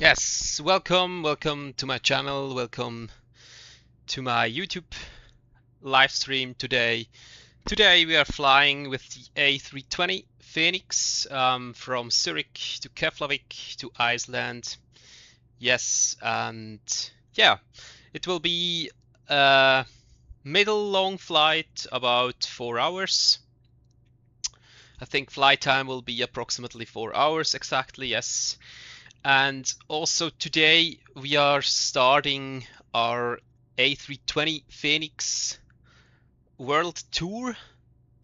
Yes, welcome to my channel, welcome to my YouTube live stream today. Today we are flying with the A320 Fenix from Zurich to Keflavik to Iceland. Yes, and yeah, it will be a middle long flight, about 4 hours. I think flight time will be approximately 4 hours exactly, yes. And also today we are starting our A320 Fenix world tour.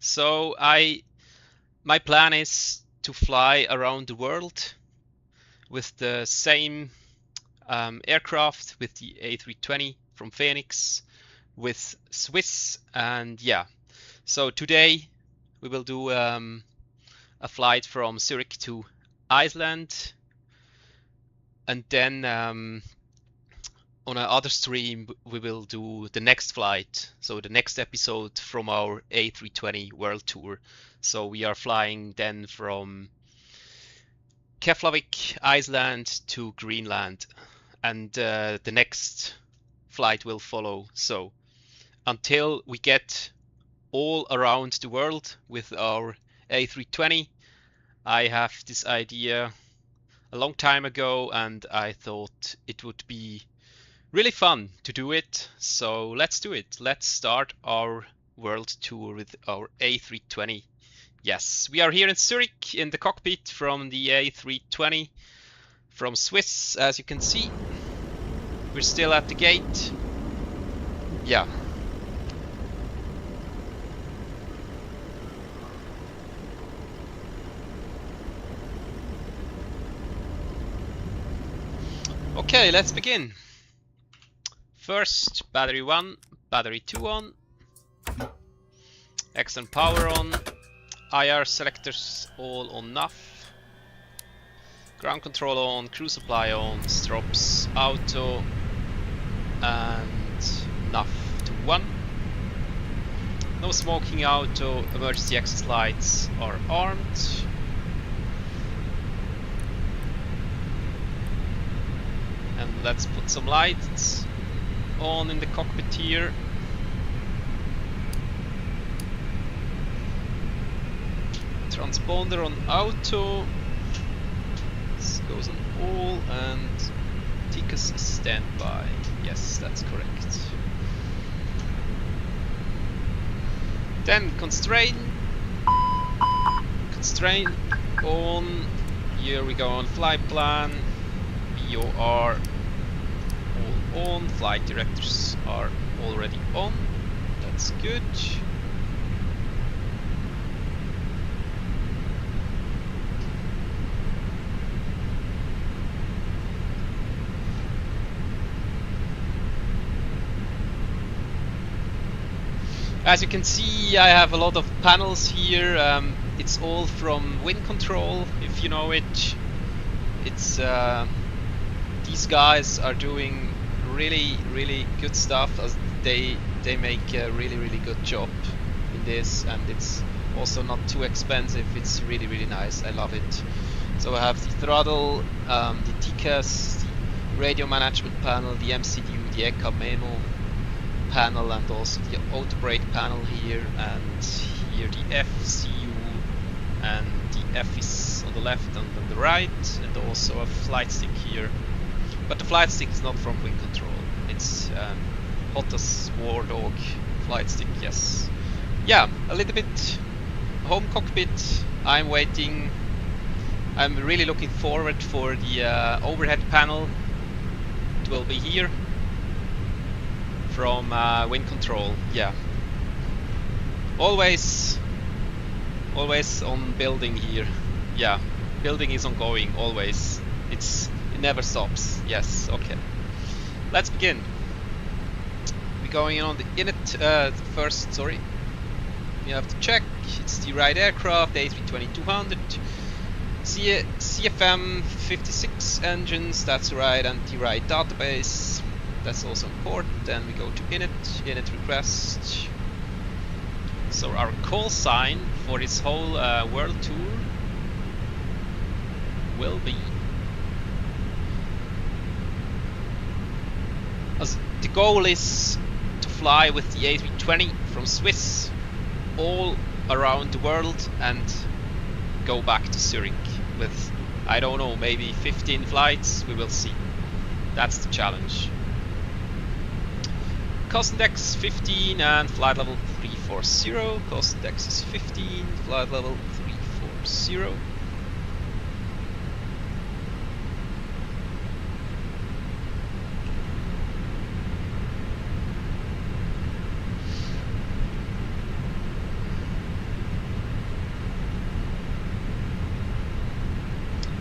So my plan is to fly around the world with the same aircraft, with the A320 from Fenix, with Swiss, and yeah. So today we will do a flight from Zurich to Iceland. And then on another stream we will do the next flight, so the next episode from our A320 world tour. So we are flying then from Keflavik, Iceland to Greenland, and the next flight will follow. So until we get all around the world with our A320, I have this idea a long time ago, and I thought it would be really fun to do it. So let's do it. Let's start our world tour with our A320. Yes, we are here in Zurich in the cockpit from the A320 from Swiss, as you can see. We're still at the gate. Yeah. Okay, let's begin. First, battery 1, battery 2 on, external power on, IR selectors all on NAV, ground control on, crew supply on, strops auto, and NAV to 1. No smoking auto, emergency exit lights are armed. And let's put some lights on in the cockpit here. Transponder on auto. This goes on all, and TCAS is standby. Yes, that's correct. Then constrain on. Here we go on flight plan. BOR all on, flight directors are already on, that's good. As you can see, I have a lot of panels here. It's all from wind control, if you know it. It's these guys are doing really good stuff, as they make a really good job in this, and it's also not too expensive. It's really nice. I love it. So I have the throttle, the TCAS, the radio management panel, the MCU, the ECA memo panel, and also the auto brake panel here, and here the FCU, and the F is on the left and on the right, and also a flight stick here. But the flight stick is not from wind control. It's Hotta's War Dog flight stick, yes. Yeah, a little bit home cockpit. I'm waiting. I'm really looking forward for the overhead panel. It will be here from wind control. Yeah. Always on building here. Yeah, building is ongoing always. It never stops. Yes, okay. Let's begin. We're going on the init first, sorry. We have to check. It's the right aircraft, A320-200. CFM 56 engines, that's right, and the right database. That's also important. Then we go to init request. So our call sign for this whole world tour will be the goal is to fly with the A320 from Swiss all around the world and go back to Zurich with, I don't know, maybe 15 flights. We will see. That's the challenge. Cost index 15 and flight level 340. Cost index is 15, flight level 340.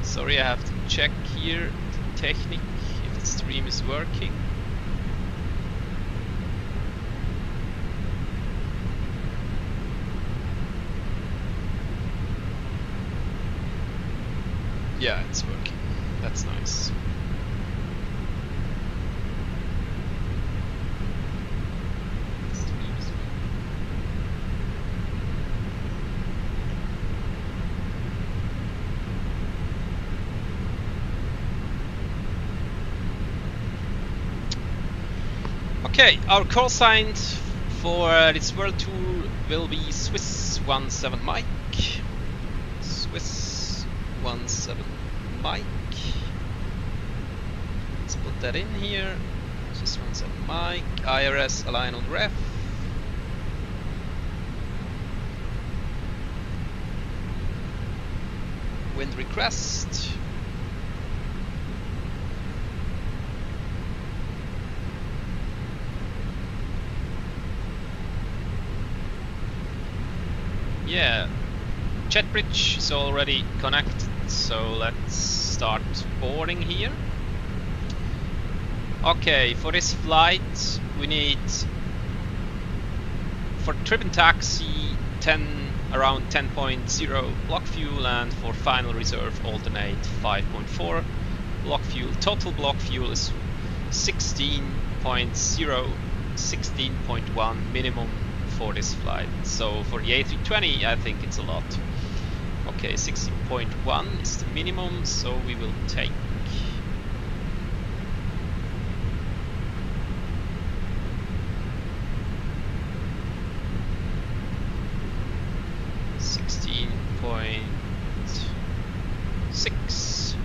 Sorry, I have to check here the technique, if the stream is working. Yeah, it's working. That's nice. Okay, our call sign for this world tour will be Swiss 17 Mike. Swiss 17 Mike. Let's put that in here. Swiss 17 Mike. IRS align on ref. Wind request. Yeah, jet bridge is already connected, so let's start boarding here. Okay, for this flight we need, for trip and taxi, around 10.0 block fuel, and for final reserve alternate 5.4 block fuel. Total block fuel is 16.0, 16.1 minimum for this flight. So for the A320 I think it's a lot. Okay, 16.1 is the minimum, so we will take 16.6.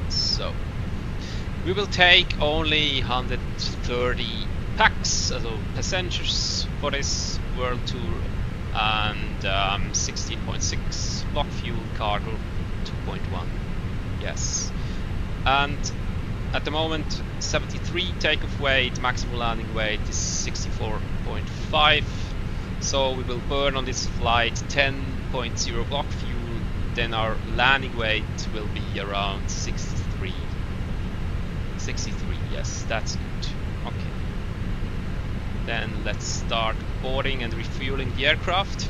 So we will take only 130 packs, also passengers, for this world tour, and 16.6 block fuel, cargo 2.1. Yes, and at the moment 73 takeoff weight, maximum landing weight is 64.5. So we will burn on this flight 10.0 block fuel, then our landing weight will be around 63. 63, yes, that's good. Okay. Then let's start boarding and refueling the aircraft.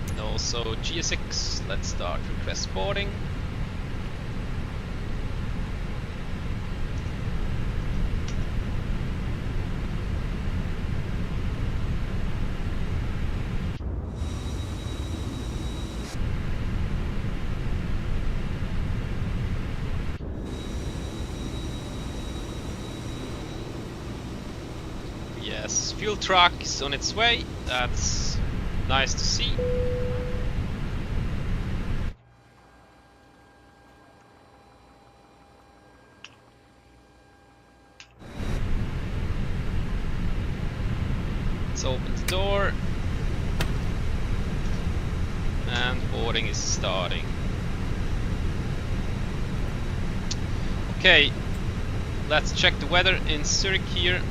And also GSX, let's start request boarding. Yes, fuel truck is on its way. That's nice to see. Let's open the door. And boarding is starting. Okay, let's check the weather in Zurich here.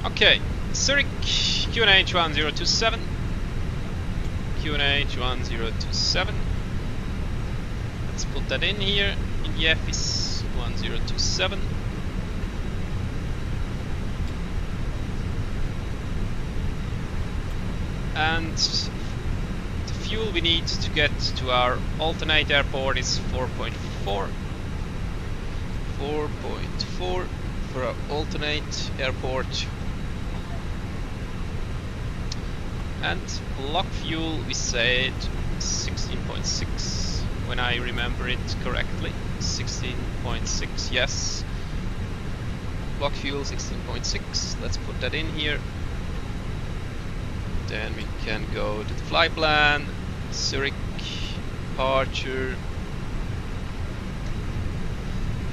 Okay, Zurich, QNH 1027. QNH 1027. Let's put that in here. BIKF is 1027. And the fuel we need to get to our alternate airport is 4.4. 4.4 for our alternate airport. And block fuel we said 16.6 when I remember it correctly. 16.6, yes. Block fuel 16.6. Let's put that in here. Then we can go to the flight plan, Zurich departure,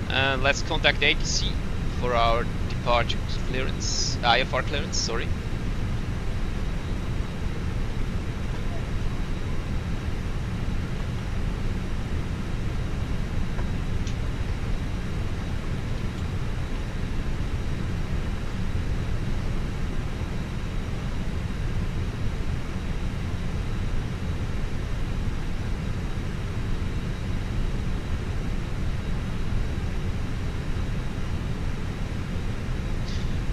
and let's contact ATC for our departure clearance, IFR clearance, sorry.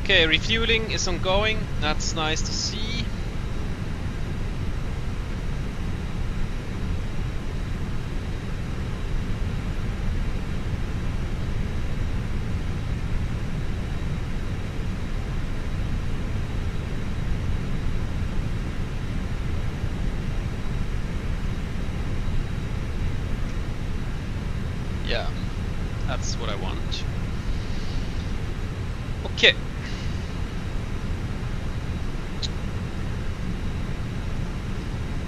Okay, refueling is ongoing, that's nice to see. Yeah, that's what I want. Okay.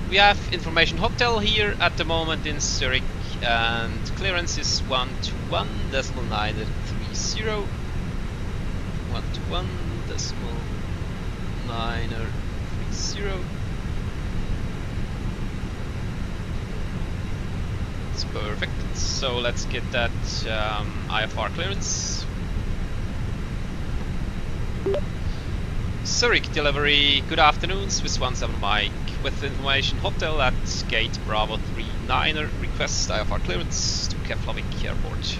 We have information hotel here at the moment in Zurich, and clearance is 121.930. 121.930. It's perfect. So let's get that IFR clearance. Zurich delivery. Good afternoon, Swiss 17 Mike. With information hotel at gate Bravo 39er, request IFR clearance to Keflavik airport.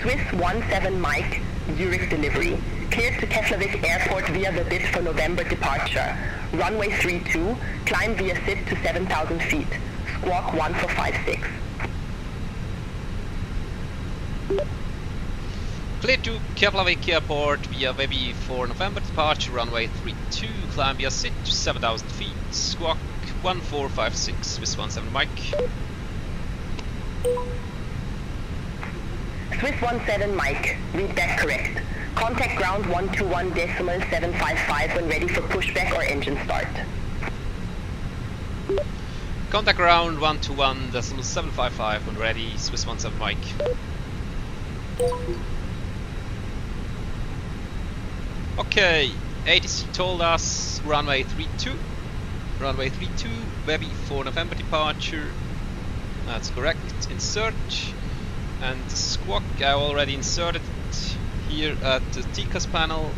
Swiss 17 Mike, Zurich delivery. Cleared to Keflavik airport via the bid for November departure. Runway 32, climb via SID to 7,000 feet. Squawk 1456. Cleared to Keflavik airport via Webby for November departure, runway 32, climb via SID to 7,000 feet, squawk 1456, Swiss 17 Mike. Swiss 17 Mike, read back correct. Contact ground 121.755 when ready for pushback or engine start. Contact ground 121.755 when ready, Swiss 17 Mike. Okay, ATC told us runway 32, Webby for November departure, that's correct, insert, and the squawk I already inserted it here at the TCAS panel.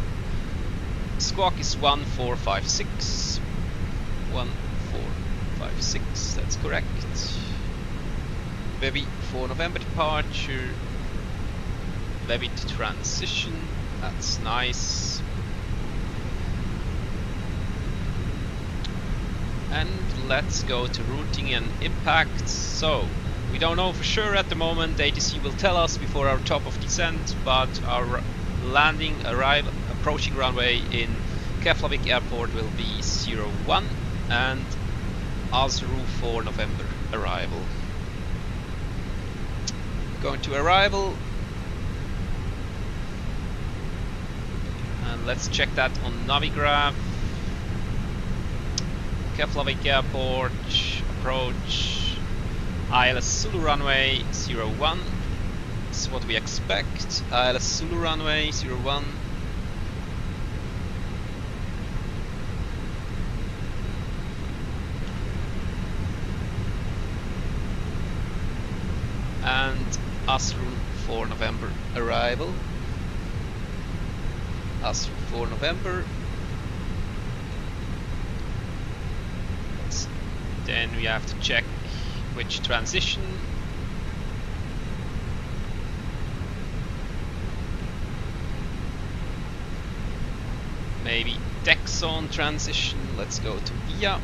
Squawk is 1456, 1456, that's correct. Webby for November departure, Webby to transition, that's nice. And let's go to routing and impact. So we don't know for sure at the moment. ATC will tell us before our top of descent, but our landing approaching runway in Keflavik airport will be 01 and Azru for November arrival. Going to arrival, and let's check that on Navigraph. Keflavik airport, approach ILS Zulu runway 01. This is what we expect. ILS Zulu runway 01. And Azru for November arrival. Azru for November. Then we have to check Which transition? Maybe deck zone transition. Let's go to VIA.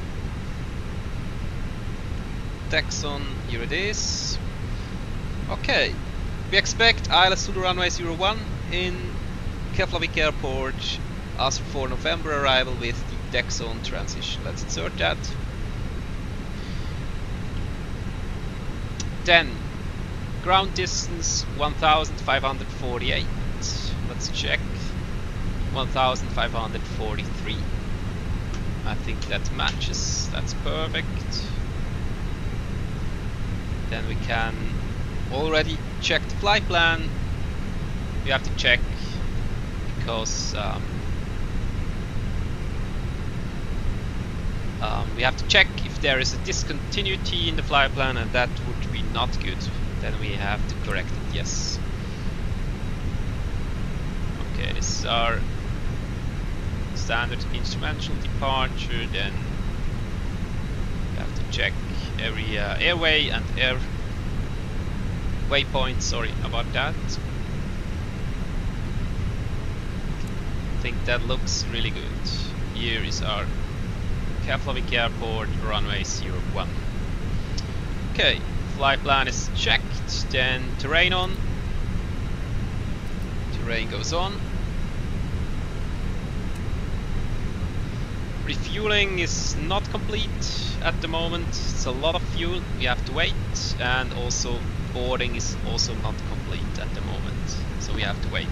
Deck zone, here it is. Okay, we expect ILS Zulu runway 01 in Keflavik Airport as for November arrival with the deck zone transition. Let's insert that. Then, ground distance 1548. Let's check. 1543. I think that matches. That's perfect. Then we can already check the flight plan. We have to check because we have to check if there is a discontinuity in the flight plan, and that would be not good. Then we have to correct it, yes. Okay, this is our standard instrumental departure. Then we have to check every airway and air waypoint. Sorry about that. I think that looks really good. Here is our Keflavik Airport runway 01. Okay, flight plan is checked. Then terrain on. Terrain goes on. Refueling is not complete at the moment. It's a lot of fuel. We have to wait, and also boarding is also not complete at the moment. So we have to wait.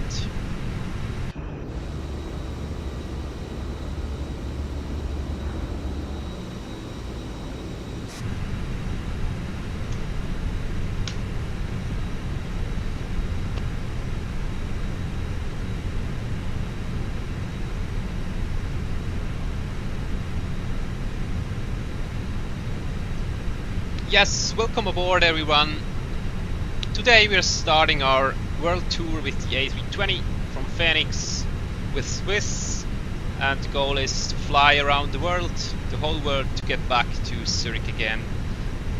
Yes, welcome aboard everyone. Today we are starting our world tour with the A320 from Phoenix with Swiss, and the goal is to fly around the world, the whole world, to get back to Zurich again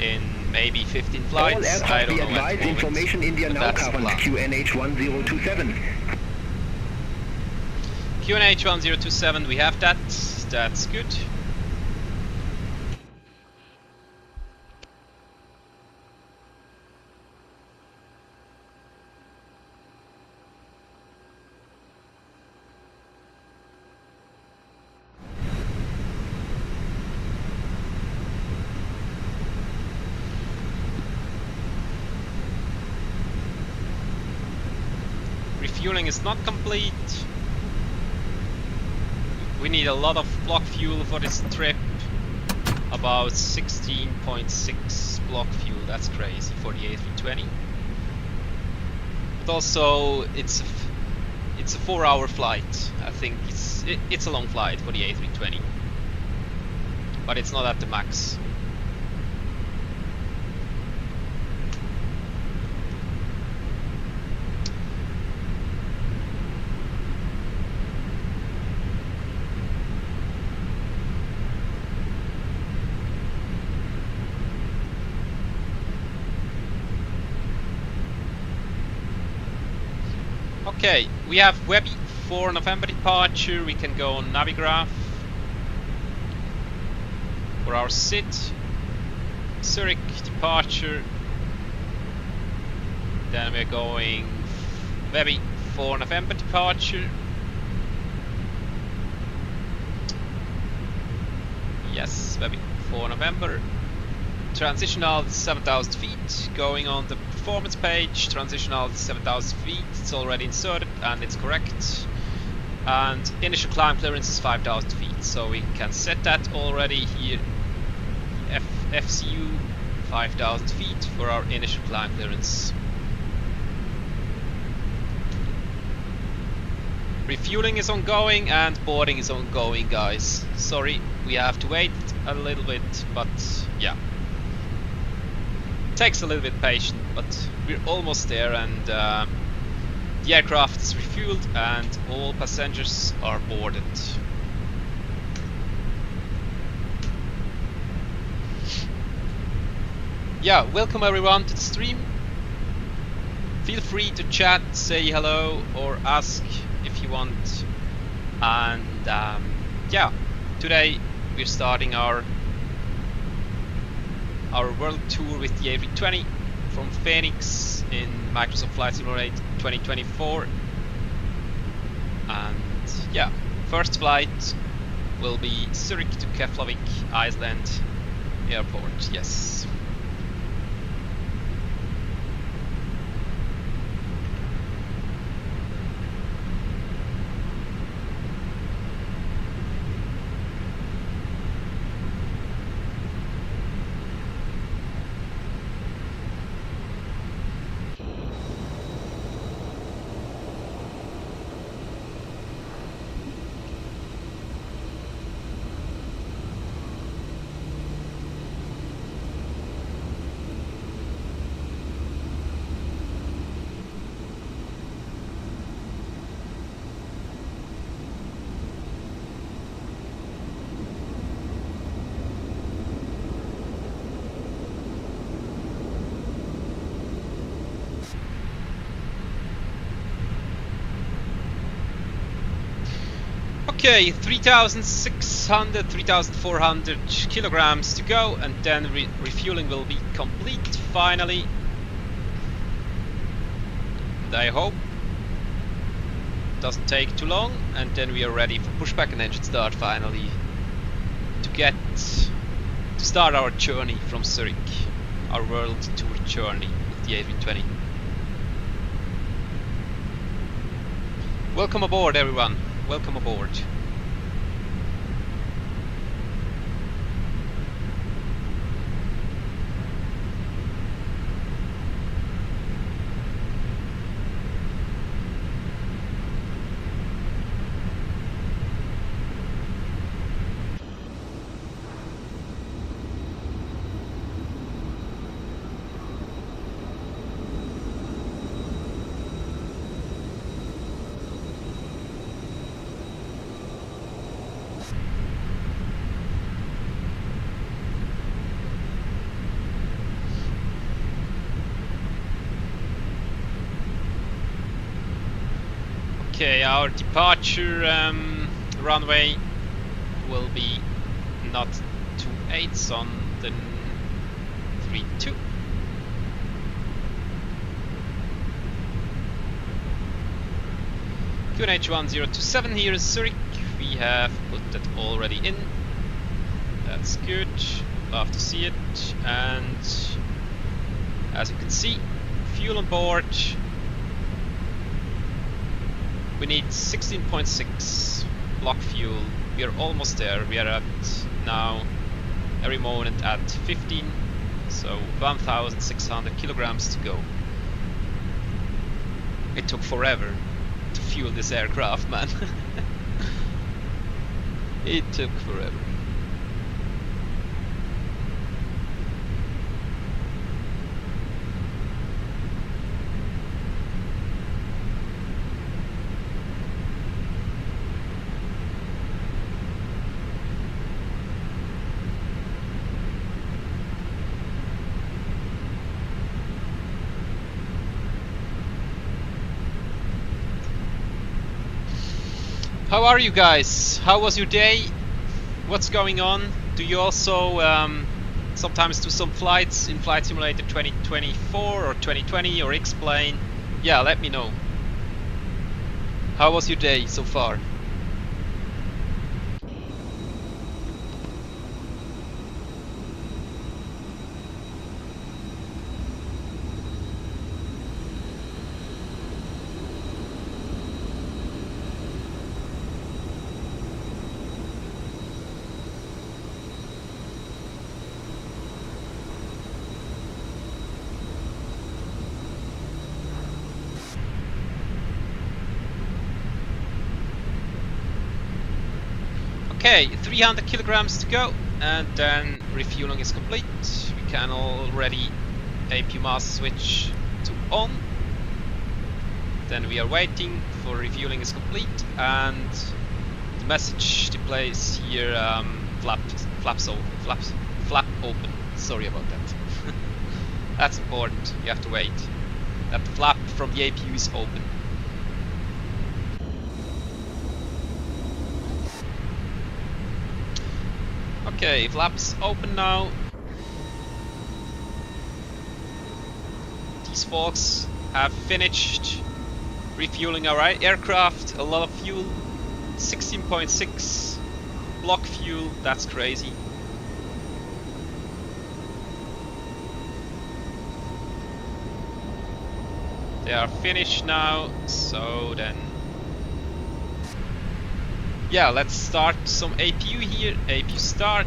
in maybe 15 flights. I don't know at the moment, information India but now that's the current plan. QNH 1027. QNH 1027, we have that. That's good. Refueling is not complete. We need a lot of block fuel for this trip. About 16.6 block fuel. That's crazy for the A320. But also, it's a 4-hour flight. I think it's a long flight for the A320. But it's not at the max. Okay, we have Webby for November departure. We can go on Navigraph for our SID. Zurich departure. Then we're going Webby for November departure. Yes, Webby for November. Transitional 7,000 feet. Going on the performance page, transitional 7,000 feet, it's already inserted and it's correct. And initial climb clearance is 5,000 feet, so we can set that already here. FCU 5,000 feet for our initial climb clearance. Refueling is ongoing and boarding is ongoing, guys. Sorry, we have to wait a little bit, but yeah. Takes a little bit patience, but we're almost there, and the aircraft is refueled and all passengers are boarded. yeah, welcome everyone to the stream. Feel free to chat, say hello, or ask if you want. And yeah, today we're starting our world tour with the A320 from Phoenix in Microsoft Flight Simulator 2024. And yeah, first flight will be Zurich to Keflavik, Iceland airport. Yes. Okay, 3,600, 3,400 kilograms to go, and then refueling will be complete finally. And I hope it doesn't take too long, and then we are ready for pushback and engine start finally to start our journey from Zurich, our world tour journey with the A320. Welcome aboard, everyone. Welcome aboard. Okay, our departure runway will be not 28s on the 32. QNH1027 here in Zurich. We have put that already in. That's good. Love to see it. And as you can see, fuel on board. We need 16.6 block fuel. We are almost there. We are at now every moment at 15, so 1,600 kilograms to go. It took forever to fuel this aircraft, man. It took forever. How are you guys? How was your day? What's going on? Do you also sometimes do some flights in Flight Simulator 2024 or 2020 or X-Plane? Yeah, let me know. How was your day so far? Okay, 300 kilograms to go, and then refueling is complete. We can already AP mass switch to on. Then we are waiting for refueling is complete, and the message displays here flap open. Sorry about that. That's important. You have to wait. That flap from the APU is open. Okay, flaps open now. These folks have finished refueling our aircraft. A lot of fuel. 16.6 block fuel. That's crazy. They are finished now, so then yeah, let's start some APU here. APU start.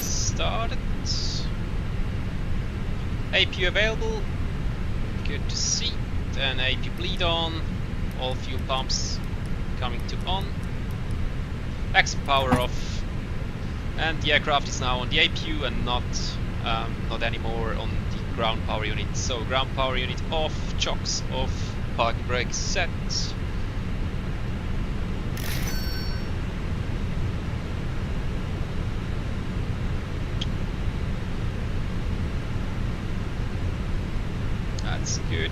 Started. APU available. Good to see. Then APU bleed on. All fuel pumps coming to on. Exit power off. And the aircraft is now on the APU and not anymore on the ground power unit. So ground power unit off, chocks off, parking brakes set. That's good.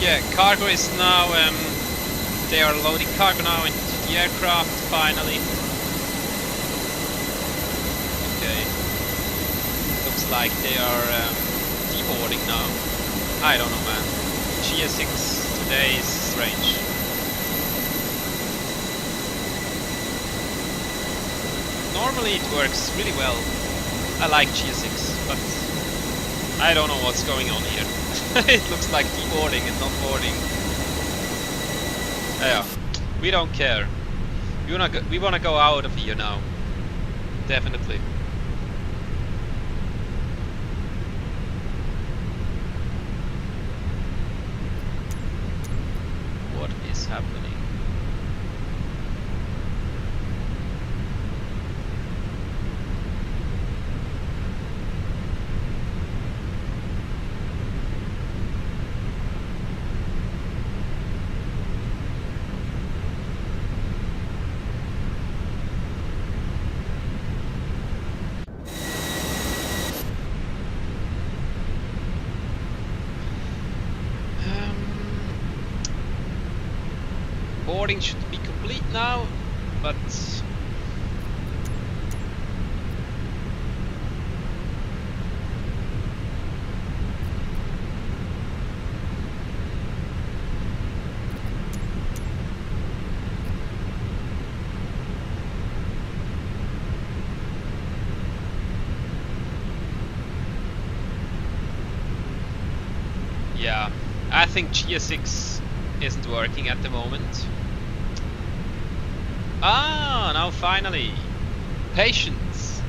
Yeah, cargo is now, they are loading cargo now into the aircraft, finally. Okay. Looks like they are deboarding now. I don't know, man. GS6 today is strange. Normally it works really well. I like GS6, but I don't know what's going on here. It looks like deboarding and not boarding. Yeah, we don't care. We wanna go out of here now. Definitely. What is happening? Boarding should be complete now, but yeah, I think GS6 isn't working at the moment. Ah, now finally. Patience.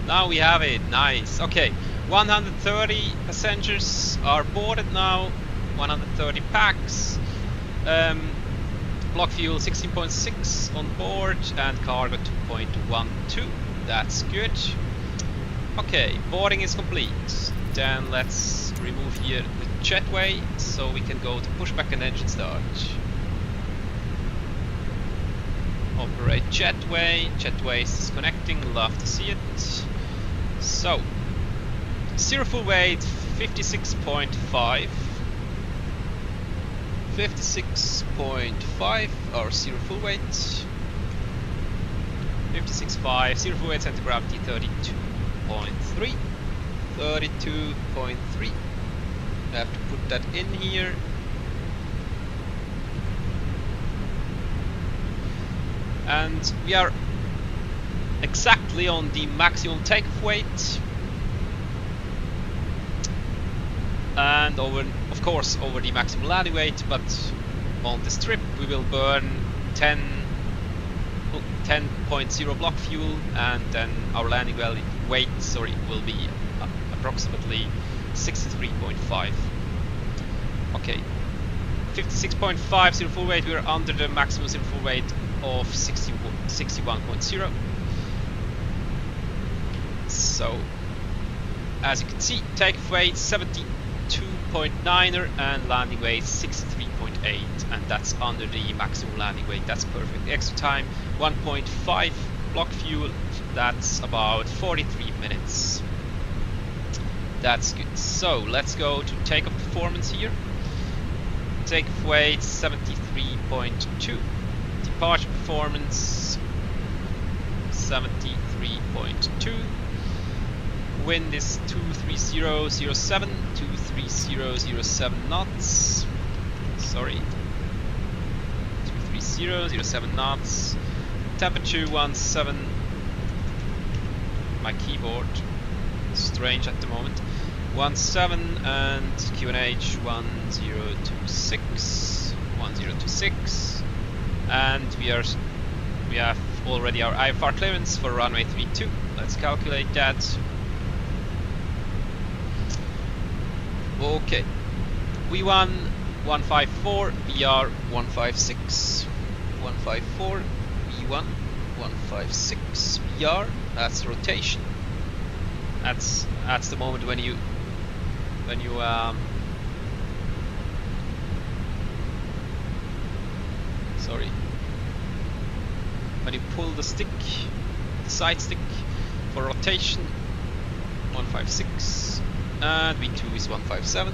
Now we have it. Nice. Okay. 130 passengers are boarded now. 130 packs. Block fuel 16.6 on board and cargo 2.12. That's good. Okay, boarding is complete. Then let's remove here the jetway so we can go to pushback and engine start. Operate jetway. Jetway is disconnecting. Love to see it. So, zero full weight 56.5. 56.5 or zero full weight. 56.5 zero full weight, center of gravity 32.3. 32.3. I have to put that in here. And we are exactly on the maximum takeoff weight. And over, of course, over the maximum landing weight, but on this trip we will burn 10.0 block fuel, and then our landing weight will be approximately 63.5. Okay, 56.5 zero full weight. We are under the maximum zero full weight of 61.0. So, as you can see, takeoff weight 72.9er and landing weight 63.8, and that's under the maximum landing weight. That's perfect. Extra time 1.5 block fuel. That's about 43 minutes. That's good. So let's go to takeoff performance here. Takeoff weight 73.2. Departure performance 73.2. Wind is 23007. 23007 knots. Sorry. 23007 knots. Temperature 17. My keyboard is strange at the moment. 17 and QNH 1026. 1026. And we have already our IFR clearance for runway 32. Let's calculate that. Okay, V1 154, VR 156. 154, V1 156, VR. That's rotation. That's the moment when you sorry, when you pull the stick, the side stick for rotation. 156. And V2 is 157.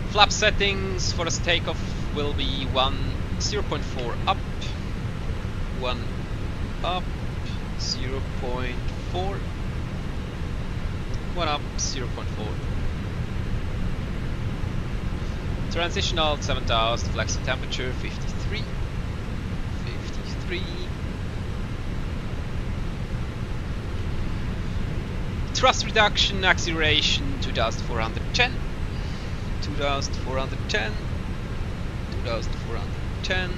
Flap settings for this takeoff will be 0.4 up, 1 up, 0.4, 1 up, 0.4. Transitional 7000, flexing temperature 53. 53. Thrust reduction, acceleration 2410, 2410, 2410,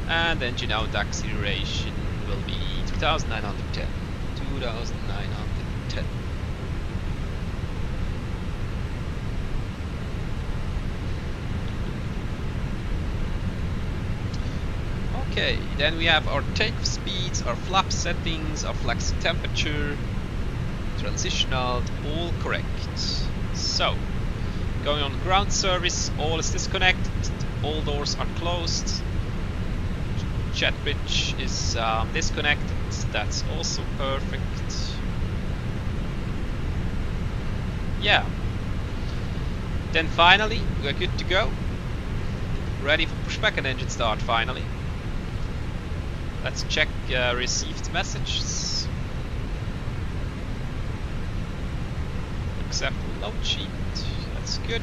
and engine out acceleration will be 2910, 2910. Okay, then we have our takeoff speeds, our flap settings, our flexing temperature, transitional, all correct. So, going on ground service, all is disconnected, all doors are closed, jet bridge is disconnected, that's also perfect. Yeah. Then finally, we're good to go. Ready for pushback and engine start finally. Let's check received messages. Accept load sheet. That's good.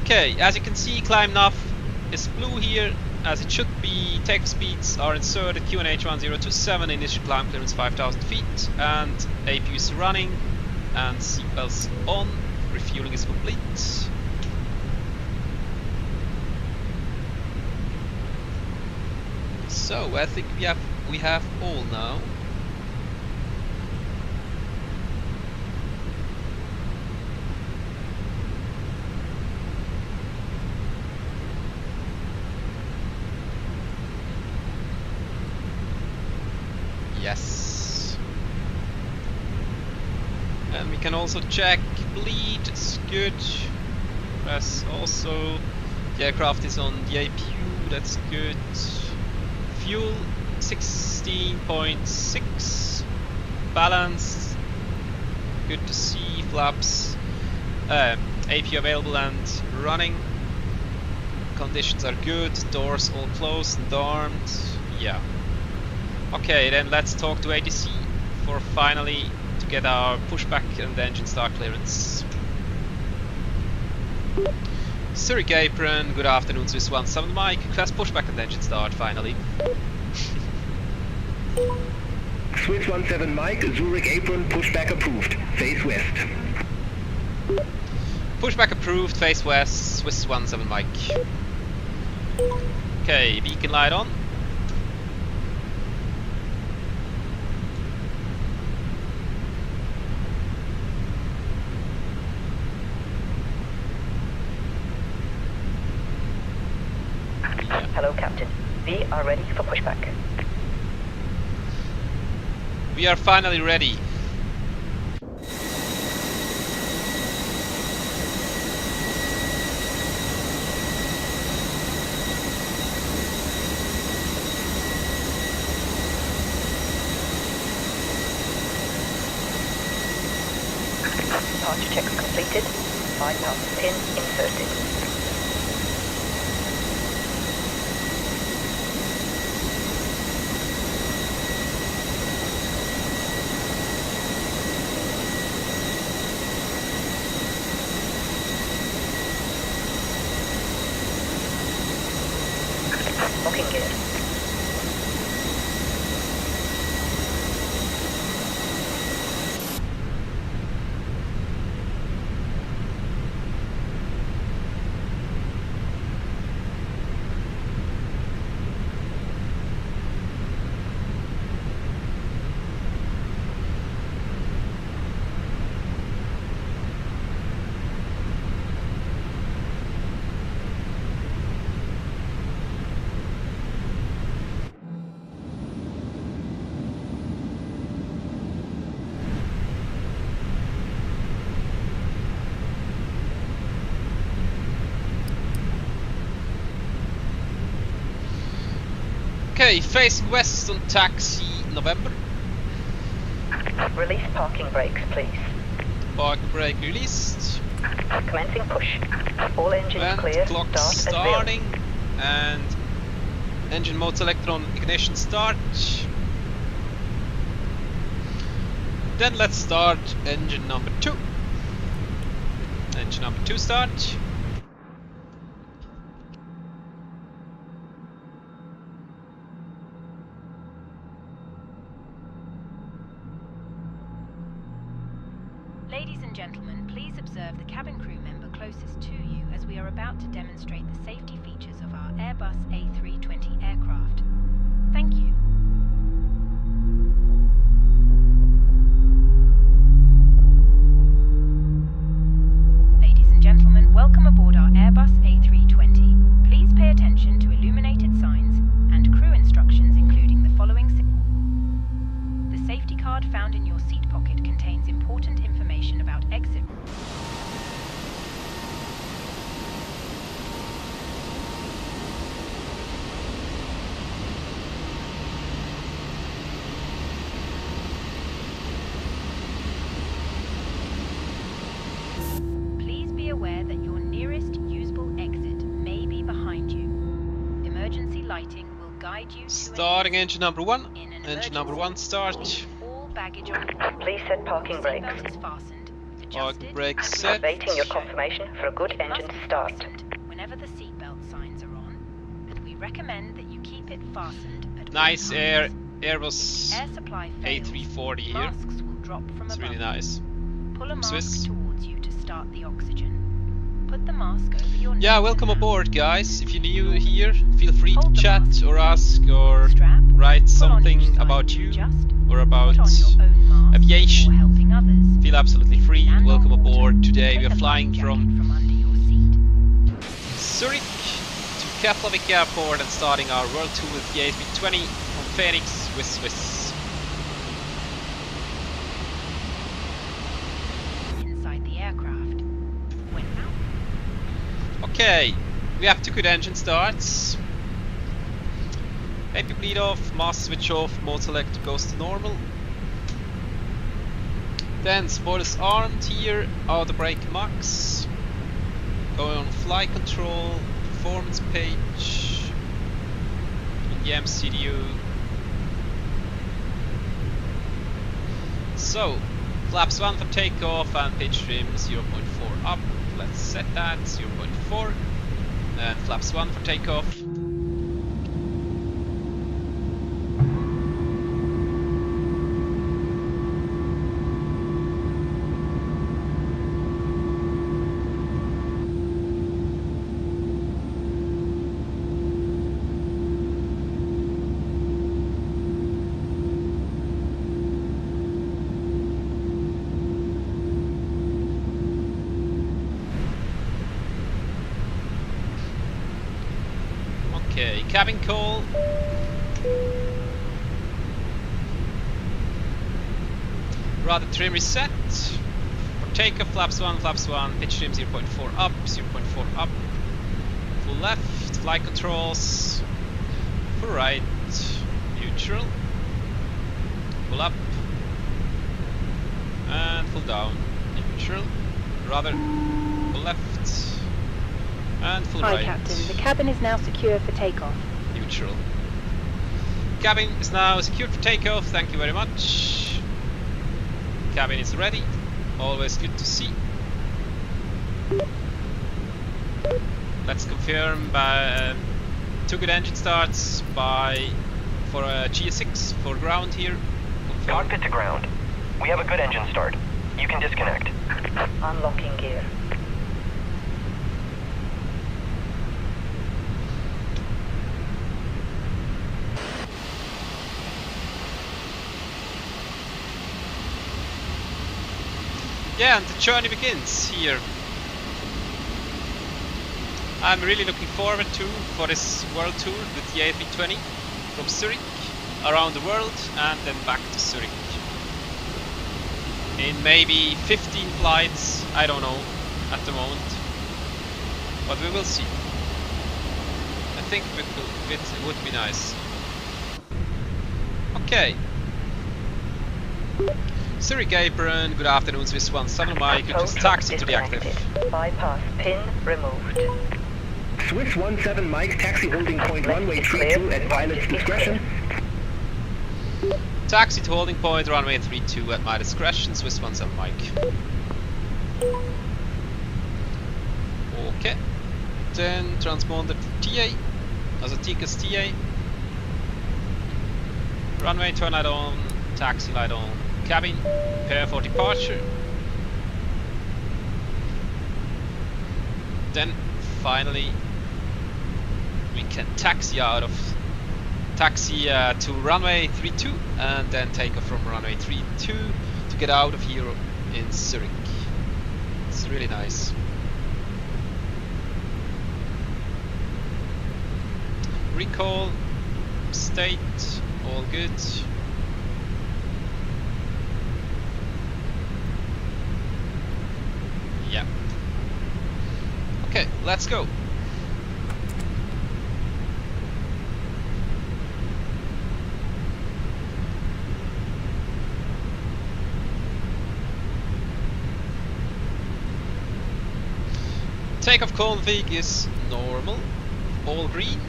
Okay, as you can see, climb nav is blue here, as it should be. Take speeds are inserted. QNH 1027, initial climb clearance 5,000 feet, and APU is running, and seatbelts on. Refueling is complete. So I think we have all now. Yes. And we can also check bleed, it's good. Press also. The aircraft is on the APU, that's good. Fuel 16.6. Balanced. Good to see. Flaps. APU available and running. Conditions are good. Doors all closed and armed. Yeah. Okay, then let's talk to ATC for finally to get our pushback and engine start clearance. Zurich apron, good afternoon, Swiss 17 Mike. Class pushback and engine start finally. Swiss 17 Mike, Zurich apron, pushback approved. Face west. Pushback approved, face west, Swiss 17 Mike. Okay, beacon light on. Hello, Captain. We are ready for pushback. We are finally ready. Departure checks completed. 5,000 pin inserted. Locking gear. Okay, facing west on taxi November. Release parking brakes, please. Parking brake released. Commencing push. All engines And clear. clock Start starting. And engine mode select on ignition start. Then let's start engine number 2. Engine number 2 start. Ladies and gentlemen, please observe the cabin crew member closest to you as we are about to demonstrate the safety features of our Airbus A320 aircraft. Thank you. Ladies and gentlemen, welcome aboard our Airbus A320. Please pay attention to illuminated signs and crew instructions including the following. The safety card found in your seat pocket contains important information about exit. Please be aware that your nearest usable exit may be behind you. Emergency lighting will guide you to Starting engine number 1. in an Engine number emergency. 1 start. Leave all baggage on board. Please set parking brakes. Seatbelt is fastened, Parking adjusted, brakes and set. Awaiting your confirmation for a good it must engine be start. fastened whenever the seatbelt signs are on, and we We recommend that you keep it fastened at Nice all times. Airbus Air supply fails, A340 here. masks will drop from It's above. really nice. Pull a From mask Swiss. towards you to start the oxygen. Put the mask over your nose. Yeah, and welcome mouth. aboard, guys. If you're new here, feel free to Hold the chat mask or in ask place. or Strap. write Pull on each something side about to you adjust. or about Put on your own mask aviation. or helping others. Feel absolutely free. Land on Welcome water. aboard. Today Take we are a life flying jacket from under your seat. Zurich to Keflavik Airport and starting our world tour with the A320 from Phoenix with Swiss. Inside the aircraft. When out. Okay, we have 2 good engine starts. AP bleed off, mask switch off, mode select goes to normal. Then spoilers armed here, auto brake max. Going on flight control, performance page. On the MCDU. So, flaps 1 for takeoff and pitch trim 0.4 up. Let's set that 0.4. And flaps 1 for takeoff. Okay, cabin call. Rather trim reset. For takeoff, flaps 1, pitch trim 0.4 up, 0.4 up. Full left, flight controls. Full right, neutral. Full up. And full down, neutral. Rather, full left. And full Hi, right. Captain. The cabin is now secure for takeoff. Neutral. Cabin is now secured for takeoff, thank you very much. Cabin is ready, always good to see. Let's confirm by 2 good engine starts for GS6 for ground here. Confirm. Cockpit to ground. We have a good engine start. You can disconnect. Unlocking gear. Yeah, and the journey begins here. I'm really looking forward for this world tour with the A320 from Zurich around the world and then back to Zurich. In maybe 15 flights, I don't know at the moment, but we will see. I think it would be nice. Okay. Zurich apron, good afternoon, Swiss 17 Mike, you just taxi to the active. Bypass pin removed. Swiss 17 Mike, taxi holding point runway 32 at pilot's discretion. Taxi to holding point runway 32 at my discretion, Swiss 17 Mike. Okay. Then transponder to TA, also Tikas TA. Runway turn light on, taxi light on. Cabin, prepare for departure. Then finally we can taxi to runway 32 and then take off from runway 32 to get out of here in Zurich. It's really nice. Recall, state, all good. Yeah. Okay, let's go. Takeoff config is normal, all green,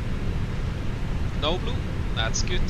no blue, that's good.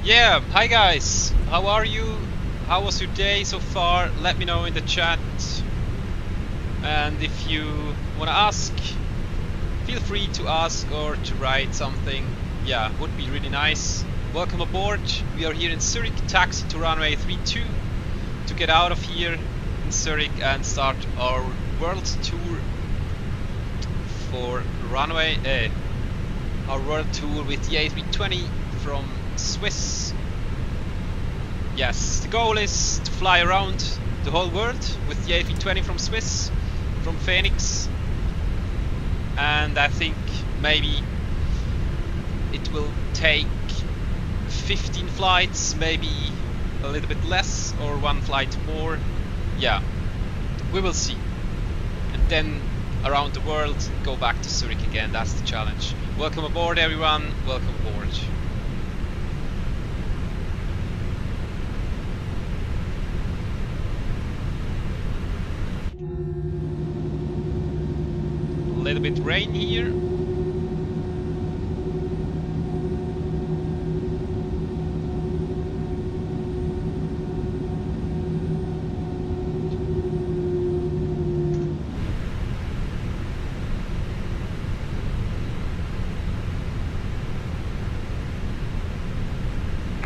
Yeah, hi guys, how are you? How was your day so far? Let me know in the chat. And if you wanna ask, feel free to ask or to write something. Yeah, would be really nice. Welcome aboard. We are here in Zurich, taxi to runway 32 to get out of here in Zurich and start our world tour for runway our world tour with the A320 from Swiss. Yes, the goal is to fly around the whole world with the A320 from Swiss, from Fenix, and I think maybe it will take 15 flights, maybe a little bit less or one flight more. Yeah, we will see. And then around the world, go back to Zurich again. That's the challenge. Welcome aboard everyone, welcome aboard. A little bit rain here.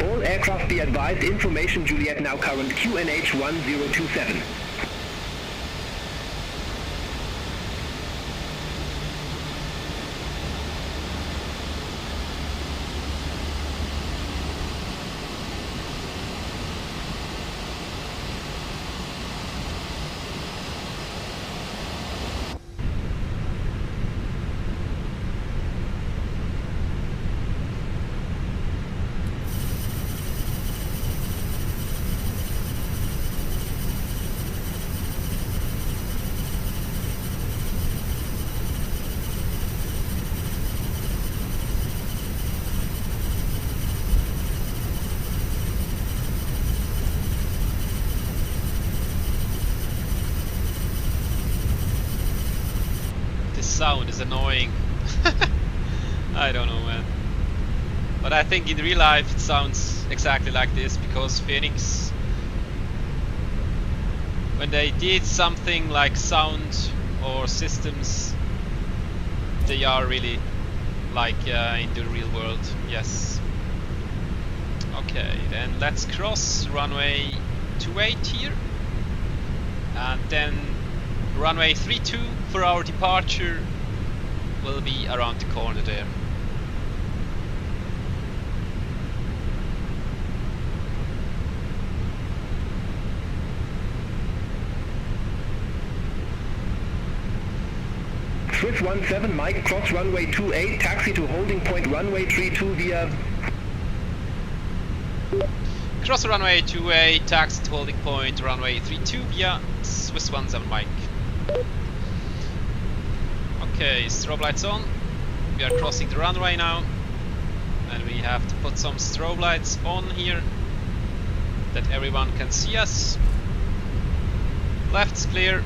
All aircraft be advised, information Juliet now current QNH 1027. Sound is annoying. I don't know, man. But I think in real life it sounds exactly like this, because Fenix, when they did something like sound or systems, they are really like in the real world. Yes. Okay, then let's cross runway 28 here, and then runway 32 for our departure will be around the corner there. Swiss 17 Mike, cross runway 28, taxi to holding point runway 32 via... Cross runway 28, taxi to holding point runway 32 via Swiss 17 Mike. Okay, strobe lights on. We are crossing the runway now, and we have to put some strobe lights on here that everyone can see us. Left's clear,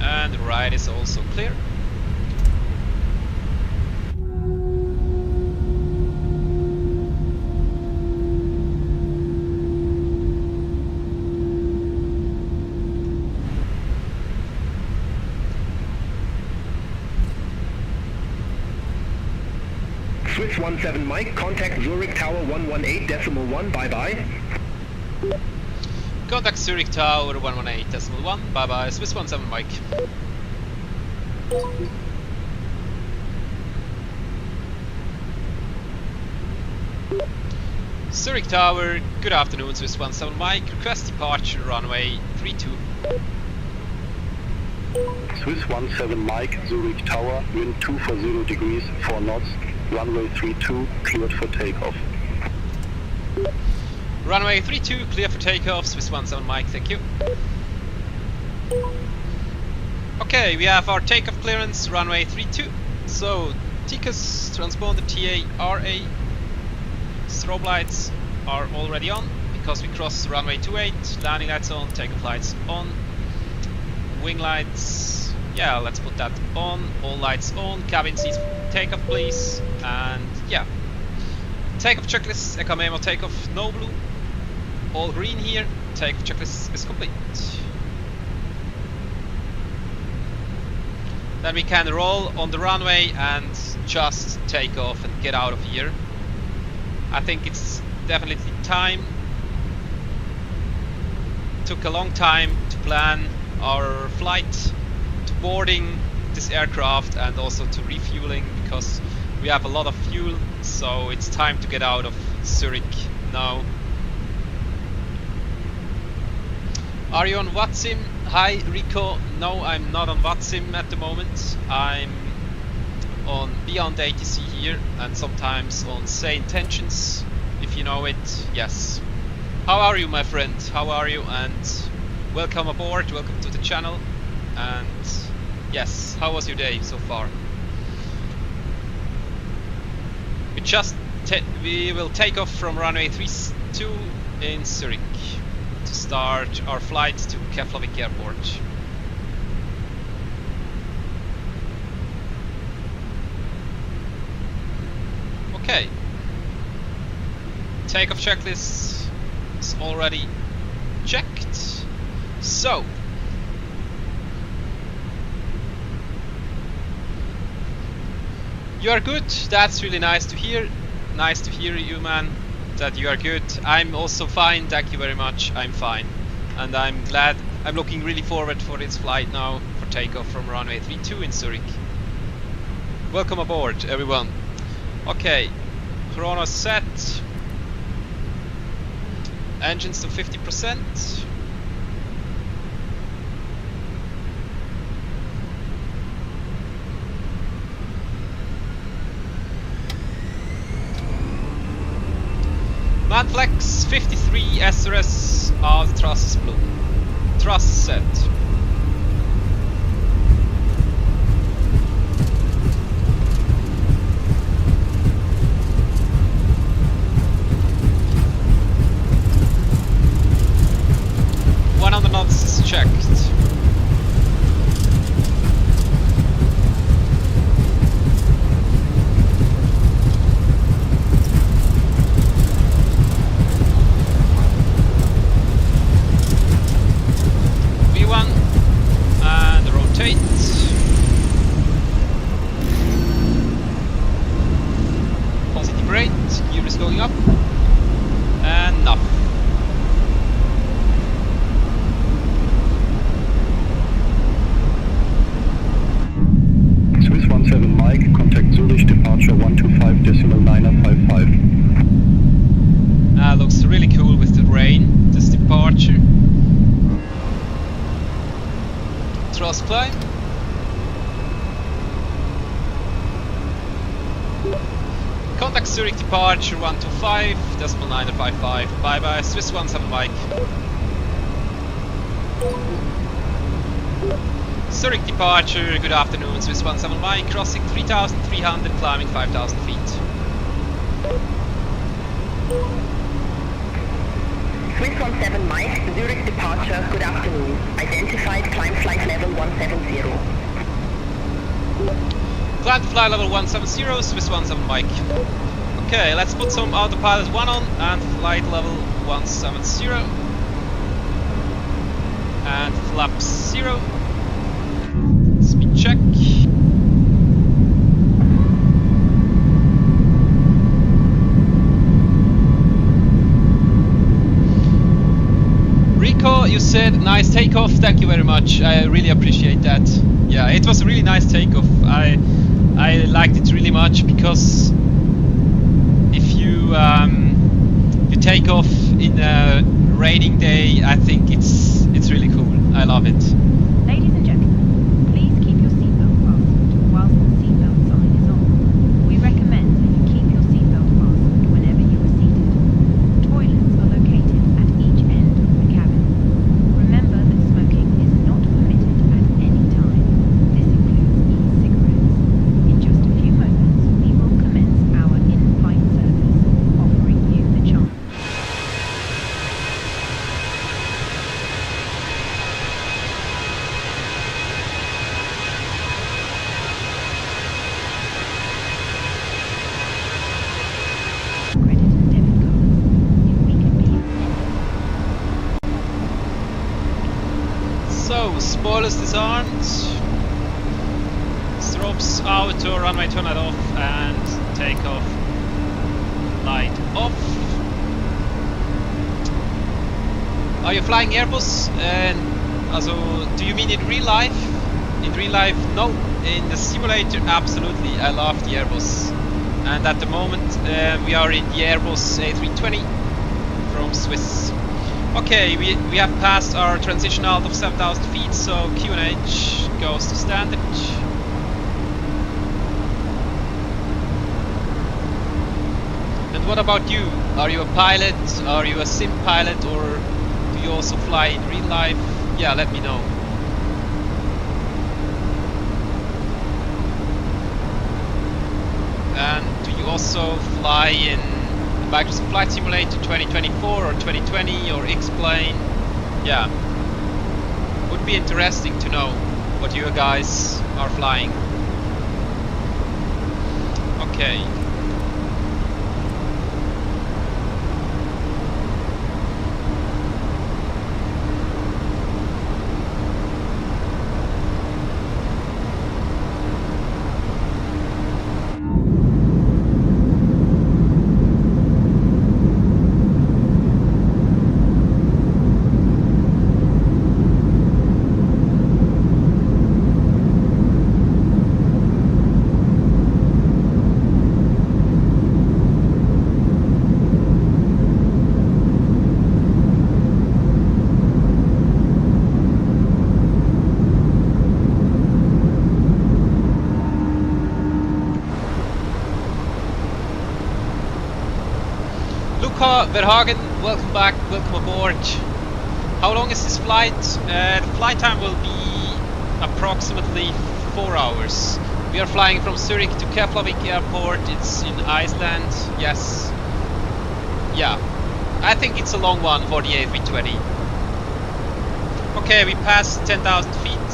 and the right is also clear. Swiss 17 Mike, contact Zurich Tower 118.1, bye-bye. Contact Zurich Tower 118.1, bye-bye, Swiss 17 Mike. Zurich Tower, good afternoon, Swiss 17 Mike, request departure runway 32. Swiss 17 Mike, Zurich Tower, wind 240 degrees, 4 knots, runway 32, cleared for takeoff. Runway 32, clear for takeoff, Swiss 17 Mike, thank you. Okay, we have our takeoff clearance, runway 32. So, TCAS, transponder TARA, strobe lights are already on, because we crossed runway 28, landing lights on, takeoff lights on, wing lights, yeah, let's put that on, all lights on, cabin seats takeoff please, and yeah, Takeoff checklist, Eka Memo takeoff, no blue. All green here, takeoff checklist is complete. Then we can roll on the runway and just take off and get out of here. I think it's definitely time. Took a long time to plan our flight, to boarding this aircraft and also to refueling, because we have a lot of fuel, so it's time to get out of Zurich now. Are you on WhatSim? Hi Rico, no, I'm not on WhatSim at the moment. I'm on Beyond ATC here and sometimes on Say Intentions, if you know it. Yes. How are you, my friend? How are you? And welcome aboard, welcome to the channel. And yes, how was your day so far? We will take off from runway 32 in Zurich to start our flight to Keflavik airport. Okay. Takeoff checklist is already checked. So you are good. That's really nice to hear. Nice to hear you, man, that you are good. I'm also fine, thank you very much. I'm fine, and I'm glad. I'm looking really forward for this flight now for takeoff from runway 32 in Zurich. Welcome aboard, everyone. Okay, chrono set. Engines to 50%. Manflex 53 SRS, all the thrust is blue. Thrust set. One on the knots is checked. Going up and up. Swiss 17 Mike, contact Zurich departure 125.955. Looks really cool with the rain, this departure. Thrust climb. Contact Zurich departure 125.955. Bye bye, Swiss 17 Mike. Zurich departure, good afternoon, Swiss 17 Mike, crossing 3,300, climbing 5,000 feet. Swiss 17 Mike, Zurich departure, good afternoon. Identified climb flight level 170. Climb to flight level 170, Swiss 17 Mike. Okay, let's put some autopilot 1 on and flight level 170. And flap 0. Speed check. Rico, you said nice takeoff, thank you very much, I really appreciate that. Yeah, it was a really nice takeoff. I liked it really much because if you take off in a raining day, I think it's really cool. I love it. Ladies and gentlemen, please keep your seatbelt fastened whilst the seatbelt sign is on. We recommend that you keep your seatbelt fastened whenever you are seated. Toilets are located at each end of the cabin. Remember that smoking is not permitted at any time. This includes e-cigarettes. In just a few moments, we will commence our in-flight service, offering you the chance. So, spoilers disarmed, strobes auto, runway turn light off, and takeoff light off. Are you flying Airbus? Also, do you mean in real life? In real life, no. In the simulator, absolutely. I love the Airbus. And at the moment, we are in the Airbus A320 from Swiss. Okay, we have passed our transition out of 7,000 feet, so QNH goes to standard. And what about you? Are you a pilot? Are you a sim pilot? Or do you also fly in real life? Yeah, let me know. And do you also fly in Microsoft Flight Simulator 2024 or 2020 or X-Plane? Yeah, would be interesting to know what you guys are flying. Okay. Verhagen, welcome back, welcome aboard. How long is this flight? The flight time will be approximately 4 hours. We are flying from Zurich to Keflavik airport. It's in Iceland. Yes. Yeah. I think it's a long one for the A320. Okay, we passed 10,000 feet.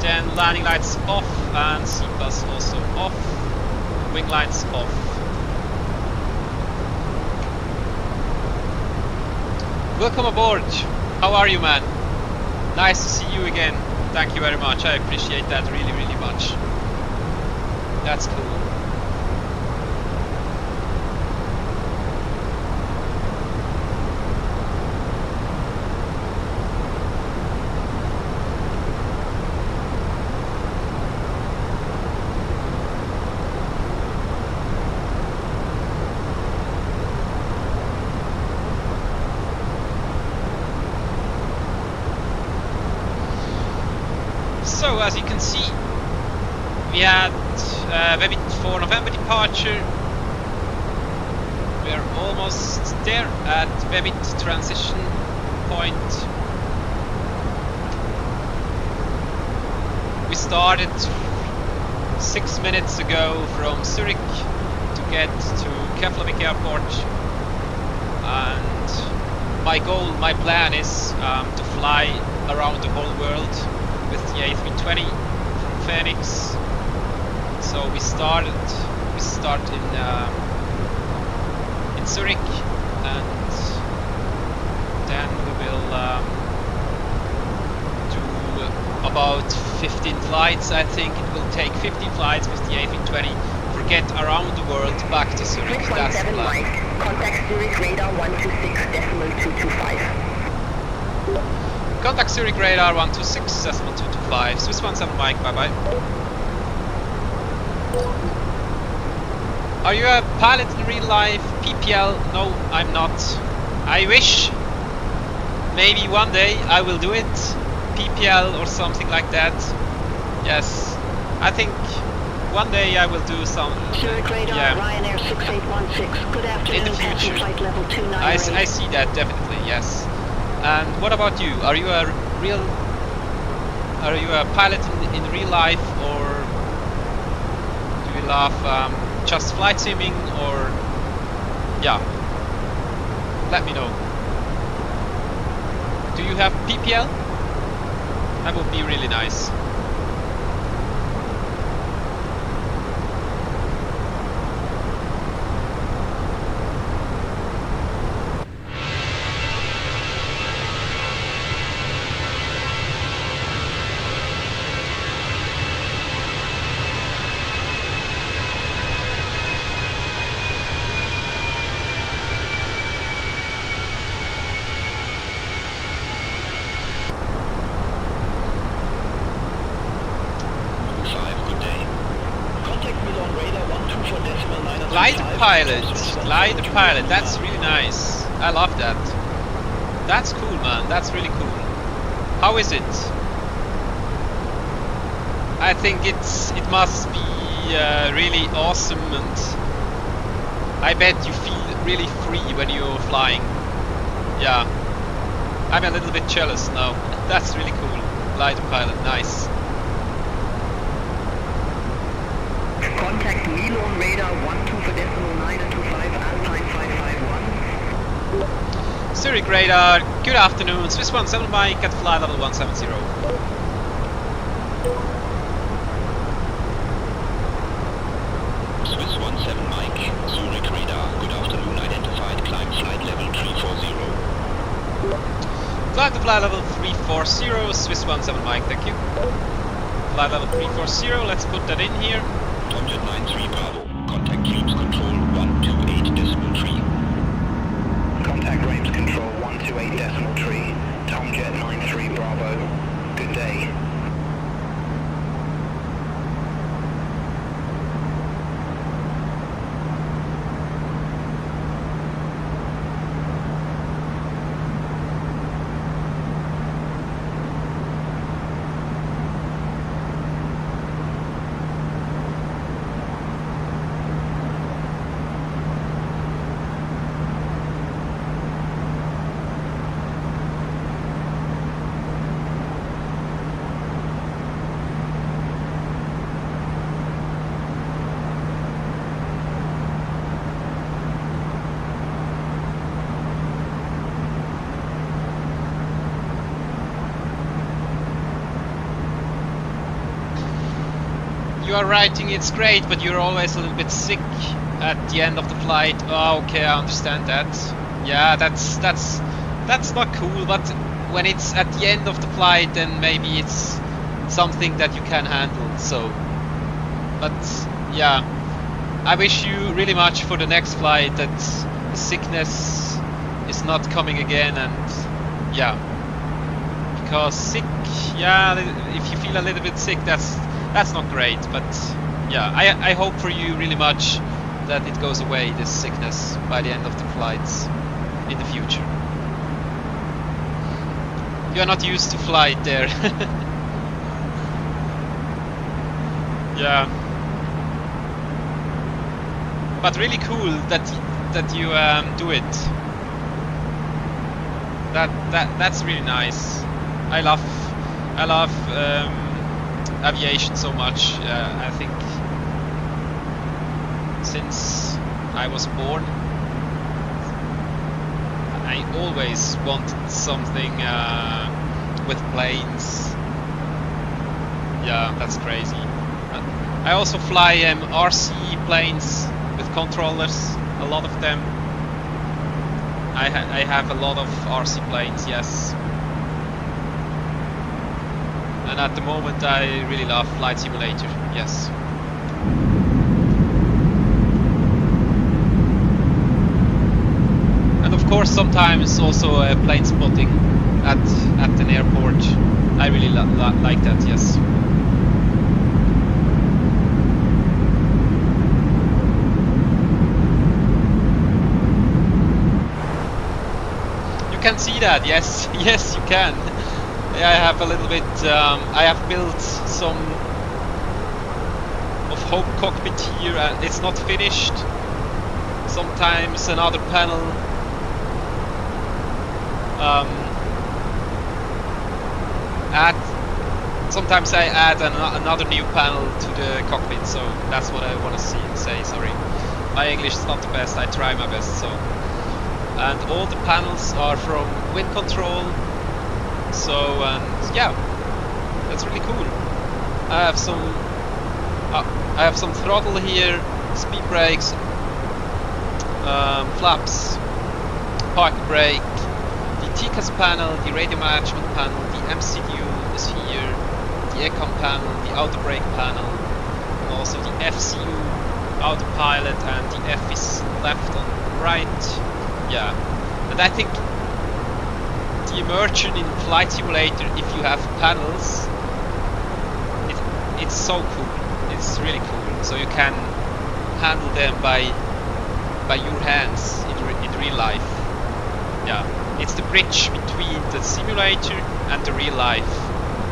Then landing lights off and seatbelts also off. Wing lights off. Welcome aboard. How are you, man? Nice to see you again. Thank you very much. I appreciate that really, really much. That's cool. So as you can see, we had Vevit for November departure. We are almost there at Vevit transition point. We started 6 minutes ago from Zurich to get to Keflavik airport, and my goal, my plan is to fly around the whole world with the A320 from Fenix. So we start in Zurich, and then we will do about 15 flights. I think it will take 15 flights with the A320 to get around the world back to Zurich. That's the plan. Mike. Contact Zurich radar 126.225. Contact Zurich radar 126.225. Swiss 17 Mike, bye bye. Are you a pilot in real life? PPL? No, I'm not. I wish. Maybe one day I will do it. PPL or something like that. Yes. I think one day I will do some. Zurich radar, yeah. Ryanair 6816. Good afternoon, In the passing future. flight level 298. I see that definitely, yes. And what about you? Are you a pilot in real life, or do you love just flight simming, or yeah? Let me know. Do you have PPL? That would be really nice. pilot, that's really nice. I love that. That's cool, man, that's really cool. How is it? I think it must be really awesome, and I bet you feel really free when you're flying. Yeah, I'm a little bit jealous now. That's really cool. Glider pilot, nice. Contact Milo on radar 12 for decimal 9 and 25 Alpine 551. Zurich radar, good afternoon. Swiss 17 Mike at flight level 170. Swiss 17 Mike, Zurich radar, good afternoon, identified, climb flight level 340. Climb to flight level 340, Swiss 17 Mike, thank you. Flight level 340, let's put that in here. Tomjet 93 Bravo, contact Cubes Control 128.3. Contact Rapes Control 128.3. Tomjet 93 Bravo. Good day. You are writing it's great, but you're always a little bit sick at the end of the flight. Oh, okay, I understand that. Yeah, that's not cool, but when it's at the end of the flight, then maybe it's something that you can handle. So, but yeah, I wish you really much for the next flight that the sickness is not coming again, and yeah, because sick, yeah, if you feel a little bit sick, that's not great, but yeah, I hope for you really much that it goes away, this sickness, by the end of the flights in the future. You are not used to flight there. Yeah, but really cool that you do it. That's really nice. I love aviation so much. I think since I was born, I always wanted something with planes. Yeah, that's crazy. I also fly RC planes with controllers, a lot of them. I have a lot of RC planes, yes. And at the moment I really love Flight Simulator, yes. And of course sometimes also plane spotting at an airport. I really like that, yes. You can see that, yes, yes you can. I have a little bit, I have built some of home cockpit here, and it's not finished. Sometimes another panel sometimes I add another new panel to the cockpit, so that's what I want to say, sorry. My English is not the best, I try my best, so. And all the panels are from wind control. So, and yeah, that's really cool. I have some throttle here, speed brakes, flaps, park brake, the TCAS panel, the radio management panel, the MCU is here, the ECOM panel, the auto brake panel, and also the FCU autopilot, and the F is left on right. Yeah, and I think the immersion in Flight Simulator, if you have panels, it's so cool. It's really cool. So you can handle them by by your hands in real life. Yeah, it's the bridge between the simulator and the real life.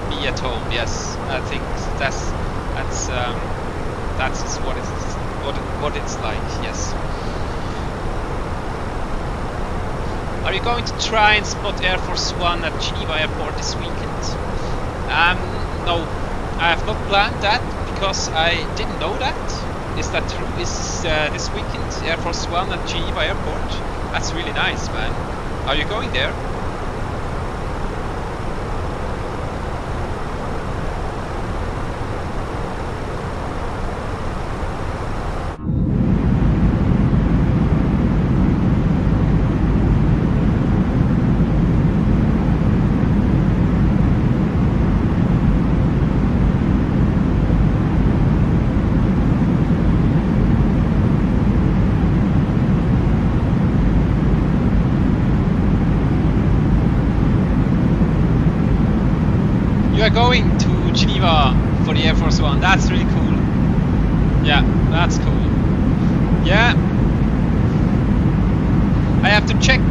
Be at home. Yes, I think that's what it's like. Yes. Are you going to try and spot Air Force One at Geneva Airport this weekend? No, I have not planned that because I didn't know that. Is that true? Is this weekend Air Force One at Geneva Airport? That's really nice, man. Are you going there? Are going to Geneva for the Air Force One. That's really cool. Yeah, that's cool. Yeah, I have to check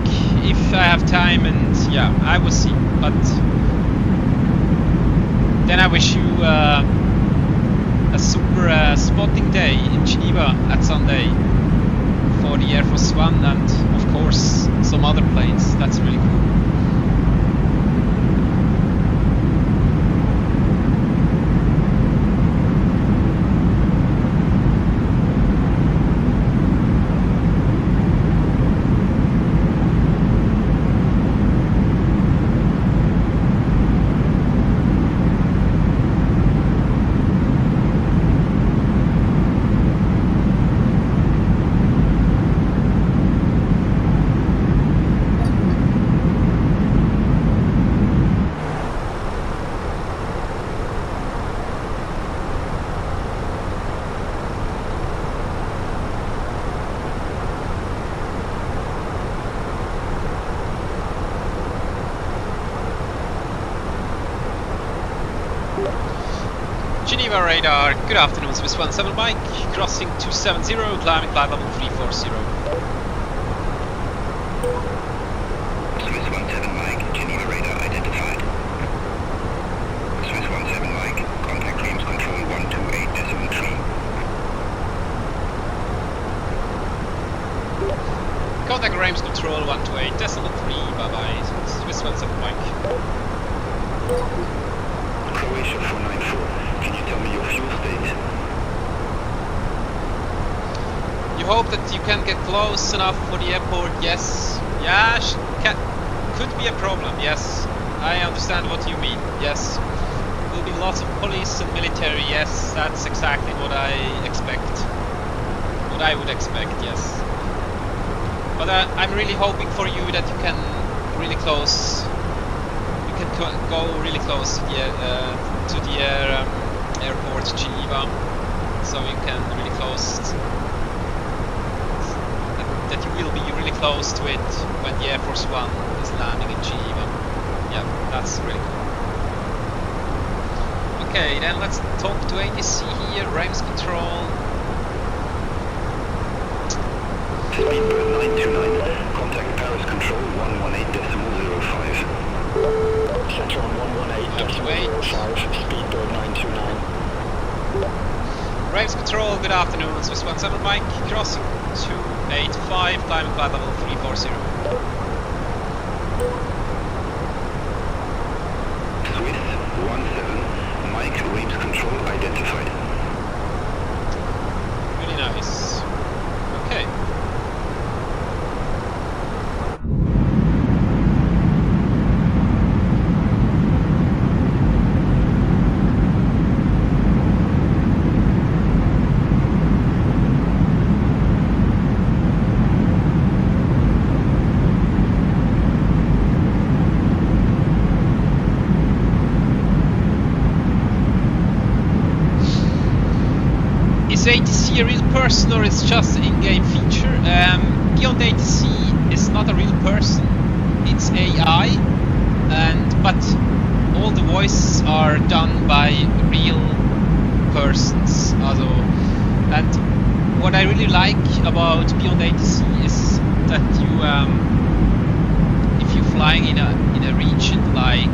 if I have time, and yeah, I will see. But then I wish you a super spotting day in Geneva at Sunday for the Air Force One and of course some other planes. That's really cool. Geneva radar, good afternoon, Swiss 17 Mike, crossing 270, climbing flight level 340. Swiss 17 Mike, Geneva radar identified. Swiss 17 Mike, contact Reims control 128.3. Contact Reims control 128.3, bye bye, Swiss 17 Mike. Croatia 494. Can you tell me your fuel state? You hope that you can get close enough for the airport? Yes. Yeah, could be a problem. Yes, I understand what you mean. Yes, will be lots of police and military. Yes, that's exactly what I expect. What I would expect. Yes. But I'm really hoping for you that you can really close. You can go really close to the airport Geneva, so you can really close. That you will be really close to it when the Air Force One is landing in Geneva. Yeah, that's really cool. Okay, then let's talk to ATC here. Reims control. Speedbird 929. Contact Paris control 118.05. Central 118.05. Speedbird 929. Reims control, good afternoon, Swiss 17 Mike, crossing 285, climbing flight level 340. Swiss 17 Mike, Reims control identified. Really nice. Okay. Is ATC a real person or is just an in-game feature? Beyond ATC is not a real person, it's AI, but all the voices are done by real persons. And what I really like about Beyond ATC is that you, if you're flying in a region like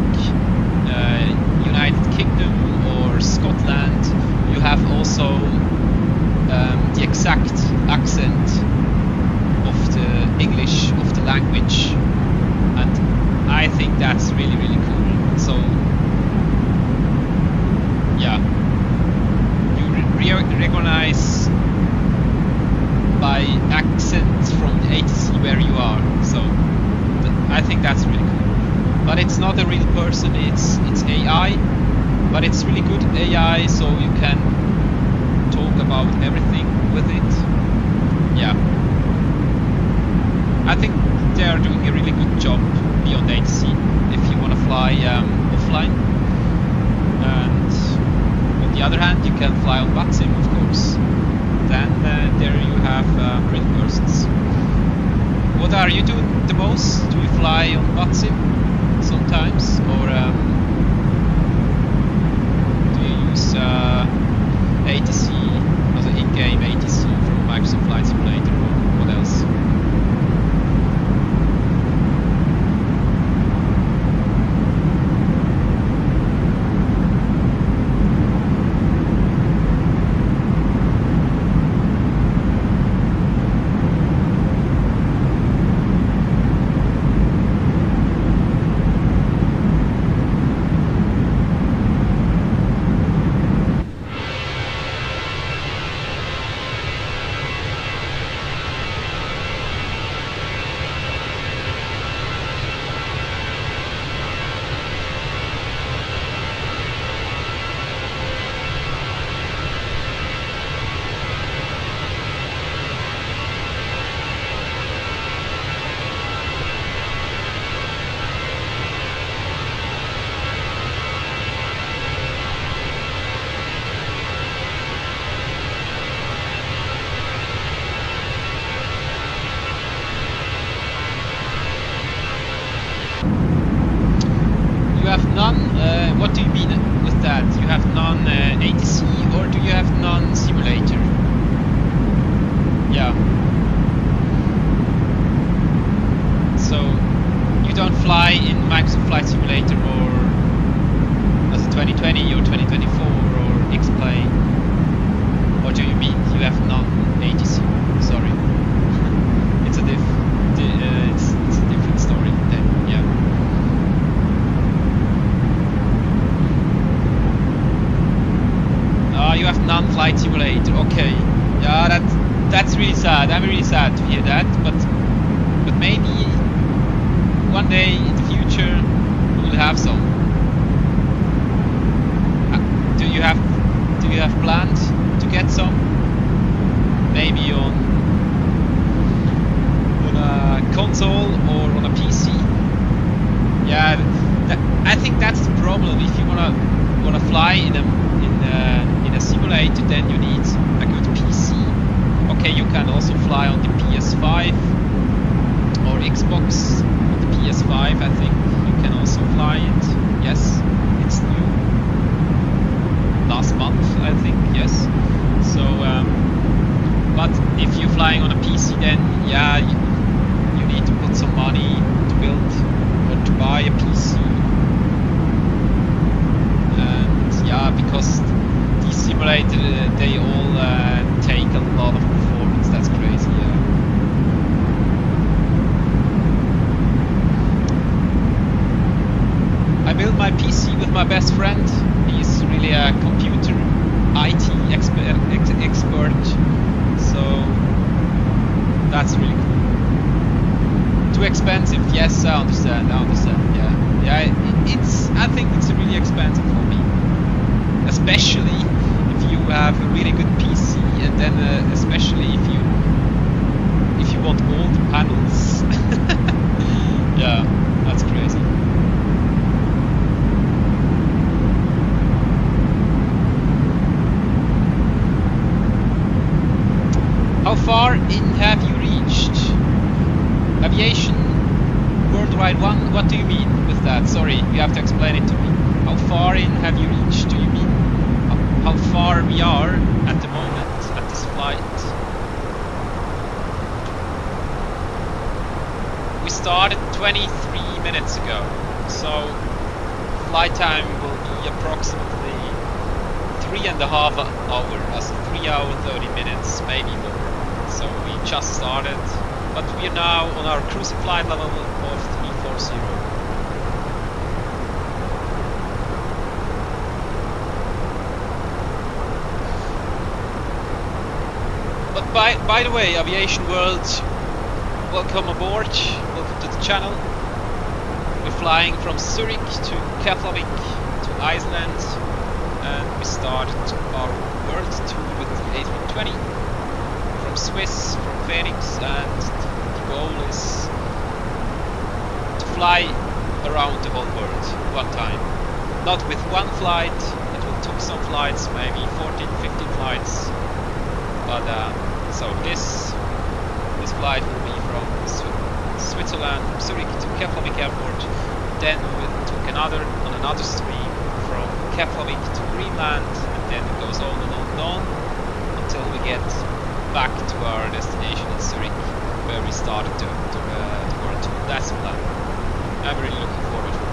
United Kingdom or Scotland, you have also the exact accent of the English of the language, and I think that's really cool. So yeah, you recognize by accent from the ATC where you are. So I think that's really cool. But it's not a real person, it's AI, but it's really good AI, so you can talk about everything with it. Yeah, I think they are doing a really good job Beyond ATC if you want to fly offline. And on the other hand, you can fly on BATSIM, of course. Then there you have real persons. What are you doing the most? Do you fly on BATSIM sometimes, or do you use ATC, also in-game ATC from Microsoft Flight Simulator, or what else? What do you mean with that? You have non-ATC, or do you have non-simulator? Yeah. So you don't fly in Microsoft Flight Simulator or as 2020 or 2024 or X-Plane? Or do you mean you have non-ATC? Sorry, it's a it's a different story then. Yeah. You have non-flight simulator. Okay, yeah, that's really sad. I'm really sad to hear that. But maybe one day in the future we will have some. Do you have plans to get some? Maybe on a console or on a PC? Yeah, I think that's the problem. If you wanna fly in a simulator, then you need a good PC. Okay, you can also fly on the PS5 or Xbox. On the PS5, I think you can also fly it. Yes, it's new. Last month, I think. Yes. So, but if you're flying on a PC, then yeah, you need to put some money to build or to buy a PC. And yeah, because simulator, they all take a lot of performance. That's crazy. Yeah. I built my PC with my best friend. He's really a computer IT expert. So that's really cool. Too expensive? Yes, I understand. Yeah. I think it's really expensive for me, especially if you have a really good PC, and then especially if you want all the panels. Yeah, that's crazy. How far in have you reached? Aviation Worldwide 1? What do you mean with that? Sorry, you have to explain it to me. How far in have you reached, do you mean? How far we are at the moment at this flight? started 23 minutes ago, so flight time will be approximately 3.5 hours, 3 hours 30 minutes, maybe more. So we just started, but we are now on our cruising flight level of 340. But by the way, aviation world, welcome aboard, welcome to the channel. We're flying from Zurich to Keflavik to Iceland, and we started our world tour with the A320 from Swiss, from Phoenix, and the goal is to fly around the whole world one time. Not with one flight, it will take some flights, maybe 14, 15 flights, but so this flight will be from Switzerland, from Zurich to Keflavik airport. Then we took on another stream from Keflavik to Greenland, and then it goes on and on and on until we get back to our destination in Zurich, where we started the world tour. That's the plan. I'm really looking forward to that.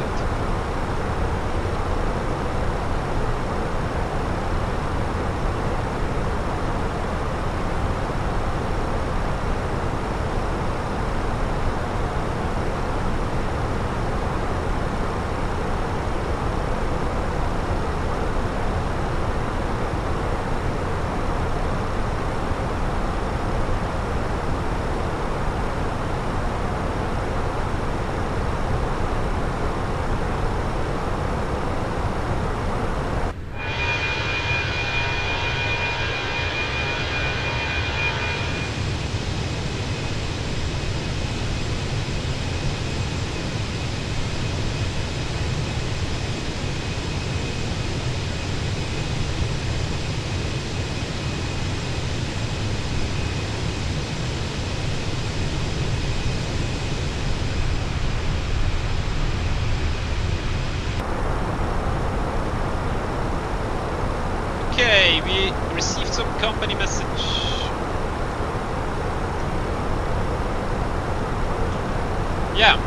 Okay, we received some company message. Yeah,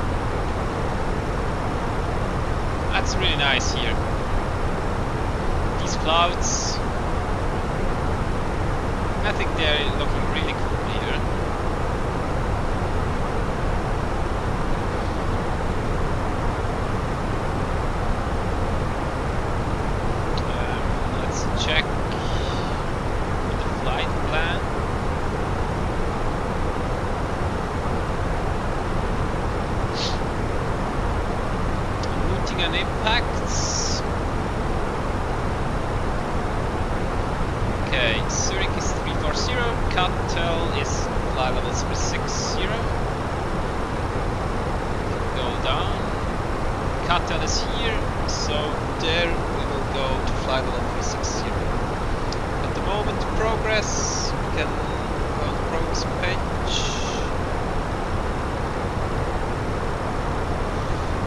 that's really nice here. These clouds, I think they're looking really cool here. Let's check the flight plan. Routing and impacts. Okay, Zurich is 340, Katel is flight level 360. Go down. Katel is here, so there we will go to flight level 360. At the moment, progress, we can go on the progress page.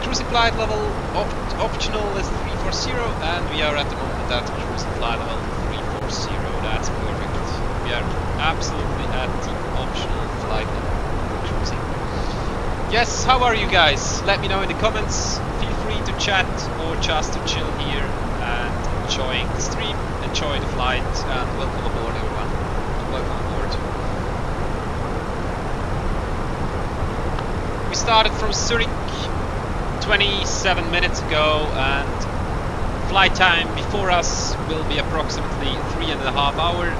Cruising flight level optional is 340, and we are at the moment at cruising flight level 340. That's perfect. We are absolutely at the optional flight level cruising. Yes, how are you guys? Let me know in the comments. Feel free to chat or just to chill here and enjoying the stream, enjoy the flight, and welcome aboard everyone. Welcome aboard. We started from Zurich 27 minutes ago, and flight time before us will be approximately 3.5 hours,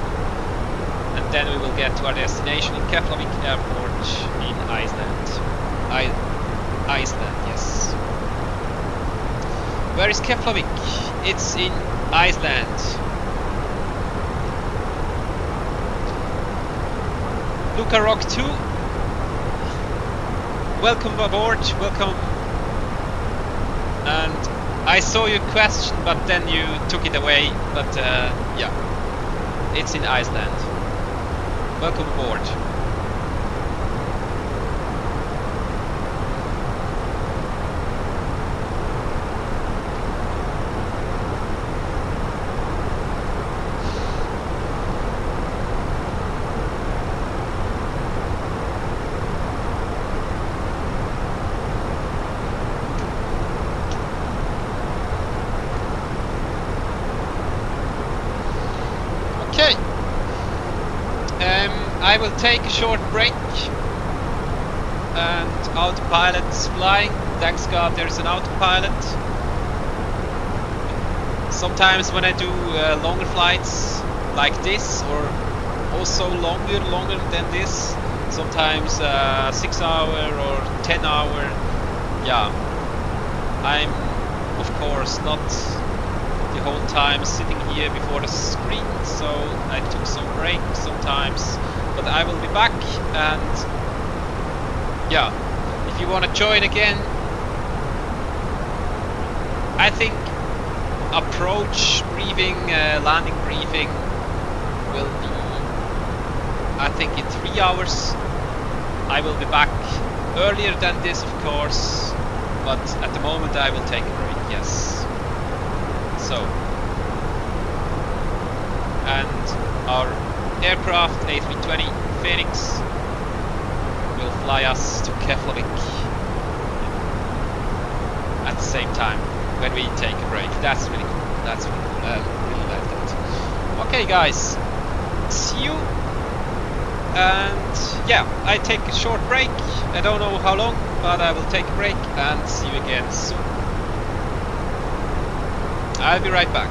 and then we will get to our destination in Keflavik airport in Iceland. Iceland, yes. Where is Keflavik? It's in Iceland. Luca Rock 2, welcome aboard, welcome. And I saw your question, but then you took it away. But yeah, it's in Iceland. Welcome aboard. I will take a short break, and autopilot's flying. Thanks God there's an autopilot. Sometimes when I do longer flights like this, or also longer than this, sometimes 6 hour or 10 hour, yeah, I'm of course not the whole time sitting here before the screen, so I took some break sometimes, but I will be back. And yeah, if you want to join again, I think approach briefing, landing briefing will be, I think, in 3 hours. I will be back earlier than this, of course, but at the moment I will take a break, yes. So, and our aircraft A320 Fenix will fly us to Keflavik at the same time when we take a break. That's really cool. That's really cool. I really like that. Okay, guys, see you. And yeah, I take a short break. I don't know how long, but I will take a break and see you again soon. I'll be right back.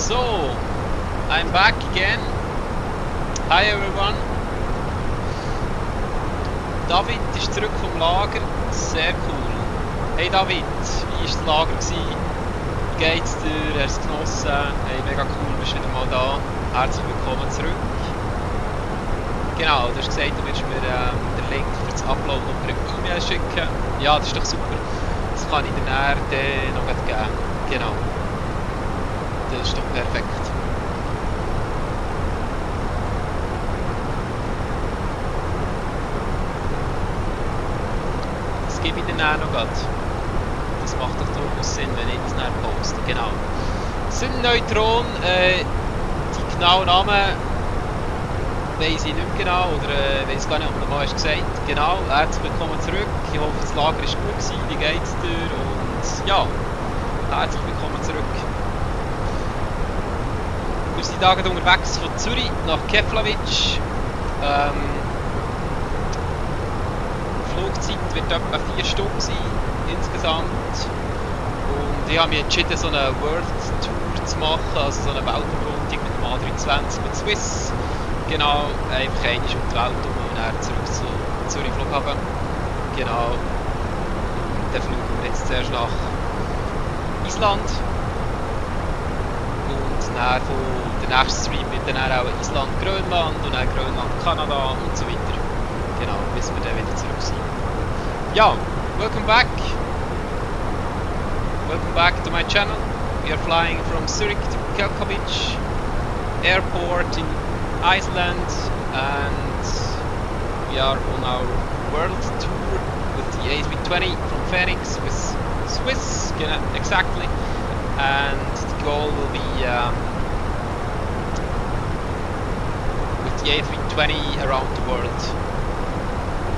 So, I'm back again. Hi everyone. David ist zurück vom Lager. Sehr cool. Hey David, wie war das Lager gewesen? Wie geht's dir? Hast du es genossen? Hey, mega cool, bist wieder mal da. Herzlich willkommen zurück. Genau, du hast gesagt, du wirst mir den Link für das Uploaden per E-Mail schicken. Ja, das ist doch super. Das kann ich dir nachher noch geben. Genau. Das ist doch perfekt. Das gebe ich dir nachher noch grad. Das macht doch durchaus Sinn, wenn ich das nachher poste. Genau. Synneutron, die genauen Namen weiss ich nicht mehr genau, oder weiss gar nicht, ob du mal hast gesagt. Genau, herzlich willkommen zurück. Ich hoffe, das Lager ist gut gewesen. Wie geht's dir? Und ja, herzlich willkommen zurück. Wir sind Tage unterwegs von Zurich nach Keflavik. Flugzeit wird etwa 4 Stunden sein insgesamt. Und ich habe mich entschieden, so eine World Tour zu machen, also so eine Weltumrundung mit dem A320 mit Swiss. Genau, einfach einmal um die Welt und dann zurück zu Zürich Flughafen. Genau. Und dann fliegen wir jetzt zuerst nach Island. Und dann der nächste Stream wird dann auch Island, Grönland und dann Grönland, Kanada und so weiter. Genau, bis wir dann wieder zurück sind. Ja, welcome back. Welcome back to my channel. We are flying from Zurich to Keflavik Airport in Iceland, and we are on our world tour with the A320 from Fenix with Swiss, exactly, and the goal will be with the A320 around the world.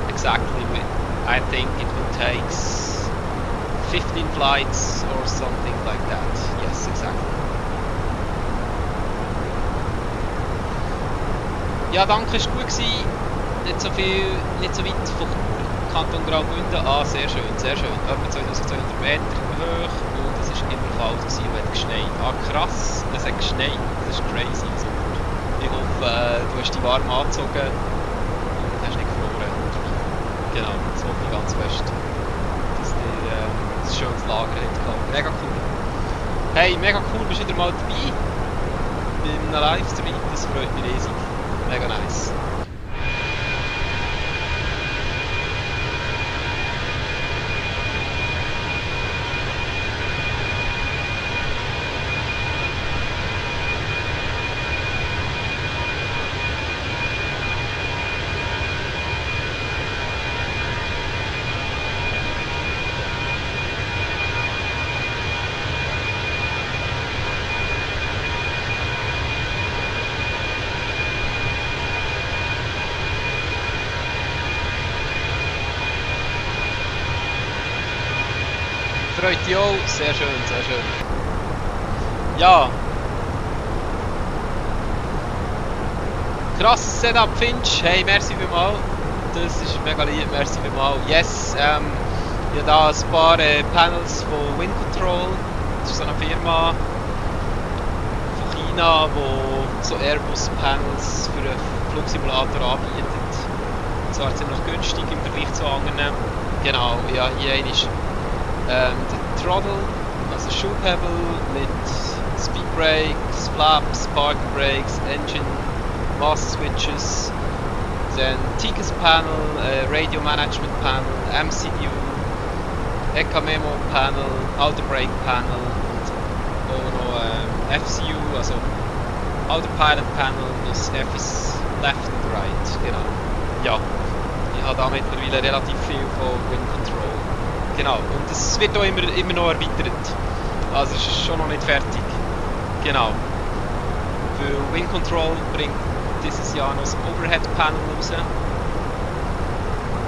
Exactly, I think it will take 15 flights or something like that. Yes, exactly. Ja, danke, es war gut gewesen. Nicht so weit von Kanton Graubünden. Ah, sehr schön, sehr schön. Etwa 2200 Meter hoch und es war immer kalt gewesen und hat geschneit. Ah, krass, es hat geschneit. Das ist crazy. Super. Ich hoffe, du hast dich warm angezogen und hast nicht gefroren. Genau, das hoffe ich ganz fest. Dass dir ein schönes Lager hat. Mega cool. Hey, mega cool, bist du wieder mal dabei bei einem Livestream. Das freut mich riesig. Mega nice. Freut dich auch, sehr schön, sehr schön. Ja. Krasses Setup, Finch. Hey, merci vielmals. Das ist mega lieb, merci vielmals. Yes, ich habe da ein paar Panels von Wind Control. Das ist so eine Firma von China, die so Airbus Panels für einen Flugsimulator anbietet. Und zwar ziemlich günstig im Vergleich zu anderen. Genau, ja, hier ist der Throttle, also Schubhebel mit Speed Brakes, Flaps, Parking Brakes, Engine, Master Switches, dann TCAS Panel, Radio Management Panel, MCU, ECA Memo Panel, Auto Brake Panel und auch noch FCU, also Autopilot Panel, das F ist Left und Right, genau. Ja, ich habe da mittlerweile relativ viel von Wind Control. Genau, und es wird auch immer noch erweitert. Also es ist schon noch nicht fertig. Genau. Weil Wind Control bringt dieses Jahr noch das Overhead Panel raus.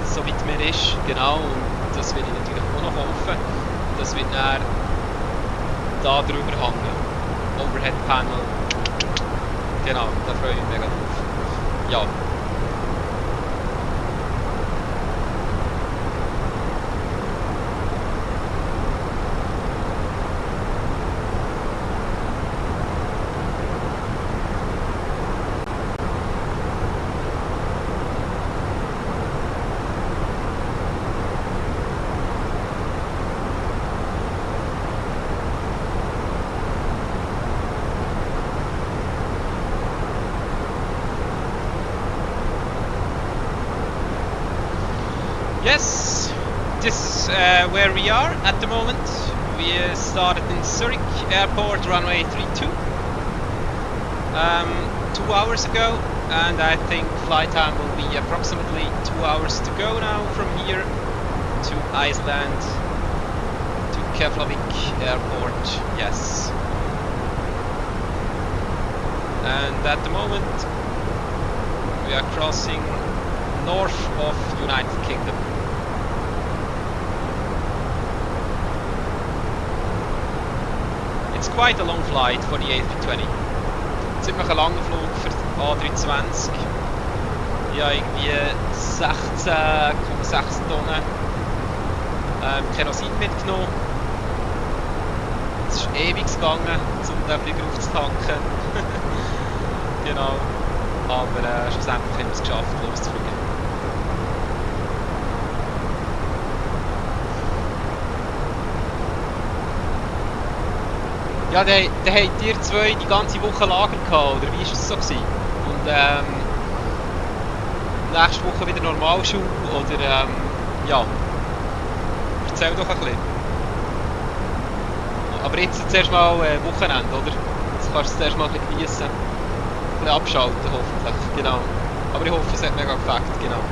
Soweit mir ist. Genau, und das will ich natürlich auch noch kaufen. Das wird dann da drüber hängen. Overhead Panel. Genau, da freue ich mich mega drauf. Ja. where we are at the moment. We started in Zurich airport, runway 32, 2 hours ago, and I think flight time will be approximately 2 hours to go now from here to Iceland, to Keflavik airport, yes. And at the moment we are crossing north of United Kingdom. It's quite a long flight for the A320. Ziemlich ein langer Flug für die A320. Ja, irgendwie 16,6 Tonnen Kerosin mitgenommen. Es ist ewig gegangen, um den Flieger aufzutanken. Genau. Aber schlussendlich haben wir es geschafft, loszufliegen. Ja, dann habt ihr zwei die ganze Woche Lager gehabt, oder wie war es so gewesen? Und nächste Woche wieder Normalschule, oder ja, erzähl doch ein bisschen. Aber jetzt zuerst mal Wochenende, oder? Jetzt kannst du zuerst mal ein bisschen geniessen, ein bisschen abschalten hoffentlich, genau. Aber ich hoffe, es hat mega gefällt, genau.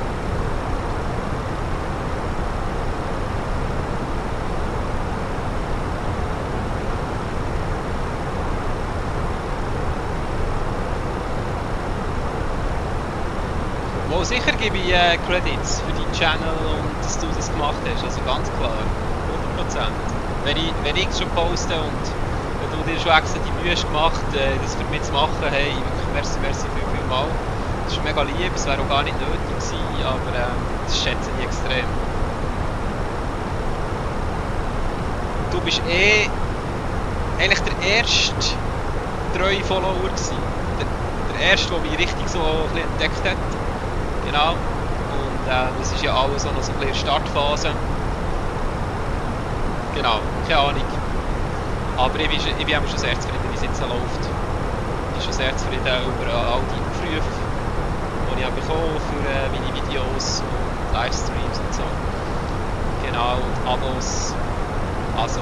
Oh, sicher gebe ich Credits für deinen Channel und dass du das gemacht hast, also ganz klar, 100%. Wenn ich es schon poste und wenn du dir schon extra die Mühe hast gemacht, das für mich zu machen, hey, wirklich merci viel mal. Das ist mega lieb, es wäre auch gar nicht nötig gewesen, aber das schätze ich extrem. Du bist eigentlich der erste treue Follower gewesen. Der erste, der mich richtig so ein bisschen entdeckt hat. Genau, und das ist ja alles auch noch so ein bisschen Startphase. Genau, keine Ahnung. Aber ich bin schon sehr zufrieden, wie es jetzt läuft. Ich bin schon sehr zufrieden über all die Aufrufe, die ich bekommen für meine Videos und Livestreams und so. Genau, und Abos. Also,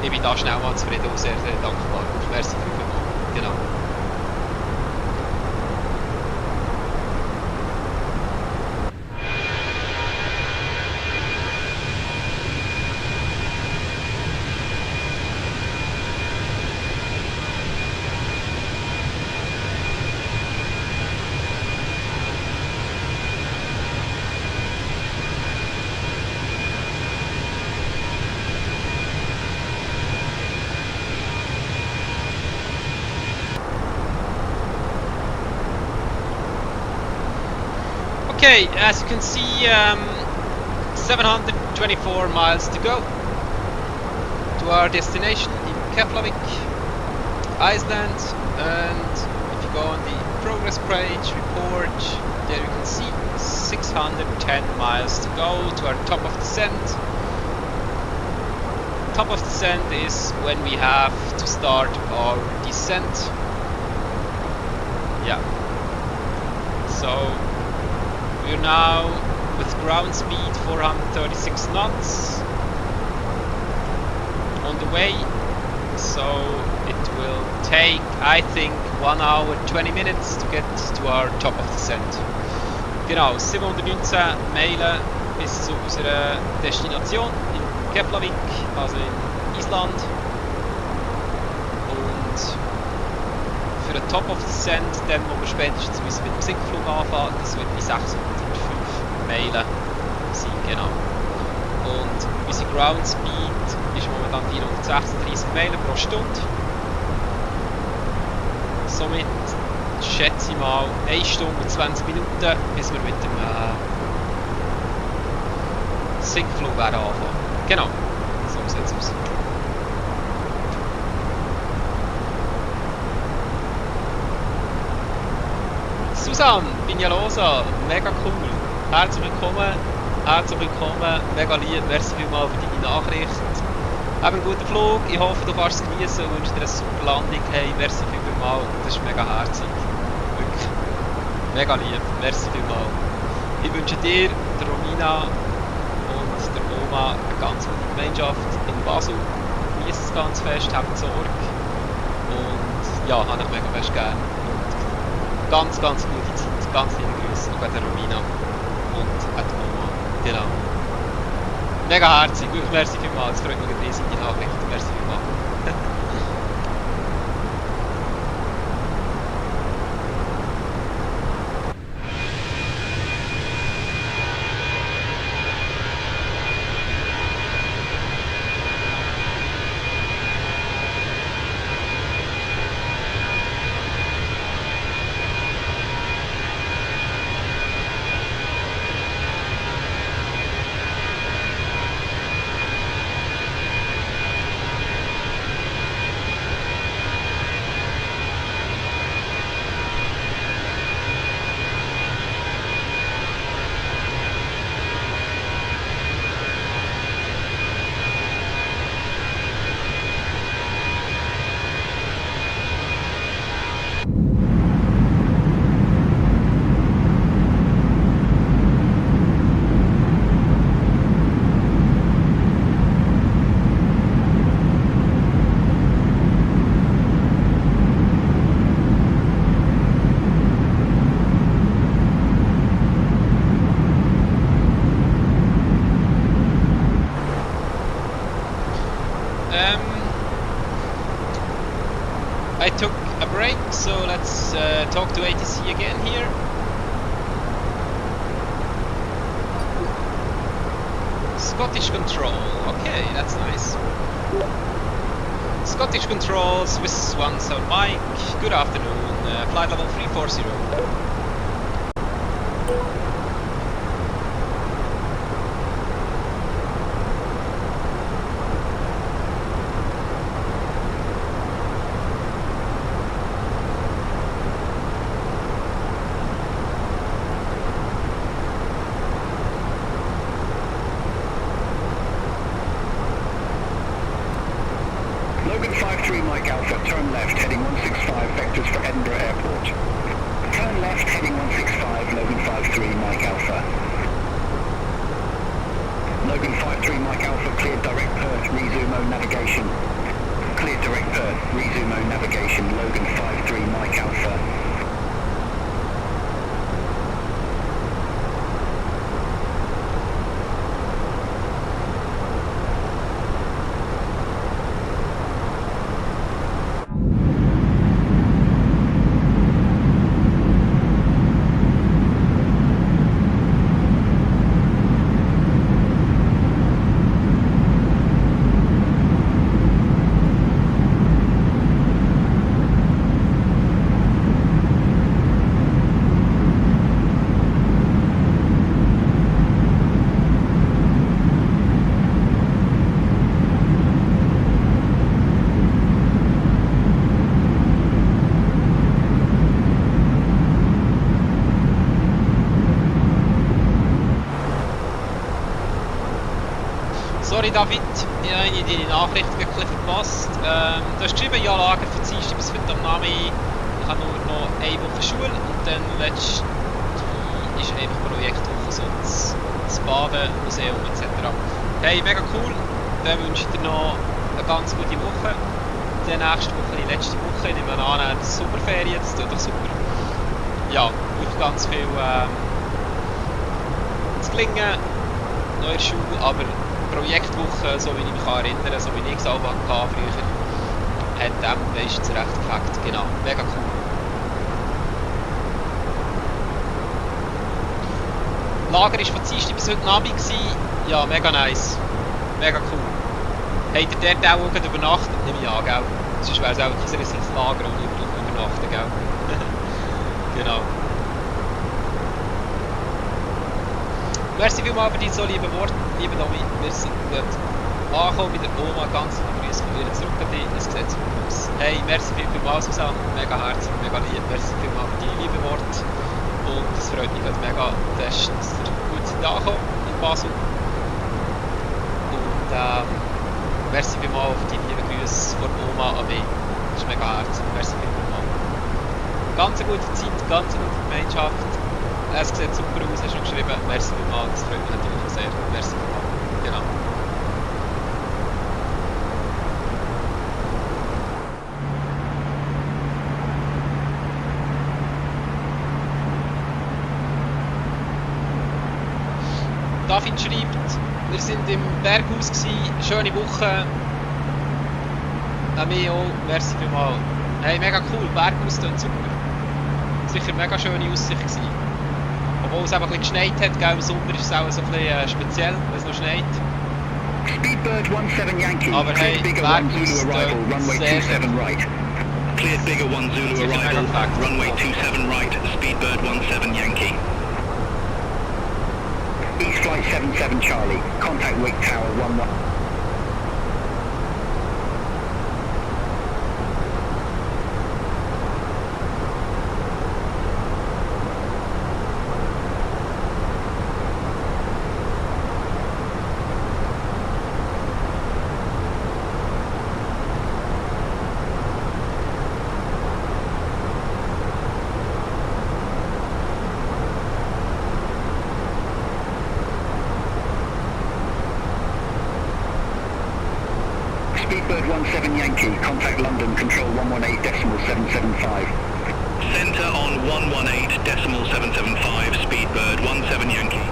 ich bin da schnell mal zufrieden und sehr dankbar. Merci vielmals. Genau. Okay, as you can see, 724 miles to go to our destination in Keflavik, Iceland, and if you go on the progress page report, there you can see 610 miles to go to our top of descent. Top of descent is when we have to start our descent. Yeah. So we're now with ground speed 436 knots on the way, so it will take, I think, 1 hour 20 minutes to get to our top of descent. Genau, 719 Meilen bis zu unserer Destination in Keflavik, also in Island. Und für den Top of Descent, dann wo wir spätestens mit dem Sinkflug anfangen, das wird bei 605 Meilen sein, genau. Und unsere Ground Speed ist momentan 436 Meilen pro Stunde. Somit schätze ich mal 1 Stunde und 20 Minuten, bis wir mit dem Sinkflug anfangen. Genau, so sieht es aus. Susan, Pignalosa, mega cool. Herzlich willkommen, mega lieb, merci vielmals für deine Nachricht. Hab einen guten Flug, ich hoffe du kannst es genießen und wünsche dir eine super Landung. Hey, merci vielmals, das ist mega herzig. Wirklich, mega lieb, merci vielmals. Ich wünsche dir, der Romina und Oma eine ganz gute Gemeinschaft in Basel. Genießt es ganz fest, habt Sorge. Und ja, habe ich mega fest gern. Und ganz gute Zeit. Ganz liebe Grüße an der Romina und an die Oma. Genau. Mega herzig, wirklich merci vielmals. Es freut mich riesig, die Nachricht. Merci vielmals. I took a break, so let's talk to ATC again here. Scottish Control, okay, that's nice. Scottish Control, Swiss 17 Mike, good afternoon, flight level 340. Logan 53 Mike Alpha, turn left, heading 165, vectors for Edinburgh Airport. Turn left, heading 165, Logan 53 Mike Alpha. Logan 53 Mike Alpha, cleared direct Perth, resumo navigation. Cleared direct Perth, resumo navigation, Logan 53 Mike Alpha. Sorry David, ich habe deine Nachricht wirklich verpasst. Du hast geschrieben, ja Lager für Dienstag bis heute am Nami. Ich habe nur noch eine Woche Schule und dann letzte ist einfach Projektwoche, so das Baden, Museum etc. Hey, mega cool. Dann wünsche ich dir noch eine ganz gute Woche. Die nächste Woche, die letzte Woche, ich nehme an, die Sommerferien, das tut doch super. Ja, wirklich ganz viel zu gelingen, neue Schule, aber Projektwoche, so wie ich mich erinnere, so wie ich es auch hatte früher, hat dem meistens recht gefällt. Genau, mega cool. Lager war von Dienstag bis heute Abend. Ja, mega nice. Mega cool. Habt ihr dort auch übernachtet? Nehme ich an, gell? Sonst wäre es auch dieser Lager ohne übernachten, gell? Genau. Merci vielmals für deine so lieben Worte, liebe Domi. Wir sind gut angekommen mit der Oma. Ganz liebe Grüße von ihr zurück an dich. Es sieht super aus. Hey, merci vielmals zusammen. Mega herzlich, mega lieb. Merci vielmals für deine lieben Worte. Und es freut mich mega, dass ihr gut angekommen in Basel. Und merci vielmals für die lieben Grüße von Oma an mich. Das ist mega herzlich. Merci vielmals. Ganz eine gute Zeit, ganz eine gute Gemeinschaft. Es sieht super aus, hast du geschrieben. Merci vielmals, das freut mich natürlich sehr. Merci vielmals. Genau. David schreibt, wir sind im Berghaus gsi, schöne Woche. Mir auch, merci vielmals. Hey, mega cool, Berghaus klingt super. Sicher mega schöne Aussicht gsi. Obwohl es eben ein bisschen geschneit hat, gell, im Sommer ist es auch so ein bisschen speziell, wenn es noch schneit. Speedbird 17 Yankee. Aber hey, Cleared Bigger 1 Zulu arrival, runway 27 right. Cleared Bigger 1 Zulu arrival, runway 27 right, Speedbird 17 Yankee. East flight 77 Charlie, contact Wake Tower 11. Speedbird 17 Yankee, contact London, control 118.775. Center on 118.775, Speedbird 17 Yankee.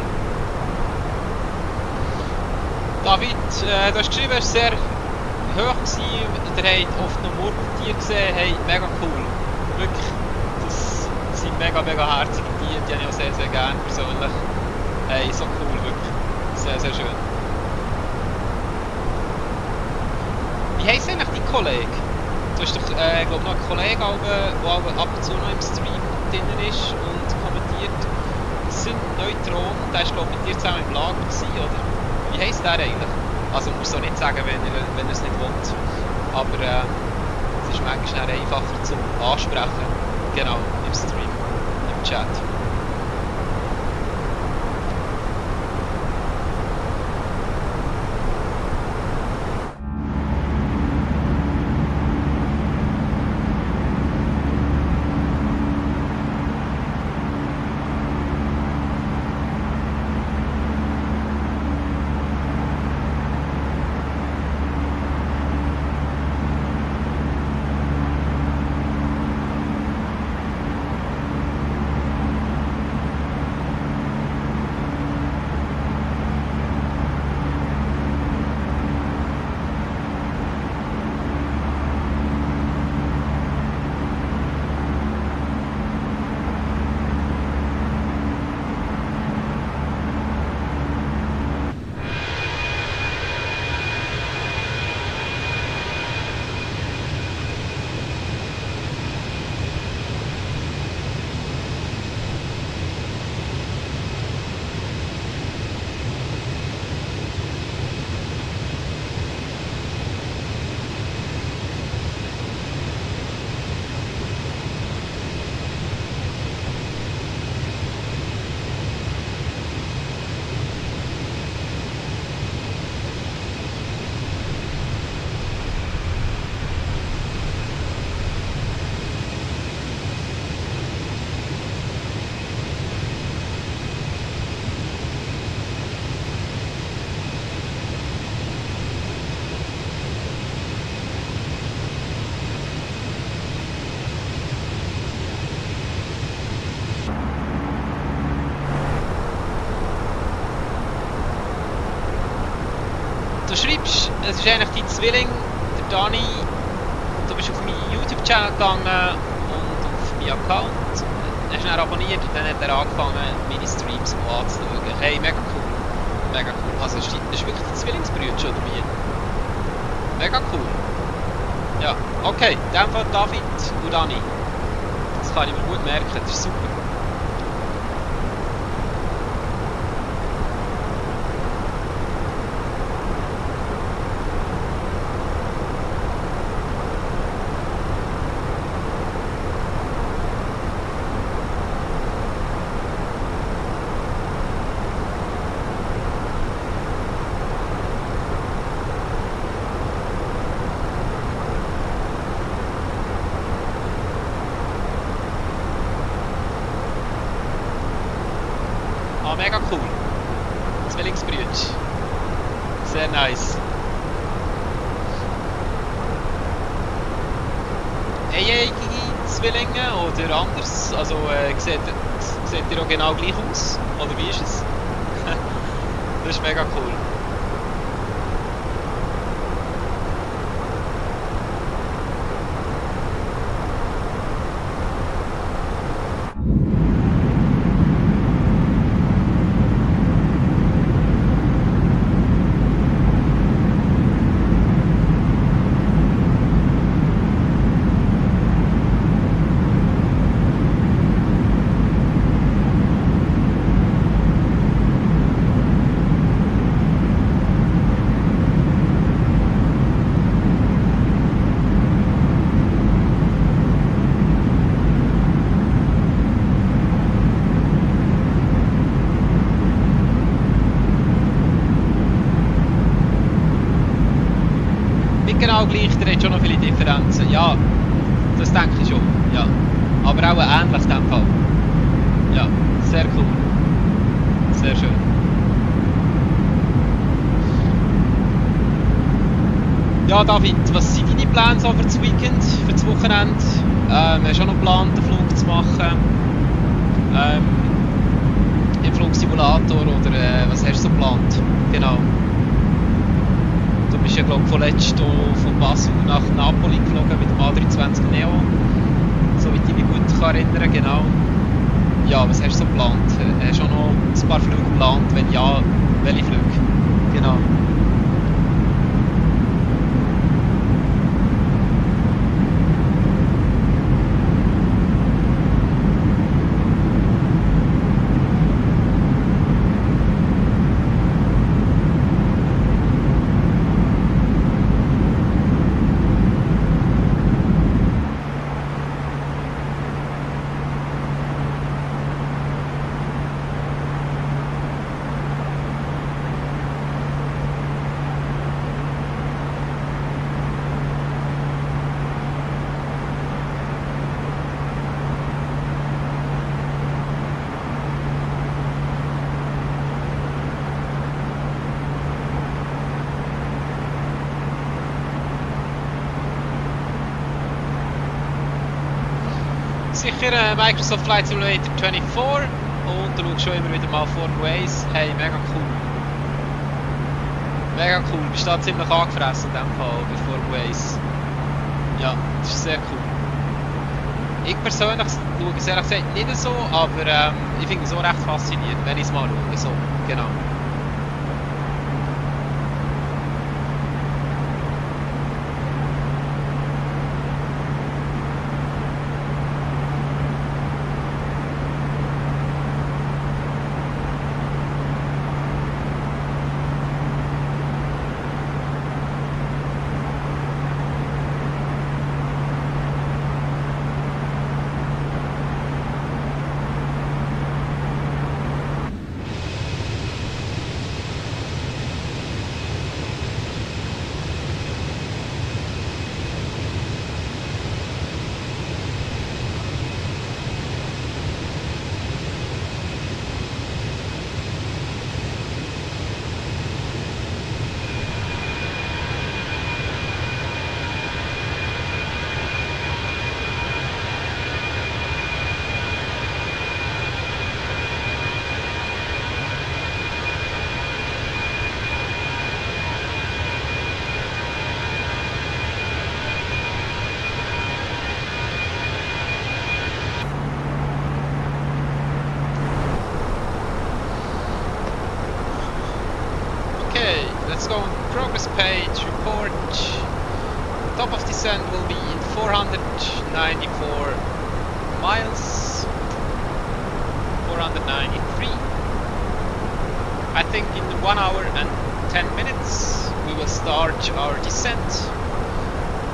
David, du hast geschrieben, es war sehr hoch gewesen, ihr habt oft noch Murmeltiere gesehen, hey, mega cool. Wirklich, das sind mega herzige Tiere, die habe ich auch sehr gerne persönlich. Hey, so cool, wirklich. Sehr schön. Wie heisst eigentlich dein Kollege? Du hast doch, glaube noch einen Kollegen, der ab und zu noch im Stream drin ist und kommentiert. Das sind Neutronen, der ist glaube ich mit dir zusammen im Lager gewesen, oder? Wie heisst der eigentlich? Also muss auch nicht sagen, wenn er es nicht will. Aber es ist manchmal einfacher zum Ansprechen. Genau, im Stream, im Chat. Du schreibst, es ist eigentlich dein Zwilling, der Dani. Du bist auf meinen YouTube-Channel gegangen und auf meinen Account. Hast ihn abonniert und dann hat er angefangen, meine Streams mal anzuschauen. Hey, mega cool. Mega cool. Also, das ist wirklich dein Zwillingsbrüder schon dabei. Mega cool. Ja, okay. In dem Fall David und Dani. Das kann ich mir gut merken, das ist super. Nice. AA-Zwillinge oder anders? Also seht ihr auch genau gleich aus? Oder wie ist es? Das ist mega cool. Genau gleich, der hat schon noch viele Differenzen. Ja, das denke ich schon. Ja. Aber auch ähnlich in dem Fall. Ja, sehr cool. Sehr schön. Ja, David, was sind deine Pläne so für das Weekend, für das Wochenende? Hast du auch noch geplant, einen Flug zu machen? Im Flugsimulator oder was hast du so geplant? Genau. Du bist ja, glaube ich, vorletzt von Basel nach Napoli geflogen mit dem A320 Neo. Soweit ich mich gut erinnern kann, genau. Ja, was hast du so geplant? Hast du auch noch ein paar Flüge geplant? Wenn ja, welche Flüge? Genau. Sicher Microsoft Flight Simulator 24 und du schaust schon immer wieder mal Formways. Hey, mega cool. Mega cool, bist da ziemlich angefressen in dem Fall bei Formways. Ja, das ist sehr cool. Ich persönlich schaue es ehrlich gesagt nicht so, aber ich finde es so recht faszinierend, wenn ich es mal schaue. So, genau. Let's go on progress page, report. Top of descent will be in 494 miles, 493. I think in 1 hour and 10 minutes we will start our descent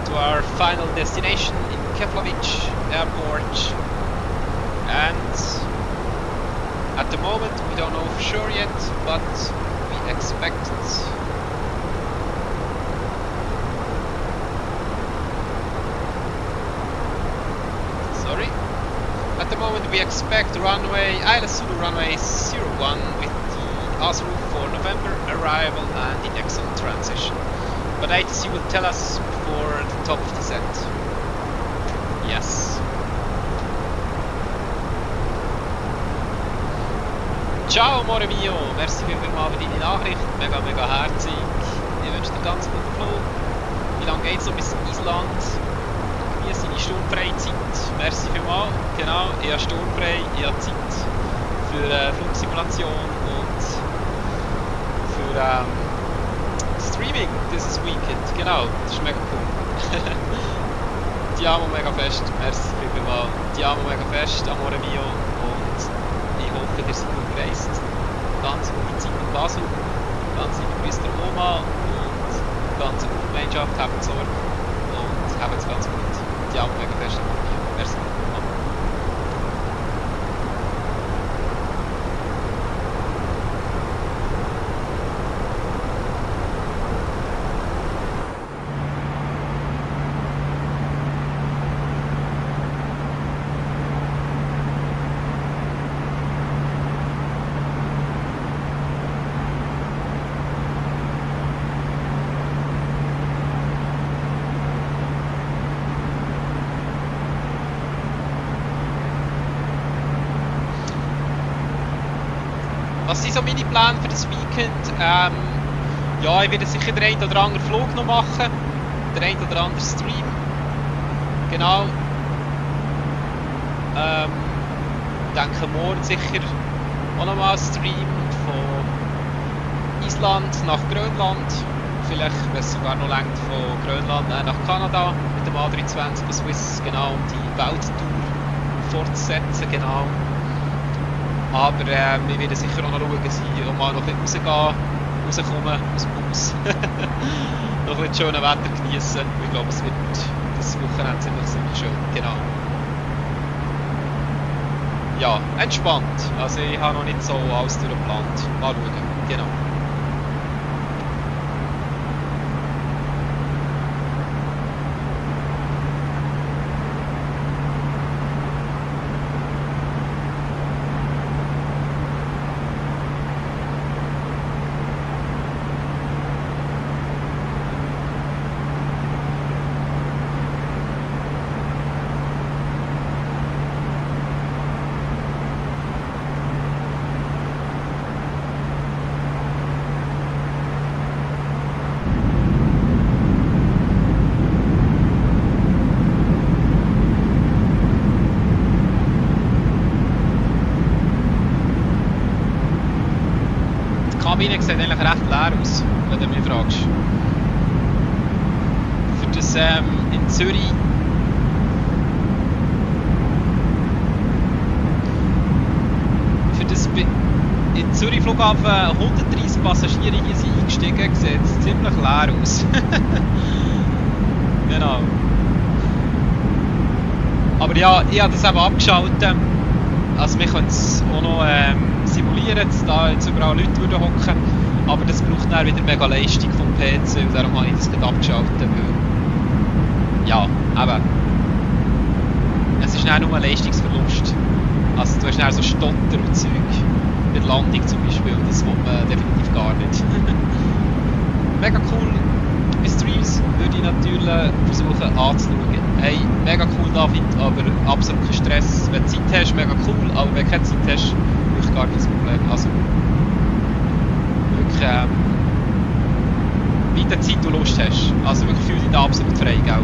to our final destination in Keflavik airport, and at the moment we don't know for sure yet, but we expect At the moment we expect runway LSZH runway 01 with the Zurich for November arrival and the exit transition. But ATC will tell us before the top of descent. Yes. Ciao amore mio, merci vielmals für deine Nachricht, mega herzig. Ich wünsche dir ganz guten Flug. Wie lange geht es noch bis Island? Genieße deine Sturmfreizeit. Merci vielmals. Genau, ich habe sturmfrei, ich habe Zeit für Flugsimulation und für Streaming dieses Weekend. Genau, das ist mega cool. Ti amo mega fest, merci vielmals. Ti amo mega fest, amore mio. Und ich hoffe, ihr seid gut gereist. Ganz gute Zeit in Basel. Ganz liebe Grüße der Oma und ganz gute Gemeinschaft. Habt Sorge und habt es ganz gut. Die amo mega fest. Merci. Was sind so meine Pläne für das Weekend? Ja, ich werde sicher den einen oder anderen Flug noch machen. Den einen oder anderen Stream. Genau. Ich denke morgen sicher auch nochmal ein Stream von Island nach Grönland. Vielleicht, wenn es sogar noch länger von Grönland nach Kanada mit dem A320 Swiss, genau, um die Welttour fortzusetzen, genau. Aber wir werden sicher auch noch schauen, dass ich auch mal noch ein bisschen rauskommen aus dem Haus. Noch ein bisschen schönes Wetter genießen. Ich glaube, es wird das Wochenende ziemlich schön. Genau. Ja, entspannt. Also ich habe noch nicht so alles durchgeplant. Mal schauen. Genau. Die Kabine sieht eigentlich recht leer aus, wenn du mich fragst. Für das in Zürich in Zürich Flughafen 130 Passagiere hier sind eingestiegen, sieht es ziemlich leer aus. Genau. Aber ja, ich habe das eben abgeschaltet. Also wir können es auch noch simulieren, dass da jetzt überall Leute hocken würden. Aber das braucht dann wieder mega Leistung vom PC und darum habe ich das gerade abgeschaltet. Weil, ja, eben. Es ist dann nur ein Leistungsverlust. Also du hast dann so Stotter und Zeug. Mit Landung zum Beispiel. Und das will man definitiv gar nicht. Mega cool. Bei Streams würde ich natürlich versuchen anzuschauen. Hey, mega cool David, aber absolut kein Stress. Wenn du Zeit hast, mega cool, aber wenn du keine Zeit hast, wirklich gar kein Problem. Also wirklich, wie der Zeit du Lust hast. Also wirklich fühl dich da absolut frei, gell?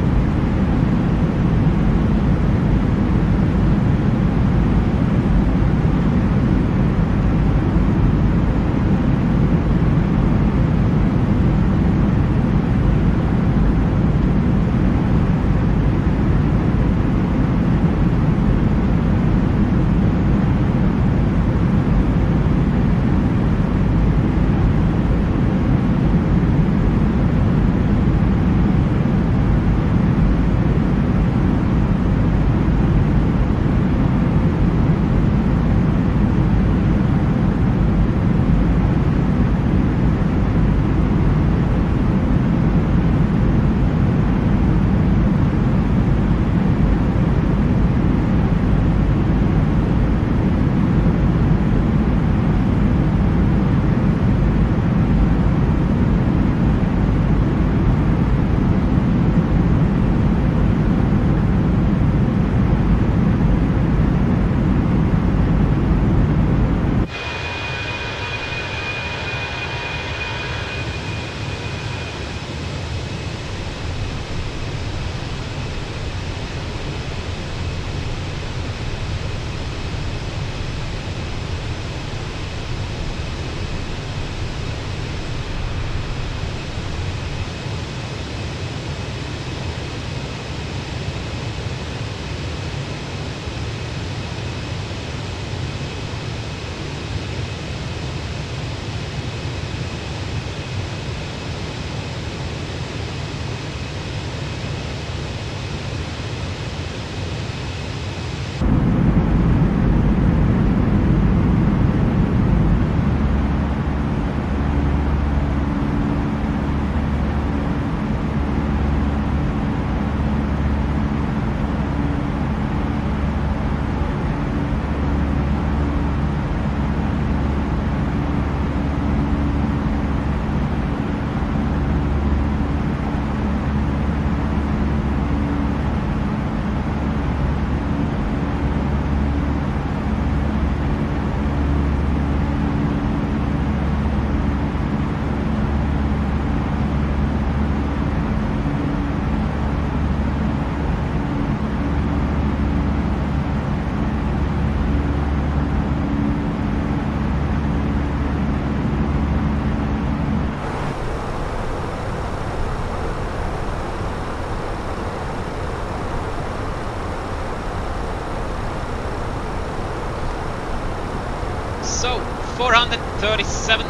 So 437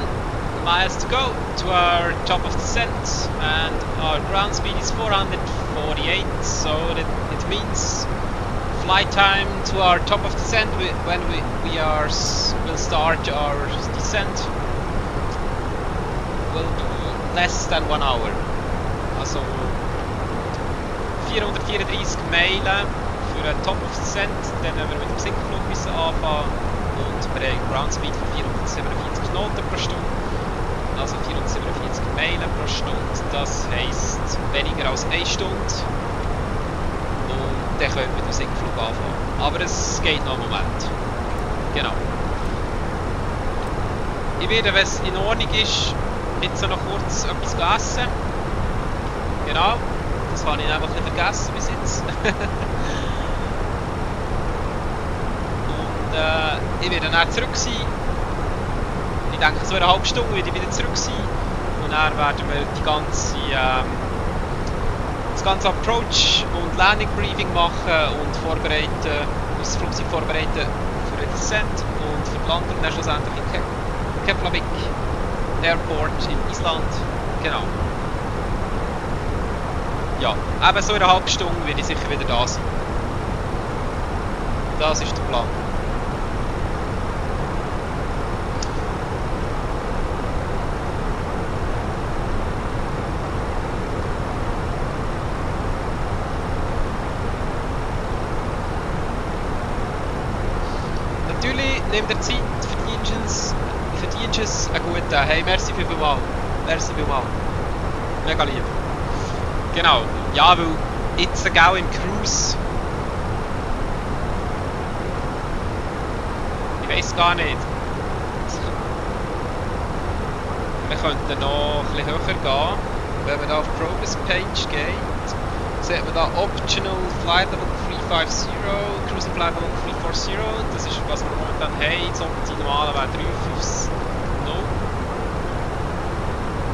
miles to go to our top of descent, and our ground speed is 448, so that it means flight time to our top of descent when will start our descent will be less than 1 hour. Also 434 Meilen für einen Top of Descent, dann haben wir mit dem Sinkflug müssen anfangen und wir haben einen Ground Speed von 447 Knoten pro Stunde, also 447 Meilen pro Stunde, das heisst weniger als 1 Stunde, und dann können wir mit dem Sinkflug anfangen. Aber es geht noch einen Moment. Genau. Ich werde, wenn es in Ordnung ist, jetzt noch kurz etwas essen. Genau, das habe ich einfach nicht vergessen bis jetzt. Und ich werde dann zurück sein. Ich denke, so eine halbe Stunde werde ich wieder zurück sein. Und dann werden wir das ganze Approach und Landing Briefing machen und vorbereiten, das Flugzeug vorbereiten für den Descent und für die Landung dann schlussendlich in Keflavik Airport in Island. Genau. Ja, eben so in einer halben Stunde werde ich sicher wieder da sein. Das ist der Plan. Natürlich, nehmt ihr Zeit, verdienst es einen guten. Hey, merci vielmals. Merci vielmals. Mega lieb. Genau, ja, weil jetzt auch im Cruise. Ich weiß gar nicht. Wir könnten noch ein bisschen höher gehen. Wenn man da auf Progress Page geht, sieht man da Optional Flight Level 350, Cruising Flight Level 340. Das ist, was wir momentan haben. Das Optimale wäre 350.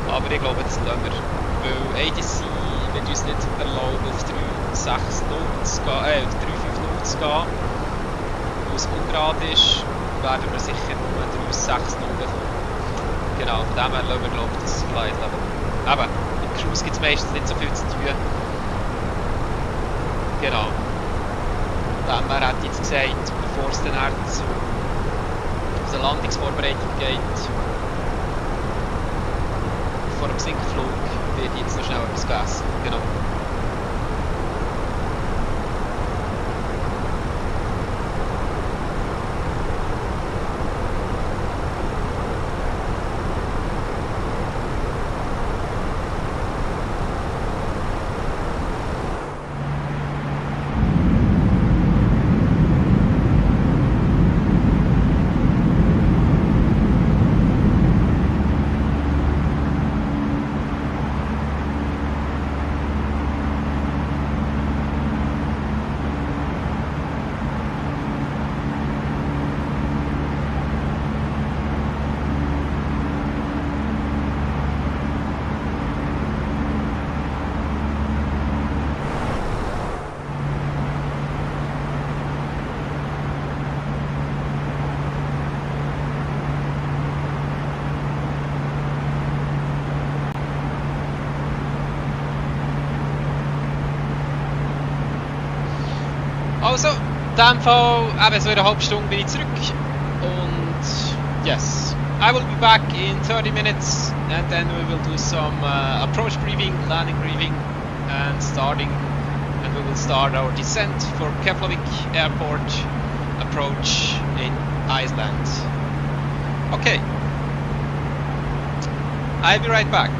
Aber ich glaube, das lassen wir. Weil ADC wird uns nicht erlauben, auf 360 zu gehen, 350 zu gehen. Weil es ungerade ist, werden wir sicher nur 360 bekommen. Genau, von dem her lassen wir, glaube ich, das Flight Level. Eben, im Cruise gibt es meistens nicht so viel zu tun. Genau. Von dem her hätte ich jetzt gesagt, bevor es dann zu der Landungsvorbereitung geht, vor dem Sinkflug, werde ich jetzt noch schnell etwas essen. Genau. Also, in dem Fall, eben so in einer halben Stunde bin ich zurück und yes, I will be back in 30 minutes and then we will do some approach briefing, landing briefing and we will start our descent for Keflavik Airport approach in Iceland. Okay, I'll be right back.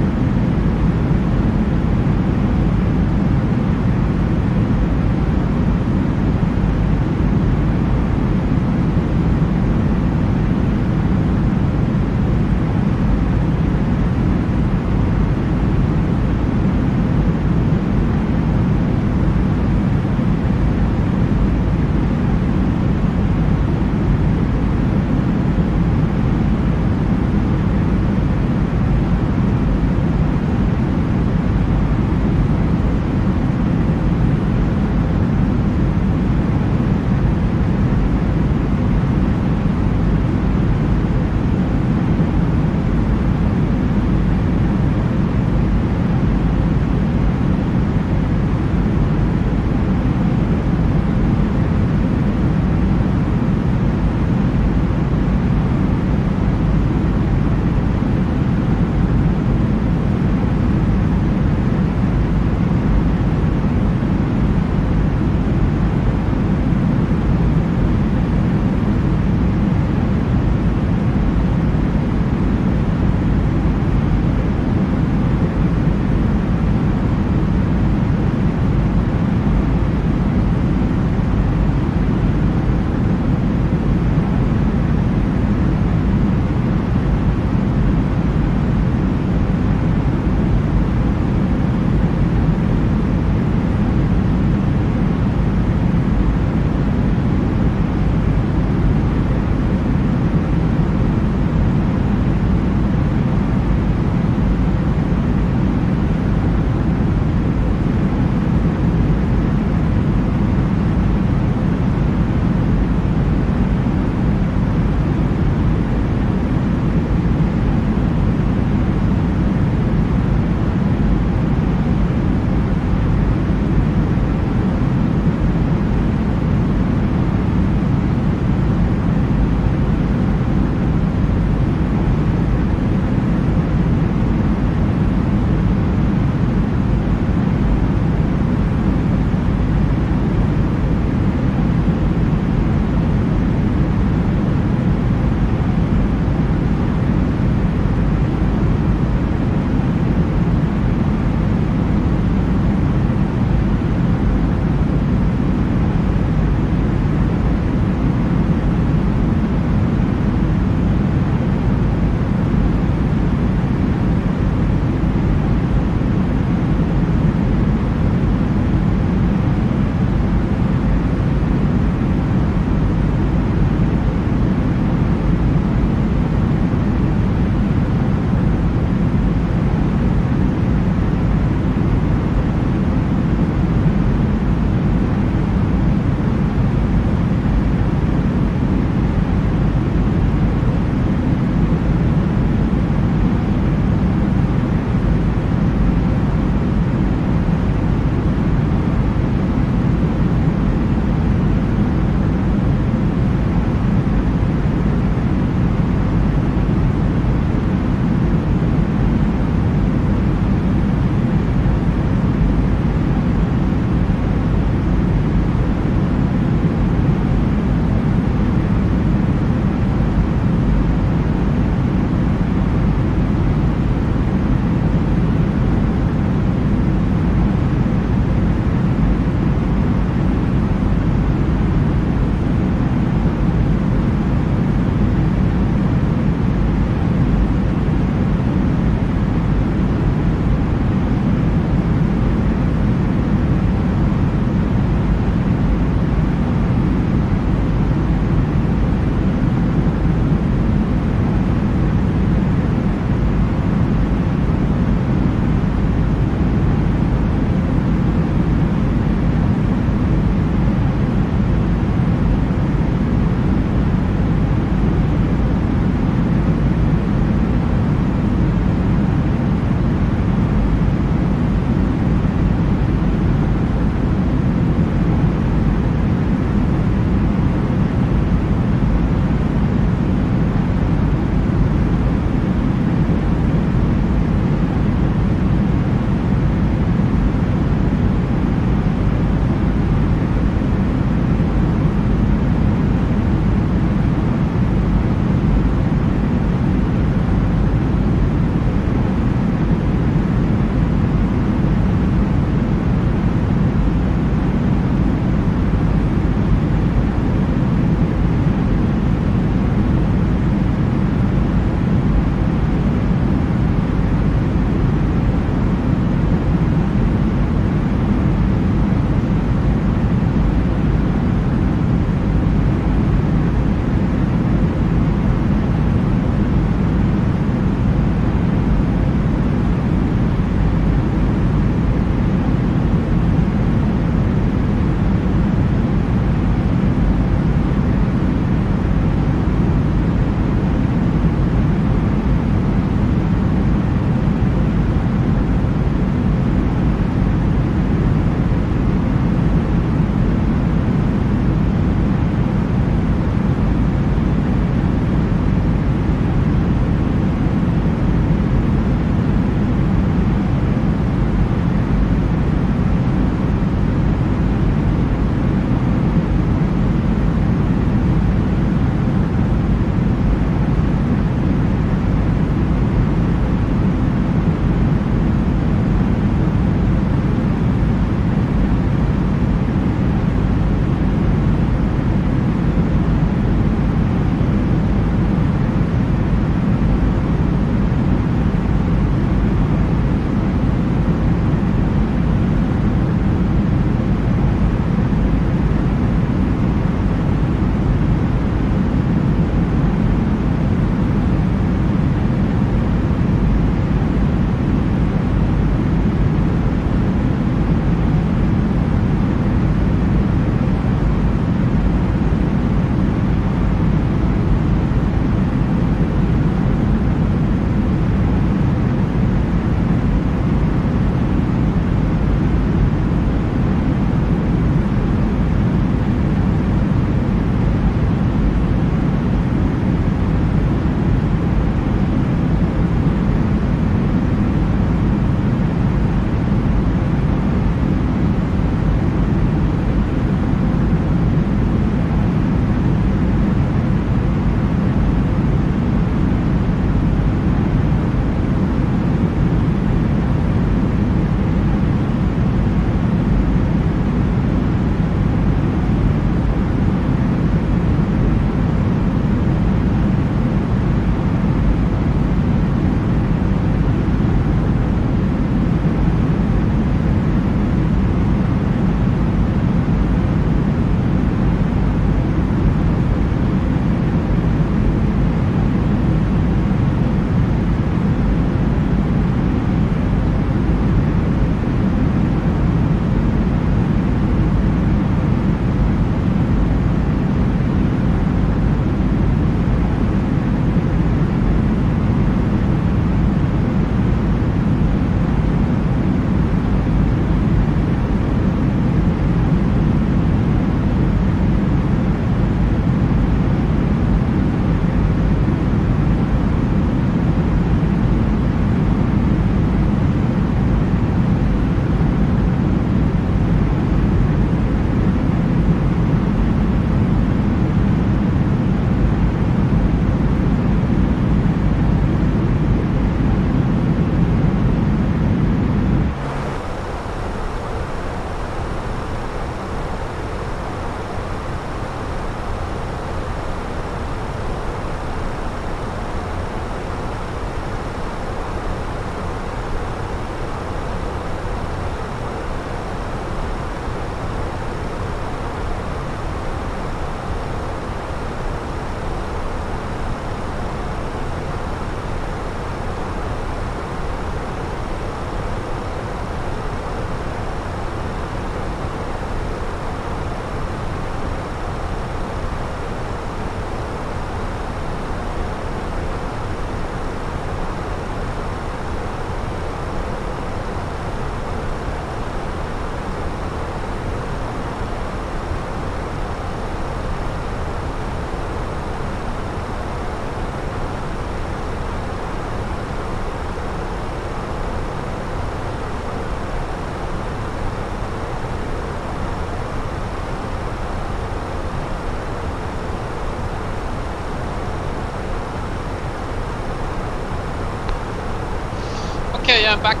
yeah, back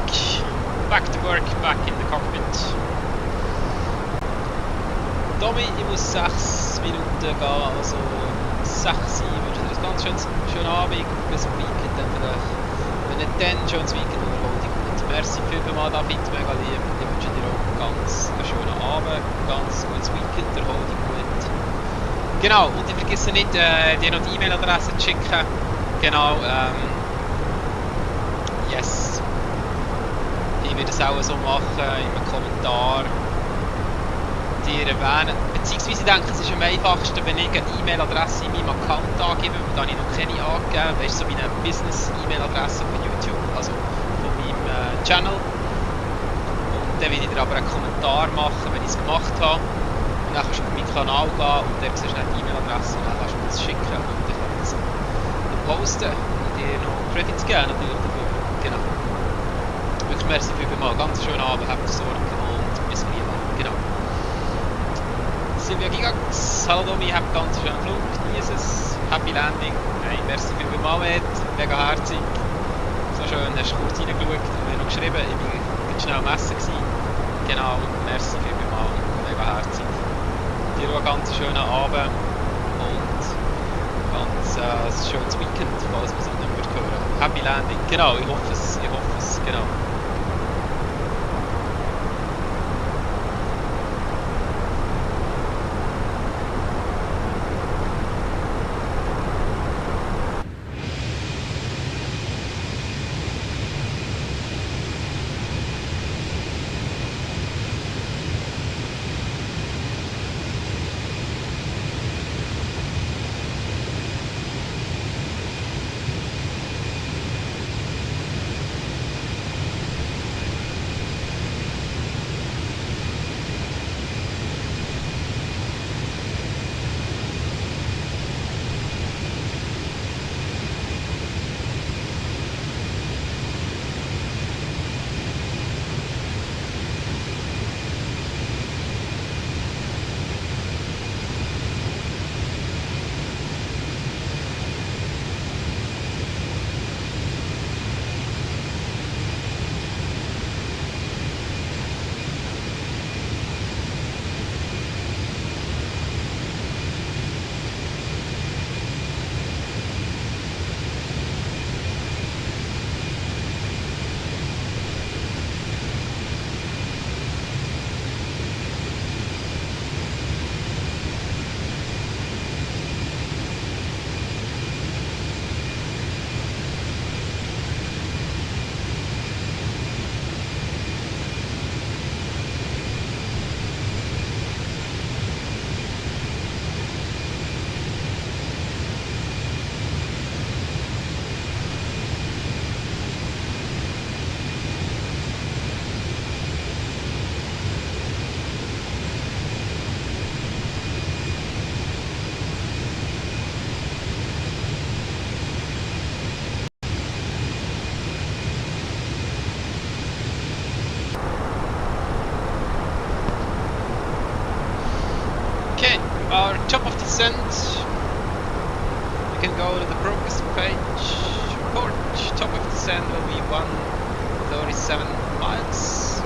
to work, back in the cockpit. Tommy, ich muss 6 Minuten gehen, also 6 Uhr wünsche dir ein ganz schönen Abend, bis zum Weekend dann vielleicht. Wenn nicht dann, schönes Weekend und erhol dich gut. Merci vielmals David, mega lieb. Ich wünsche dir auch ganz einen schönen Abend, ganz gutes Weekend, erhol dich gut. Genau, und ich vergesse nicht, dir noch die E-Mail-Adresse zu schicken. Genau, yes. Ich werde es auch so machen, in einem Kommentar dir erwähnen. Beziehungsweise ich denke, es ist am einfachsten, wenn ich eine E-Mail-Adresse in meinem Account angebe, weil da habe ich noch keine angegeben. Das ist so wie eine Business-E-Mail-Adresse von YouTube, also von meinem Channel. Und dann werde ich dir aber einen Kommentar machen, wenn ich es gemacht habe. Und dann kannst du auf meinen Kanal gehen und dann siehst du die E-Mail-Adresse und dann kannst du mir das schicken. Und dann kann ich das posten und dir noch Credits geben natürlich dafür. Genau. Wirklich merci vielmals. Ganz schönen Abend, habt Sorge und bis gleich. Genau. Silvia Gigax, hallo Domi, habt ganz schönen Flug, genieß es, Happy Landing, hey, merci vielmals, mega herzig, so schön, hast du kurz reingeschaut und mir noch geschrieben, ich war schnell am Essen gewesen, genau, merci vielmals, mega herzig, dir auch einen ganz schönen Abend und ganz schönes Weekend, falls wir es nicht mehr hören, Happy Landing, genau, ich hoffe es, genau. Our top of descent, we can go to the progress page. Report, top of descent will be 137 miles,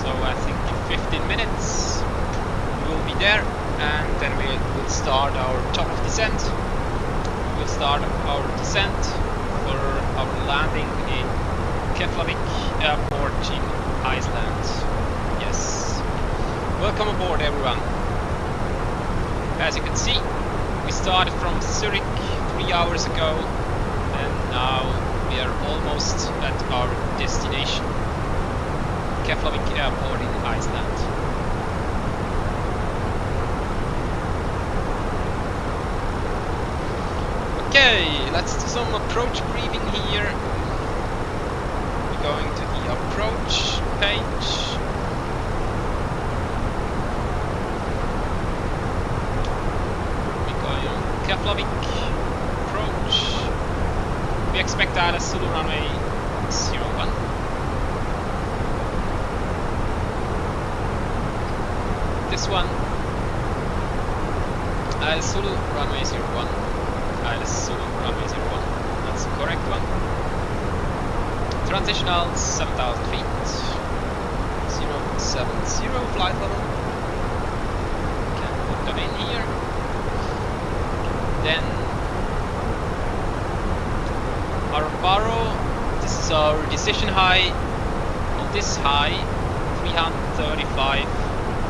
so I think in 15 minutes we will be there, and then we will start our top of descent. We will start our descent for our landing in Keflavik airport in Iceland. Yes, welcome aboard everyone. As you can see, we started from Zurich 3 hours ago, and now we are almost at our destination, Keflavik Airport in Iceland. Okay, let's do some approach briefing here. We're going to the approach page. Keflavik approach. We expect LSZH runway 01. This one, LSZH runway 01. LSZH runway 01. That's the correct one. Transitional 7,000 feet. 070 flight level. Can put that in here. Then our barrow. This is our decision high. On this high, 335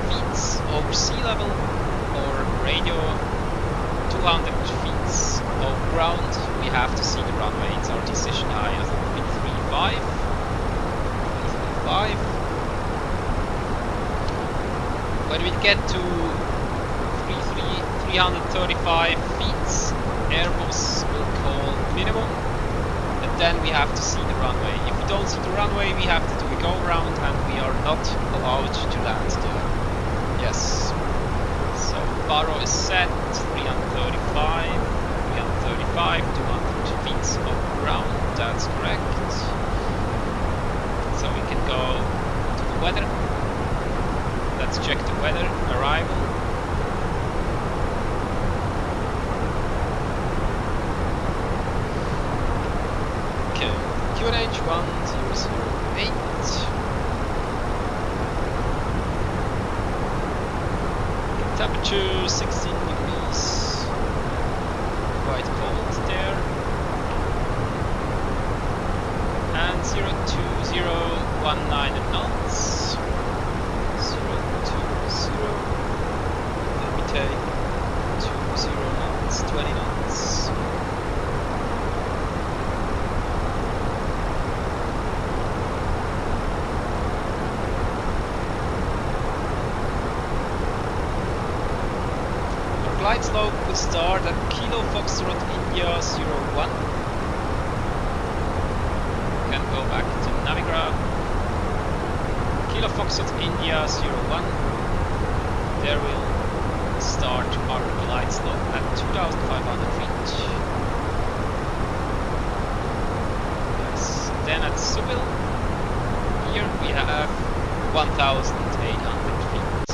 feet over sea level, or radio 200 feet over ground. We have to see the runway. It's our decision high. I think 335. When we get to 335 feet, Airbus will call minimum, and then we have to see the runway. If we don't see the runway, we have to do a go round, and we are not allowed to land there. Yes. So barrow is set 335, 200 feet over ground. That's correct. So we can go to the weather. Let's check the weather. Arrival. Okay. QNH 1008. Temperature 16 degrees. Quite cold there. And 02019 knots. 020. Let me take 20 knots, 20 knots. Our glide slope will start at Kilo Foxtrot India 01. Can go back to Navigraph. Kilo Foxtrot India 01. There we'll start our glide slope at 2,500 feet. Yes. Then at Subil, here we have 1,800 feet.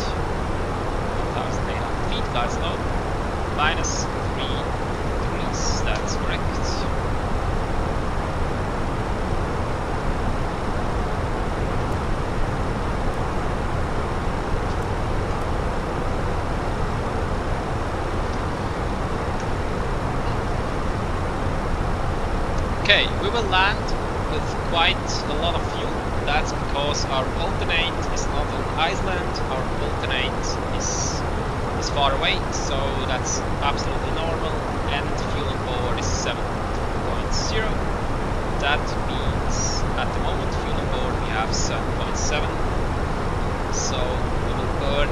1,800 feet glide slope, minus 3 degrees. That's correct. Okay, we will land with quite a lot of fuel. That's because our alternate is not on Iceland. Our alternate is far away, so that's absolutely normal. And fuel on board is 7.0. That means at the moment fuel on board we have 7.7. So we will burn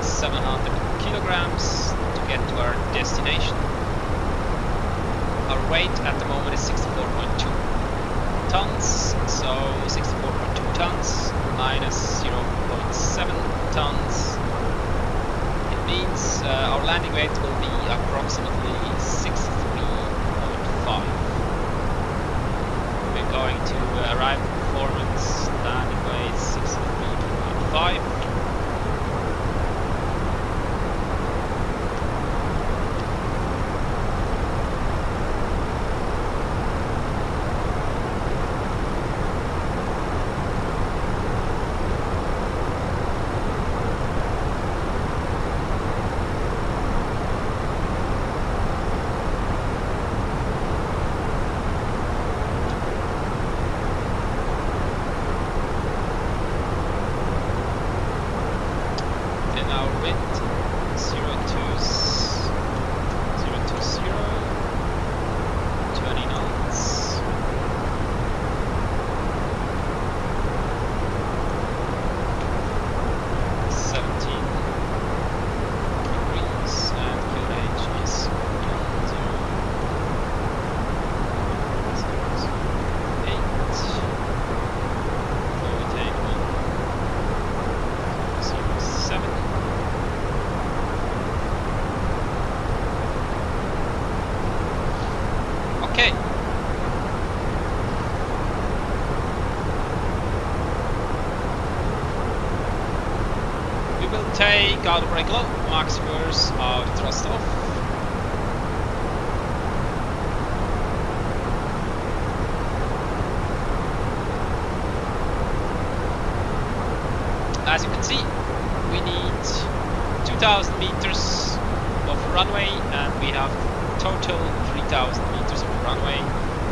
700 kilograms to get to our destination. Our weight at the moment is 64.2 tons, so 64.2 tons minus 0.7 tons. It means our landing weight will be approximately 63.5. We're going to arrive performance, landing weight 63.5. Take out brake low, max reverse out thrust off. as you can see, we need 2,000 meters of runway, and we have total 3,000 meters of runway.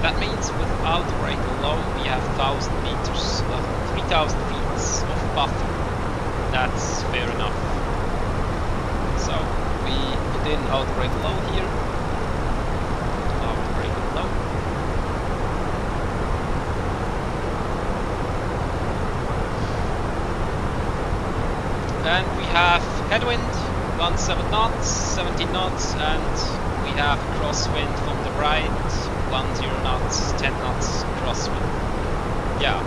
That means without the brake alone, we have 1,000 meters of 3,000 feet of buffer. That's fair enough. So we put in our brake alone here. Our brake alone. And we have headwind, 17 knots, 17 knots, and we have crosswind from the right, 10 knots, 10 knots crosswind. Yeah.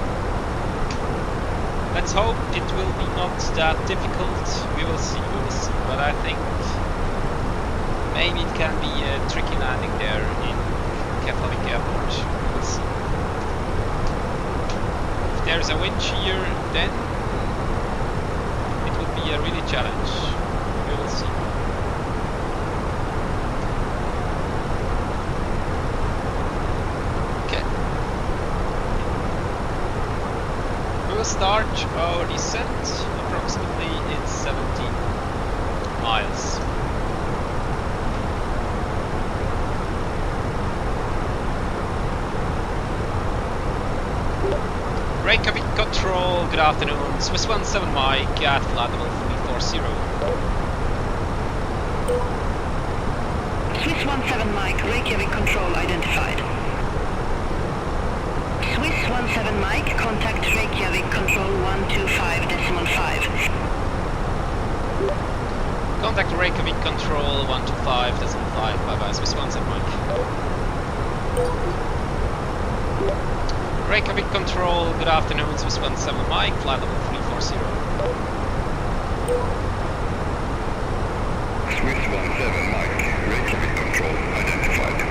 Let's hope it will be not that difficult. We will see, But I think maybe it can be a tricky landing there in Keflavik Airport. We will see. If there's a wind shear, then be a really challenge. We will see. Okay. We will start our descent approximately in 17 miles. Reykjavik Control, good afternoon. Swiss 17 Mike at flight level 340. Swiss 17 Mike, Reykjavik Control identified. Swiss 17 Mike, contact Reykjavik Control 125.5. Contact Reykjavik Control 125.5. Bye bye, Swiss 17 Mike. Reykjavik Control, good afternoon, Swiss 17 Mike, flight level 340. Swiss 17 Mike, Reykjavik Control identified.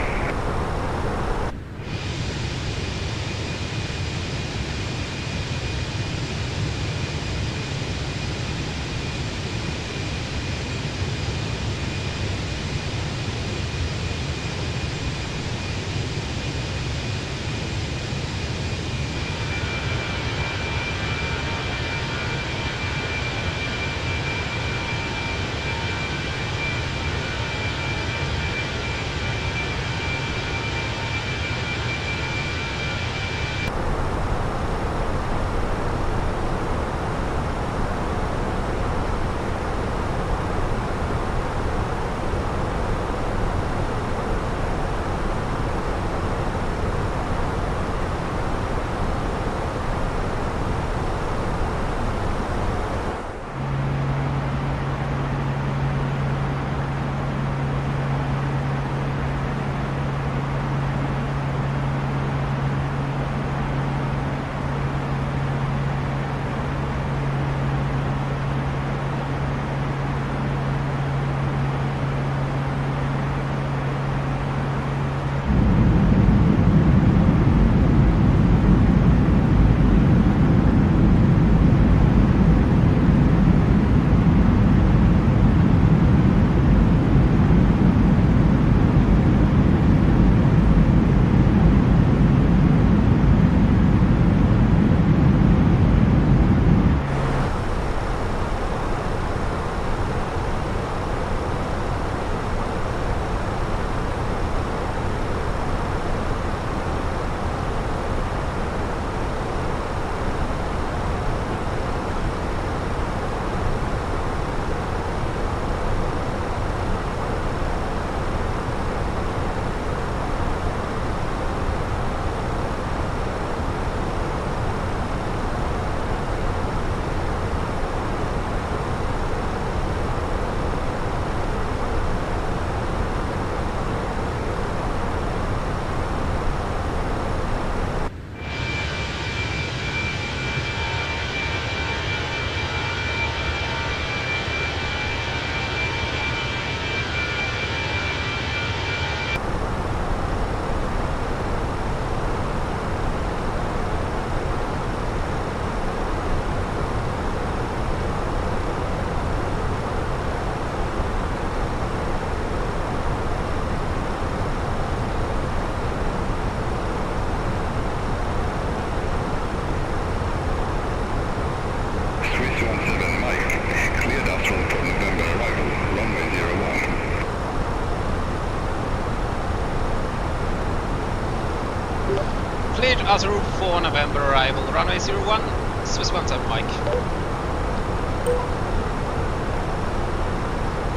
Zurich for November arrival, runway 01, Swiss 17 Mike.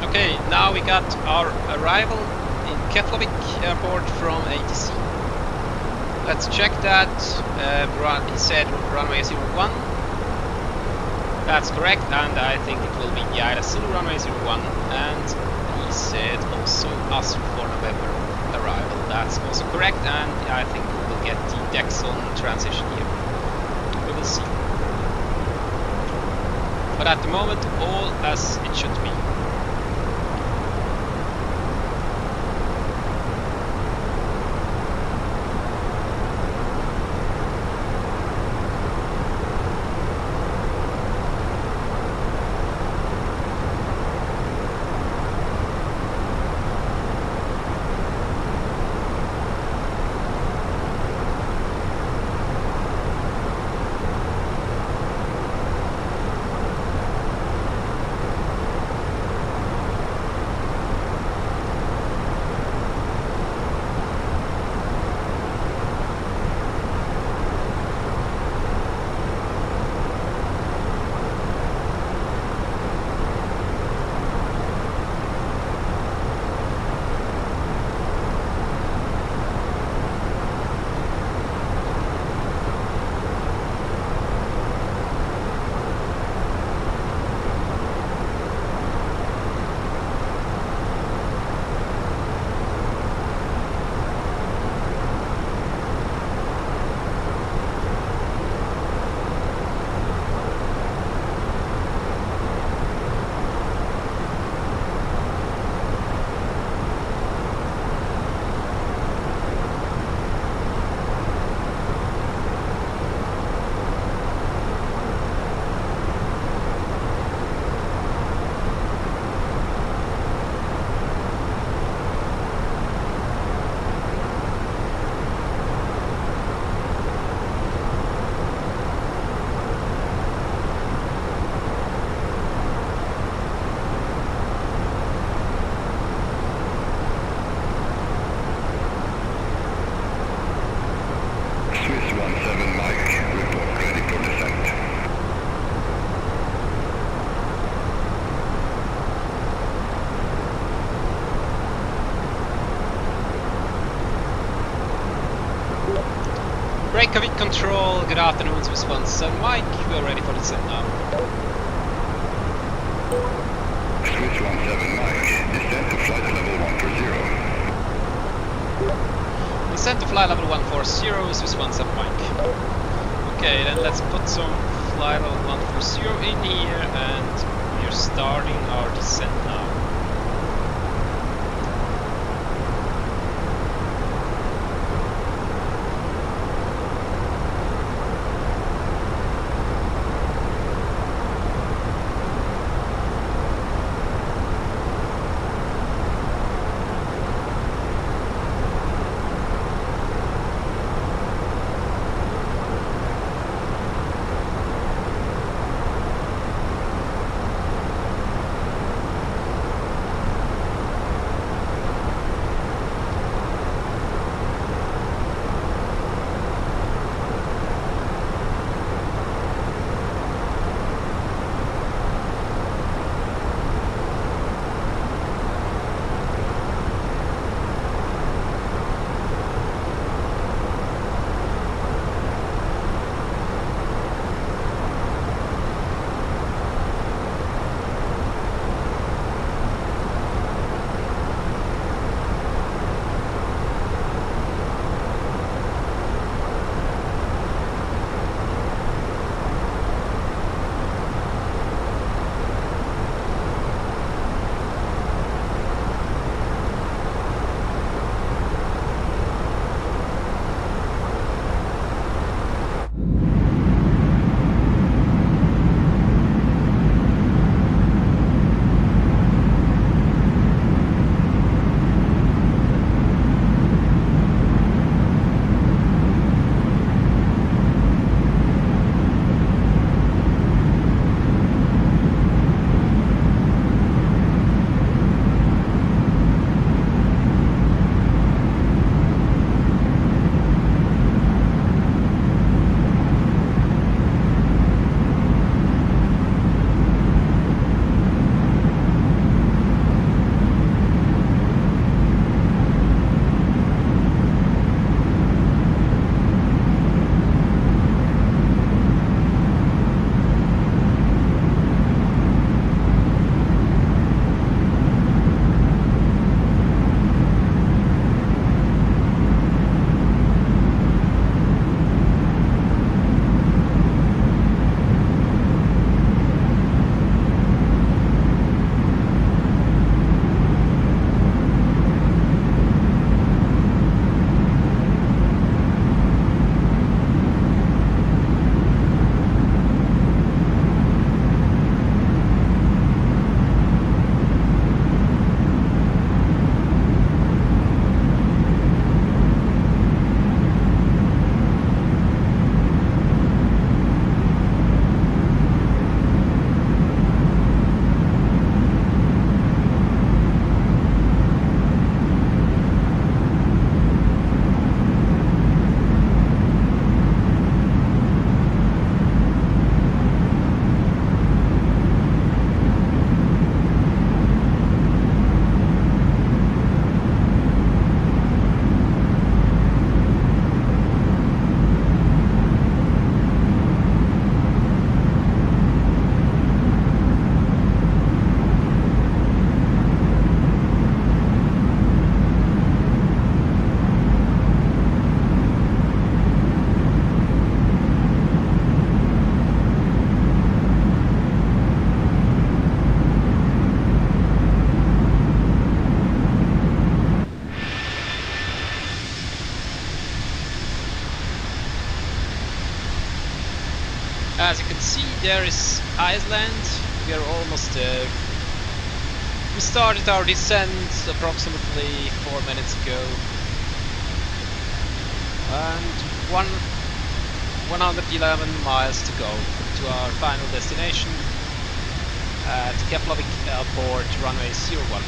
Okay, now we got our arrival in Keflavik airport from ATC. Let's check that. He said runway 01. That's correct, and I think it will be Yaira Zulu runway 01. And he said also Zurich for November arrival. That's also correct, and I think we will get the Dexon transition here. We will see. But at the moment, all as it should be. BIKF control, good afternoon, Swiss 17 Mike, we are ready for descent now. Swiss 17 Mike, descend to flight level 140. Descent to flight level 140, Swiss 17 Mike. Okay, then let's put some flight level 140 in here and we are starting our descent now. there is Iceland. We are almost there. We started our descent approximately 4 minutes ago. And 111 miles to go to our final destination at Keflavik Airport, runway 01.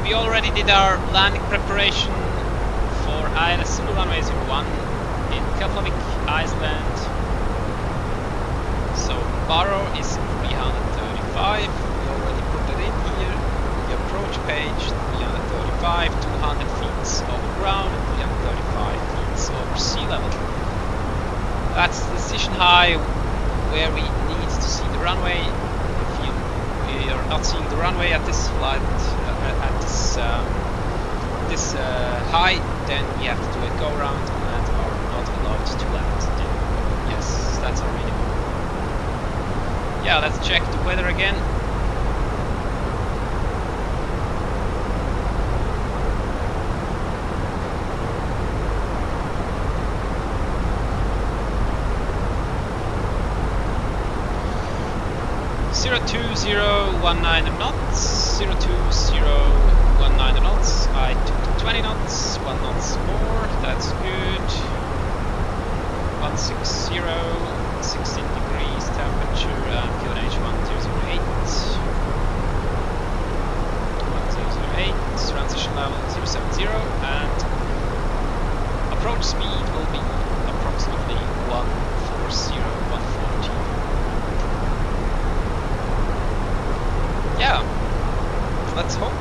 We already did our landing preparation for ILS runway 01 in Keflavik, Iceland. So Barrow is 335. We already put it in here. The approach page 335, 200 feet over ground and 335 feet over sea level. That's the decision high where we need to see the runway. If we are not seeing the runway at this flight, this high, then we have to do a go round and are not allowed to land there. Yes, that's our minimum. Yeah, let's check the weather again. (02019 knots), 02019 knots, I took 20 knots, 1 knots more, that's good. 160, 16 degrees temperature, and QNH 1008. 1008, transition level 070, and approach speed will be approximately 140, 140. Yeah, let's hope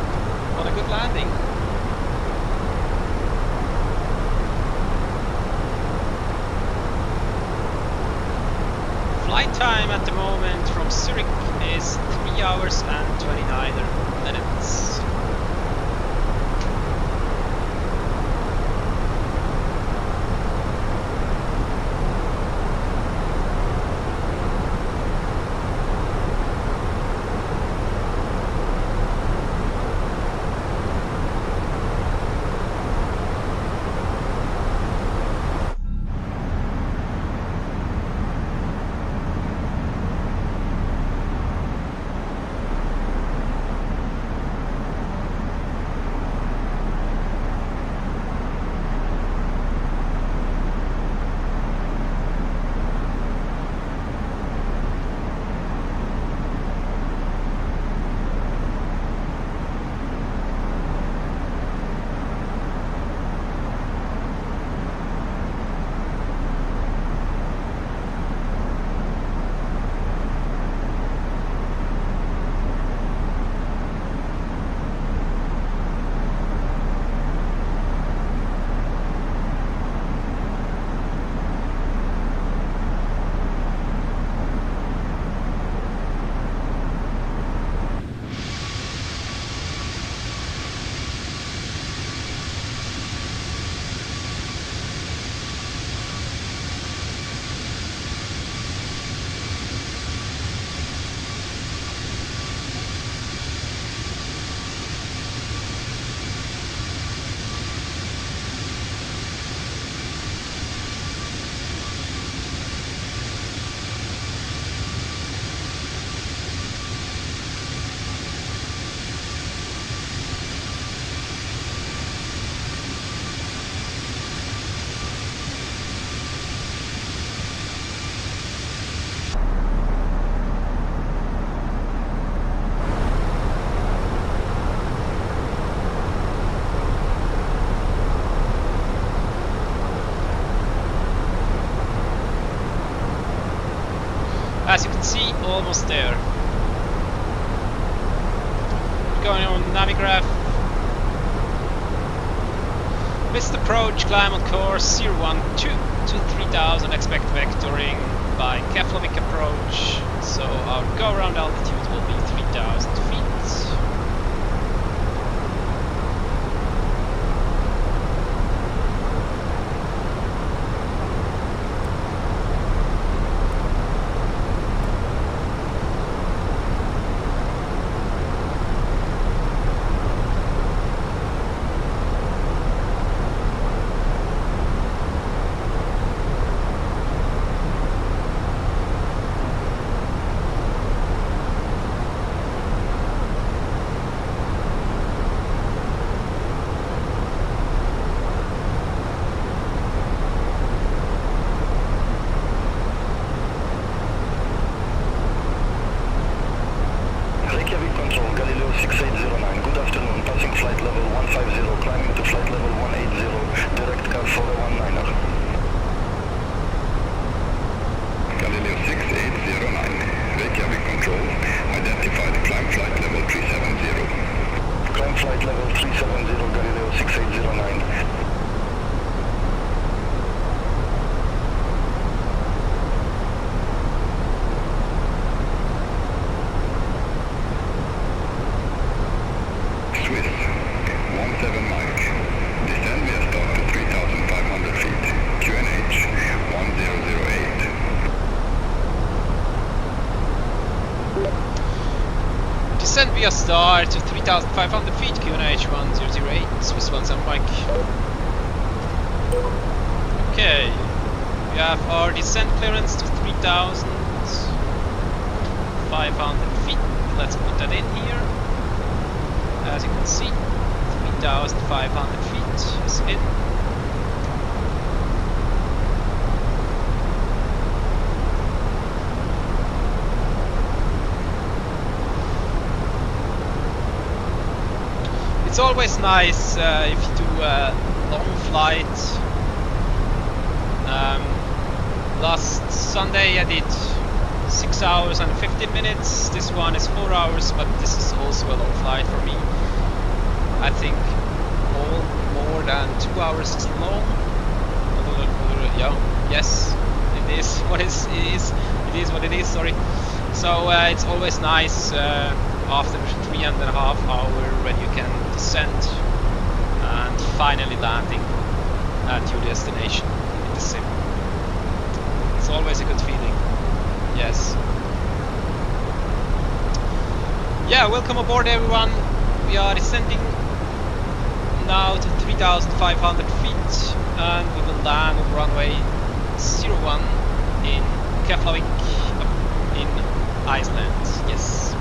on a good landing. Flight time at the moment from Zurich is 3 hours and 29 minutes. as you can see, almost there. Going on Navigraph. Missed approach, climb on course 012 to 3000, expect vectoring by Keflavik approach. So our go around altitude will be 3000 feet. Descend via star to 3,500 feet, QNH 1008, Swiss 17 Mike. Okay, we have our descent clearance to 3,500 feet. Let's put that in here. As you can see, 3,500 feet is in. It's always nice if you do a long flight. Last Sunday I did 6 hours and 15 minutes. This one is 4 hours, but this is also a long flight for me. I think all more than 2 hours is long. Yeah, yes, it is what it is. It is what it is. Sorry. So it's always nice after 3.5 hours when you can descend and finally landing at your destination in the sim. It's always a good feeling. Yes. Yeah, welcome aboard everyone. We are descending now to 3,500 feet and we will land on runway 01 in Keflavik in Iceland. Yes.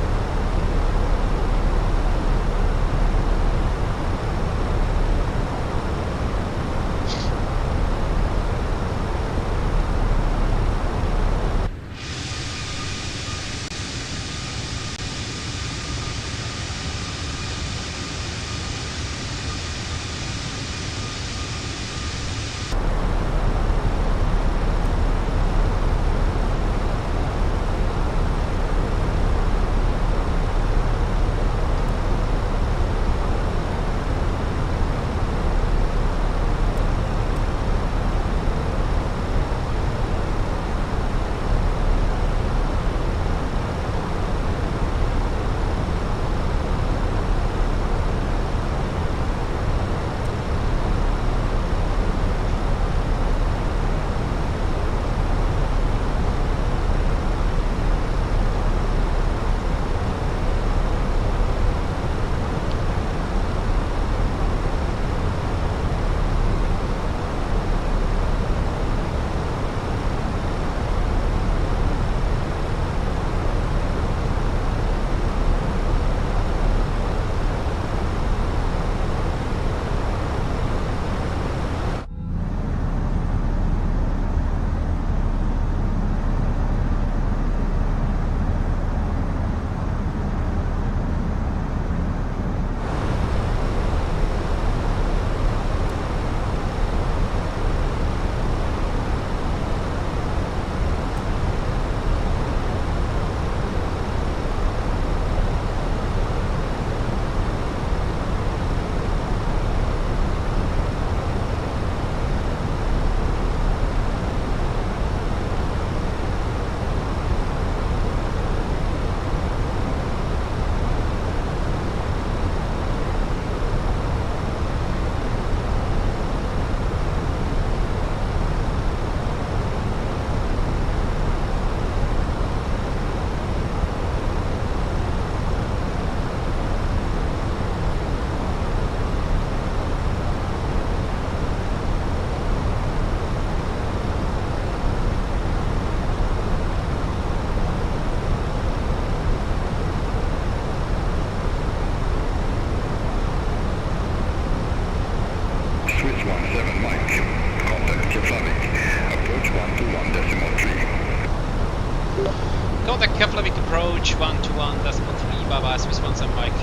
Contact Keflavik approach 121.3, bye bye, Swiss 17 Mike.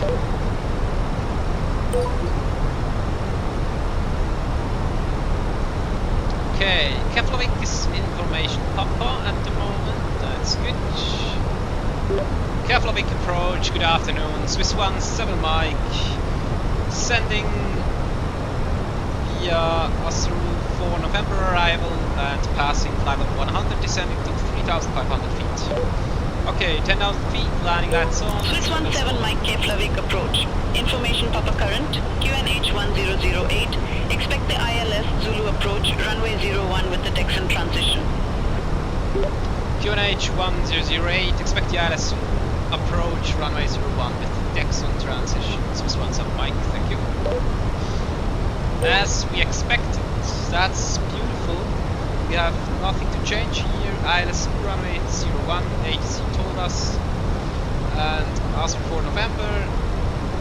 Okay, Keflavik is information Papa at the moment, that's good. Keflavik approach, good afternoon, Swiss 17 Mike. Sending via Zurich for November arrival and passing flight level 100, descending to 3,500 feet. Okay, 10,000 feet, landing lights on. Swiss 17 Mike Keflavik approach. Information Papa current, QNH 1008. Expect the ILS Zulu approach, runway 01 with the Texan transition. QNH 1008, expect the ILS Zulu approach, runway 01 with the Texan transition. Swiss 17 Mike, thank you. As we expected, that's beautiful. We have nothing to change here. ILS runway 01, ATC told us. And as for November,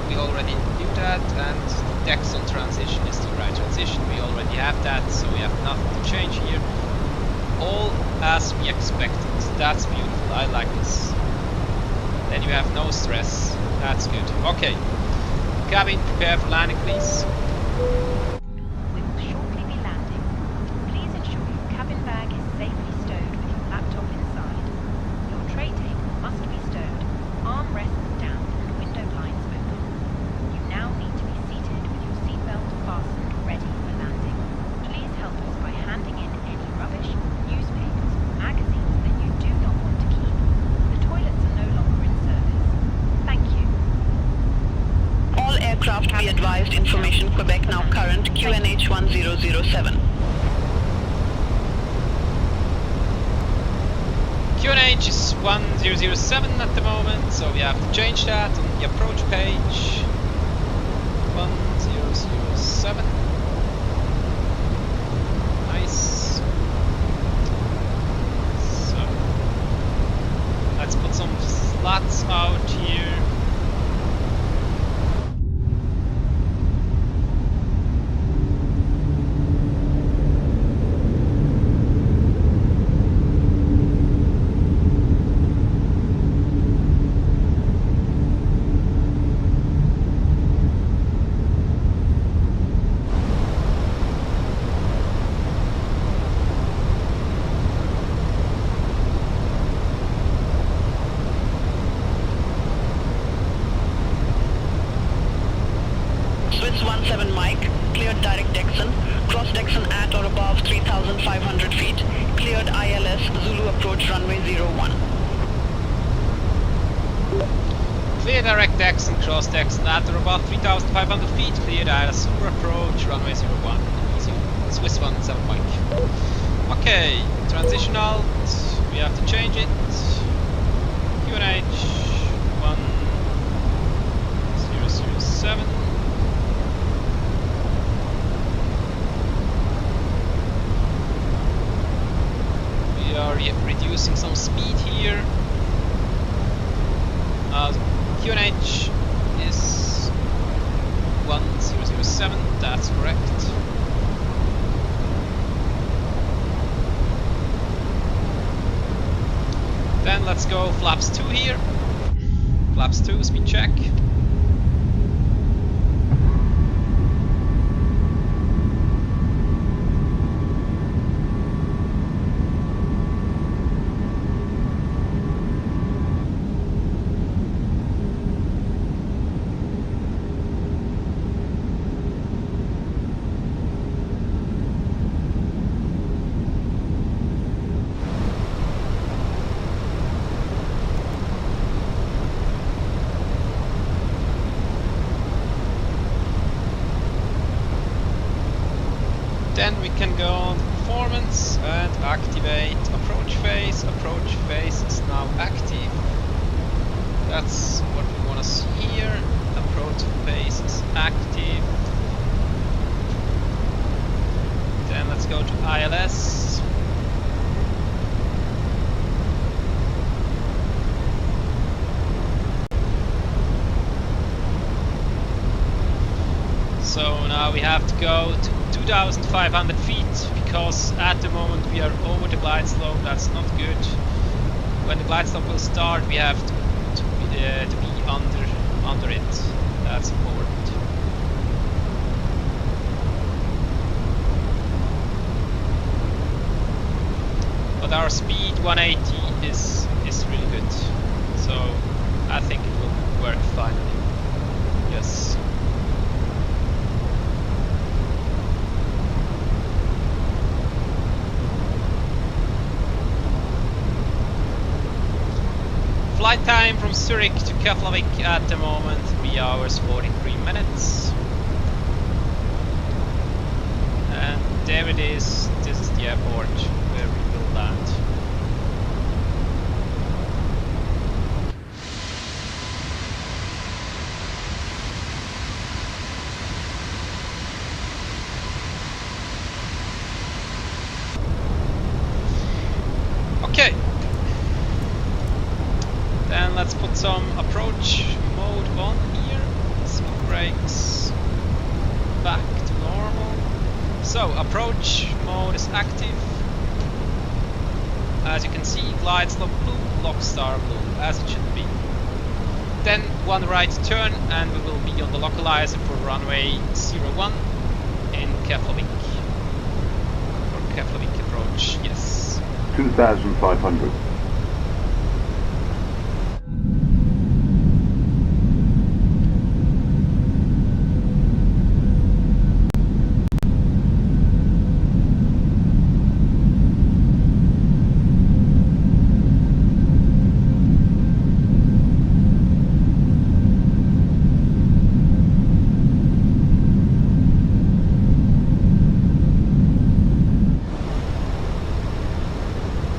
we already knew that, and the Texan transition is the right transition. We already have that, so we have nothing to change here. All as we expected. That's beautiful, I like this. Then you have no stress. That's good. Okay. Cabin, prepare for landing, please. We will shortly be landing. Please ensure your cabin bag is safely stowed with your laptop inside. Your tray table must be stowed, armrests down and window blinds open. You now need to be seated with your seatbelt fastened, ready for landing. Please help us by handing in any rubbish, newspapers, or magazines that you do not want to keep. The toilets are no longer in service. Thank you. All aircraft be advised, information Quebec now current, QNH 1007. QNH is 1007 at the moment, so we have to change that on the approach page. 1007. Nice. So let's put some slots out here. Swiss 17 Mike, cleared direct Texan, cross Texan at or above 3,500 feet, cleared ILS Zulu approach runway 01. Clear direct Texan, cross Texan at or above 3,500 feet, cleared ILS Zulu approach, runway 01. Easy. Swiss 17 Mike. Okay, transition alt, we have to change it. QNH 1007. We are reducing some speed here. QNH is 1007, that's correct. Then let's go flaps 2 here. Flaps 2, speed check. Then we can go on performance and activate approach phase. Approach phase is now active. That's what we want to see here. Approach phase is active. Then let's go to ILS. So now we have to go to 2,500 feet because at the moment we are over the glide slope. That's not good. when the glide stop will start, we have to be under it. That's important. But our speed 180 is really good, so I think it will work finally. Yes. Flight time from Zurich to Keflavik at the moment 3 hours 43 minutes. And there it is. This is the airport where we will land. Okay. Then let's put some approach mode on here. Speed brakes back to normal. So approach mode is active. As you can see, glide slope blue, lock star blue, as it should be. Then one right turn and we will be on the localizer for runway 01 in Keflavik. For Keflavik approach, yes. 2,500.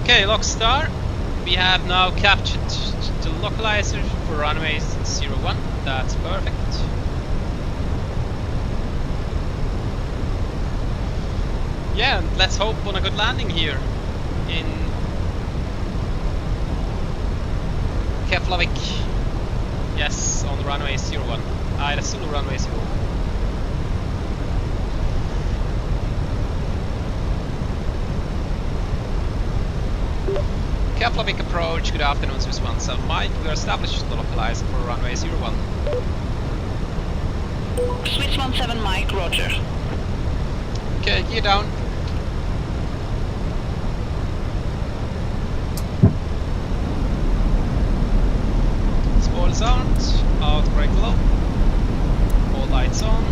Okay, lock star. We have now captured the localizer for runway 01. That's perfect. Yeah, and let's hope on a good landing here in Keflavik. Yes, on the runway 01. Ida Zulu runway 01. Keflavik approach, good afternoon, Swiss 17 Mike. We are established the localizer for runway 01. Swiss 17 Mike, roger. Okay, gear down. Spoilers armed, out brake low. All lights on.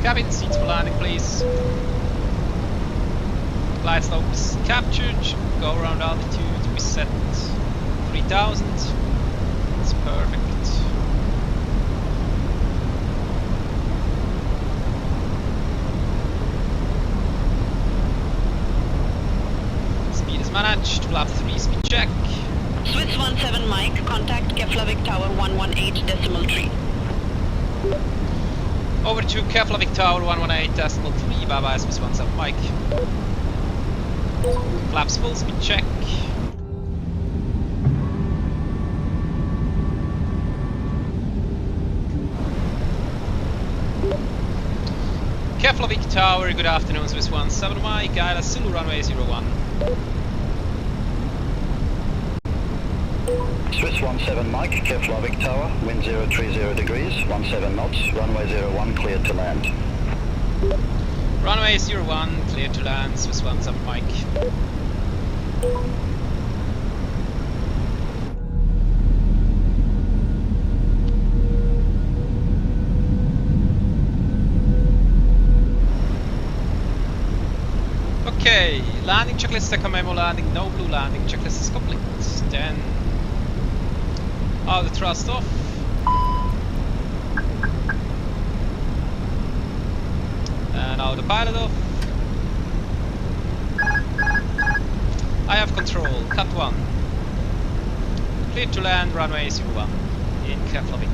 Cabin, seats for landing please. Glide slope is captured, go around altitude, we set 3000, it's perfect. Speed is managed, flap 3 speed check. Swiss 17 Mike, contact Keflavik Tower 118.3. Over to Keflavik Tower 118.3, bye bye Swiss 17 Mike. Flaps full speed check. Keflavik Tower, good afternoon, Swiss 17 Mike, Ida Zulu runway 01. Swiss 17 Mike, Keflavik Tower, wind 030 degrees, 17 knots, runway 01 cleared to land. Runway 01, clear to land, Swiss 17 Mike. Okay, landing checklist, Echo Memo landing, no blue landing checklist is complete. Then, the thrust off. And now the pilot off. I have control, cut 1. Clear to land, runway 01 in Keflavik.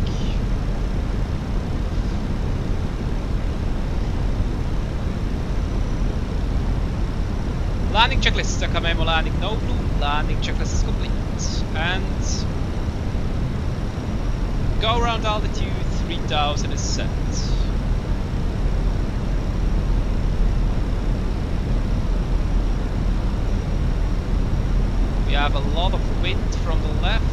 Landing checklist, Echo Memo landing, no blue, landing checklist is complete. And go around altitude, 3000 is set. have a lot of wind from the left.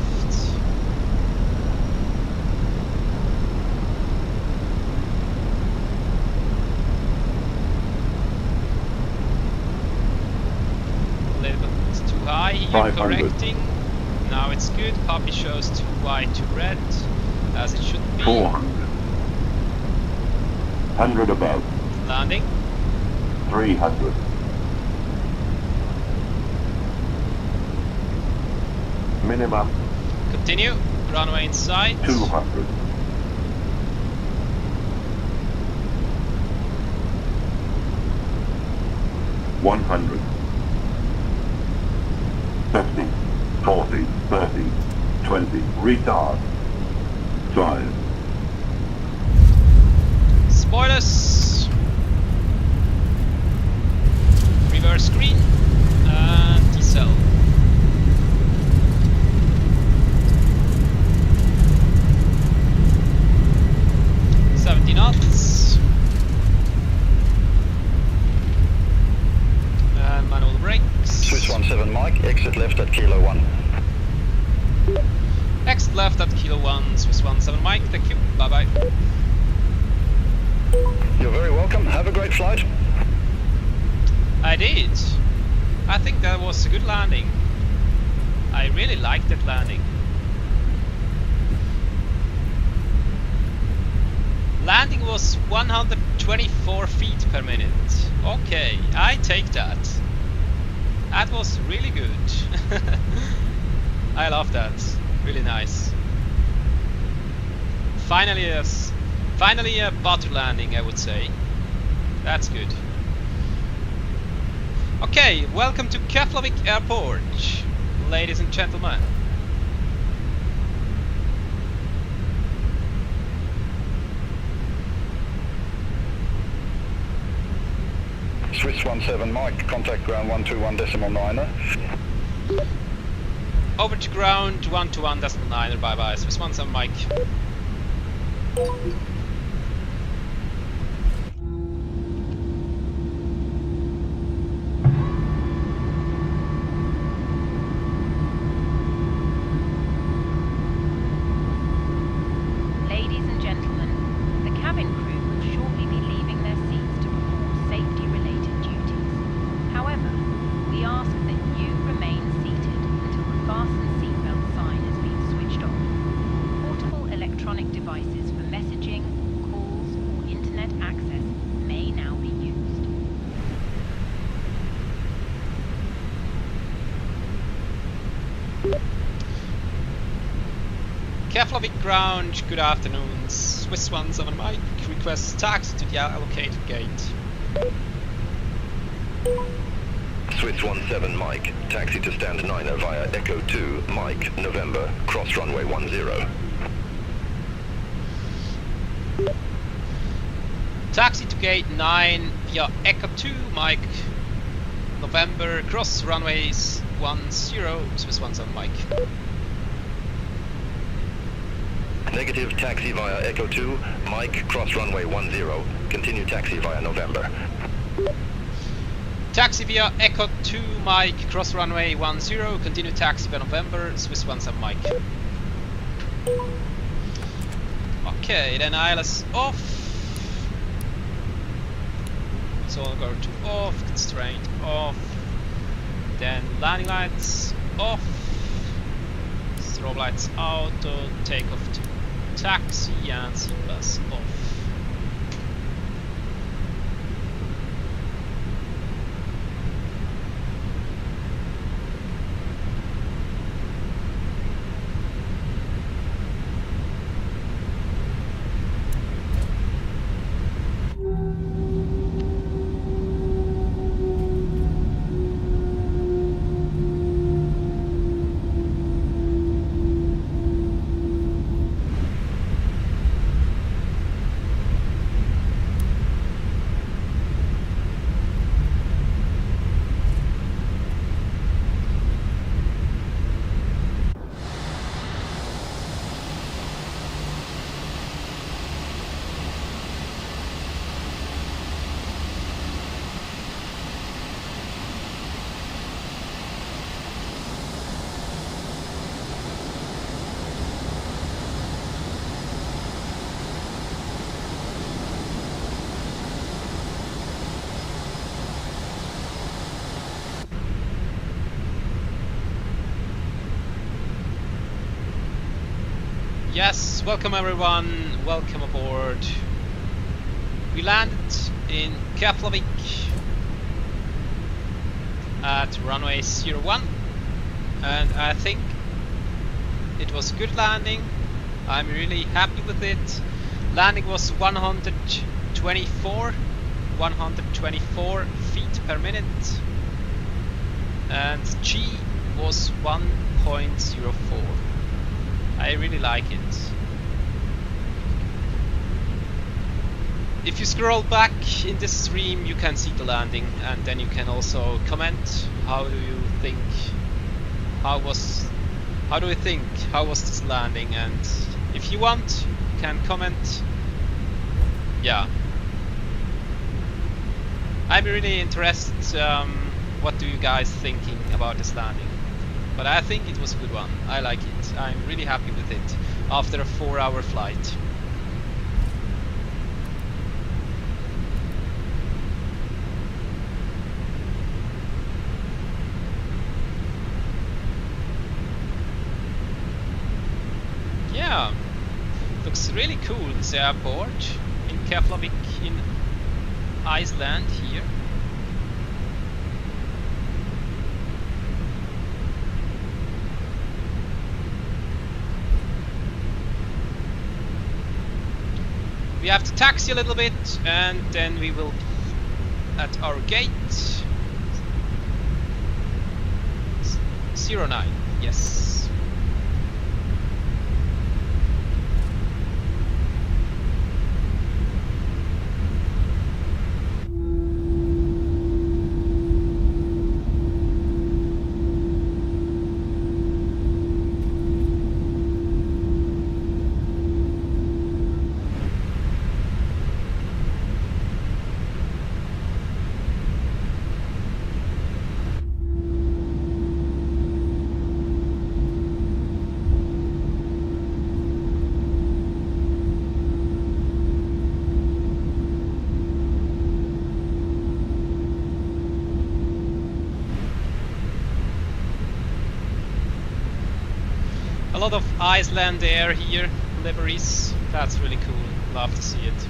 A little bit too high here, 500. correcting. Now it's good. Puppy shows too white to red, as it should be. 400. 100 above. Landing. 300. Minimum Continue. Runway inside. 200. 100. 50. 40. 30. 20. Retard. 5. Spoilers. Reverse screen. And decel. 70 knots. And manual brakes. Swiss 17 Mike, exit left at Kilo 1. Exit left at Kilo 1, Swiss 17 Mike. Thank you. Bye bye. You're very welcome. Have a great flight. I did. I think that was a good landing. I really liked that landing. Landing was 124 feet per minute. Okay, I take that. That was really good. I love that. Really nice. Finally a butter landing, I would say. That's good. Okay, welcome to Keflavik Airport, ladies and gentlemen. Swiss 17 Mike, contact ground 121.9er. Over to ground 121.9er, bye bye, Swiss 17 Mike. Ladies and gentlemen, the cabin crew will shortly be leaving their seats to perform safety-related duties. However, we ask that you remain seated until the fasten seatbelt sign has been switched off. Portable electronic devices for messaging, calls, or internet access may now be used. Keflavik ground, good afternoon. Swiss 17 Mike requests taxi to the allocated gate. Swiss 17 Mike, taxi to stand 9er via Echo 2 Mike, November, cross runway 10. Taxi to gate 9 via Echo 2 Mike, November, cross runways 10, Swiss 17 Mike. Negative, taxi via Echo 2 Mike, cross runway 10. Continue taxi via November. Taxi via Echo 2 Mike, cross runway 10, continue taxi via November, Swiss 17 Mike. Okay, then ILS off. So I'll go to off, constraint off. Then landing lights off. Strobe lights auto, takeoff to taxi and seatbelts off. Yes, welcome everyone, welcome aboard. We landed in Keflavik at runway 01 and I think it was a good landing. I'm really happy with it. Landing was 124 feet per minute and G was 1.04. I really like it. If you scroll back in this stream you can see the landing and then you can also comment how do you think how was this landing, and if you want you can comment. Yeah, I'm really interested what do you guys thinking about this landing. But I think it was a good one. I like it. I'm really happy with it after a 4-hour flight. Yeah, looks really cool, this airport in Keflavik in Iceland here. We have to taxi a little bit and then we will be at our gate. 09, yes. A lot of Iceland Air here, liveries. That's really cool. Love to see it.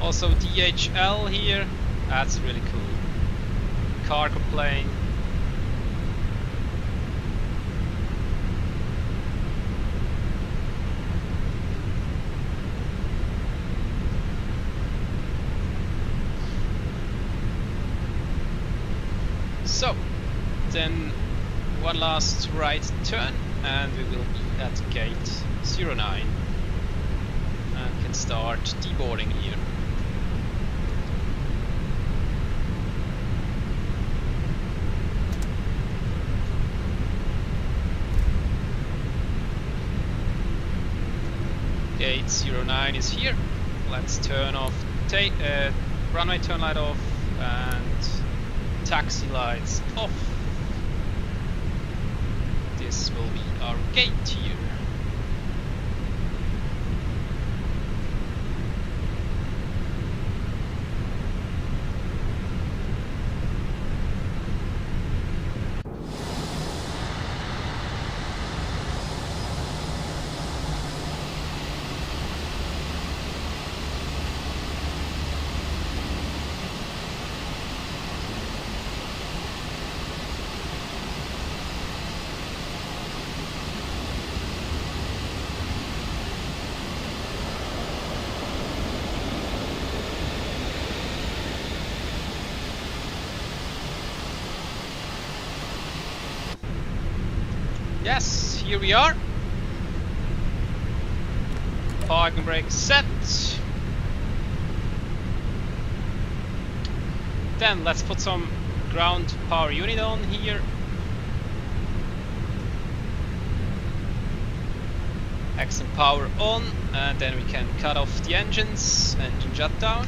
Also DHL here, that's really cool. Cargo plane. So, then one last right turn and we will be at gate 09 and can start deboarding here. Gate 09 is here. Let's turn off runway turn light off and taxi lights off. This will be our gate here. Yes, here we are. Parking brake set. Then let's put some ground power unit on here. Exit power on, and then we can cut off the engines, engine shutdown.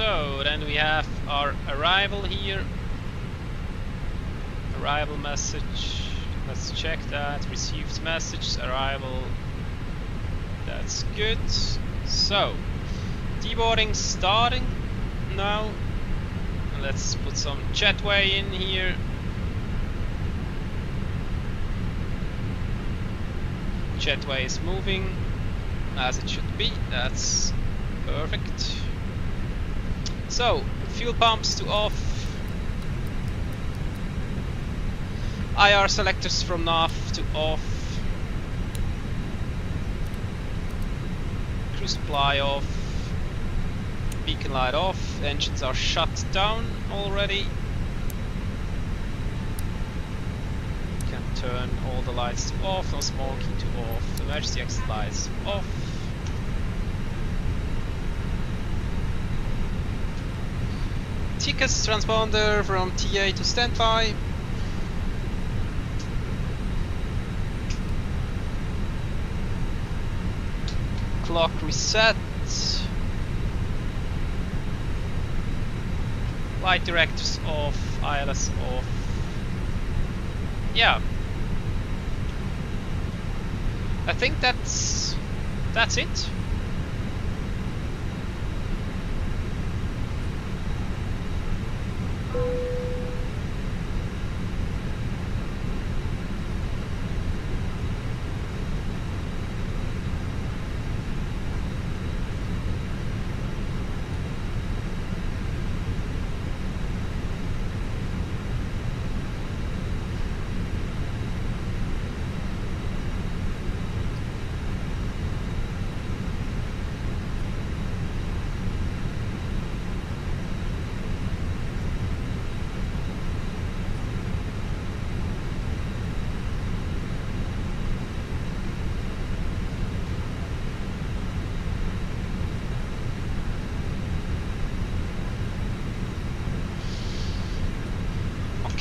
So then we have our arrival here. Arrival message. Let's check that. Received message. Arrival. That's good. So deboarding starting now. Let's put some jetway in here. Jetway is moving as it should be. That's perfect. So fuel pumps to off. IR selectors from nav to off. Crew supply off. Beacon light off. Engines are shut down already. Can turn all the lights to off. No smoking to off. Emergency exit lights off. Tickets transponder from TA to standby. Clock reset. Light directors off. ILS off. Yeah. I think that's it.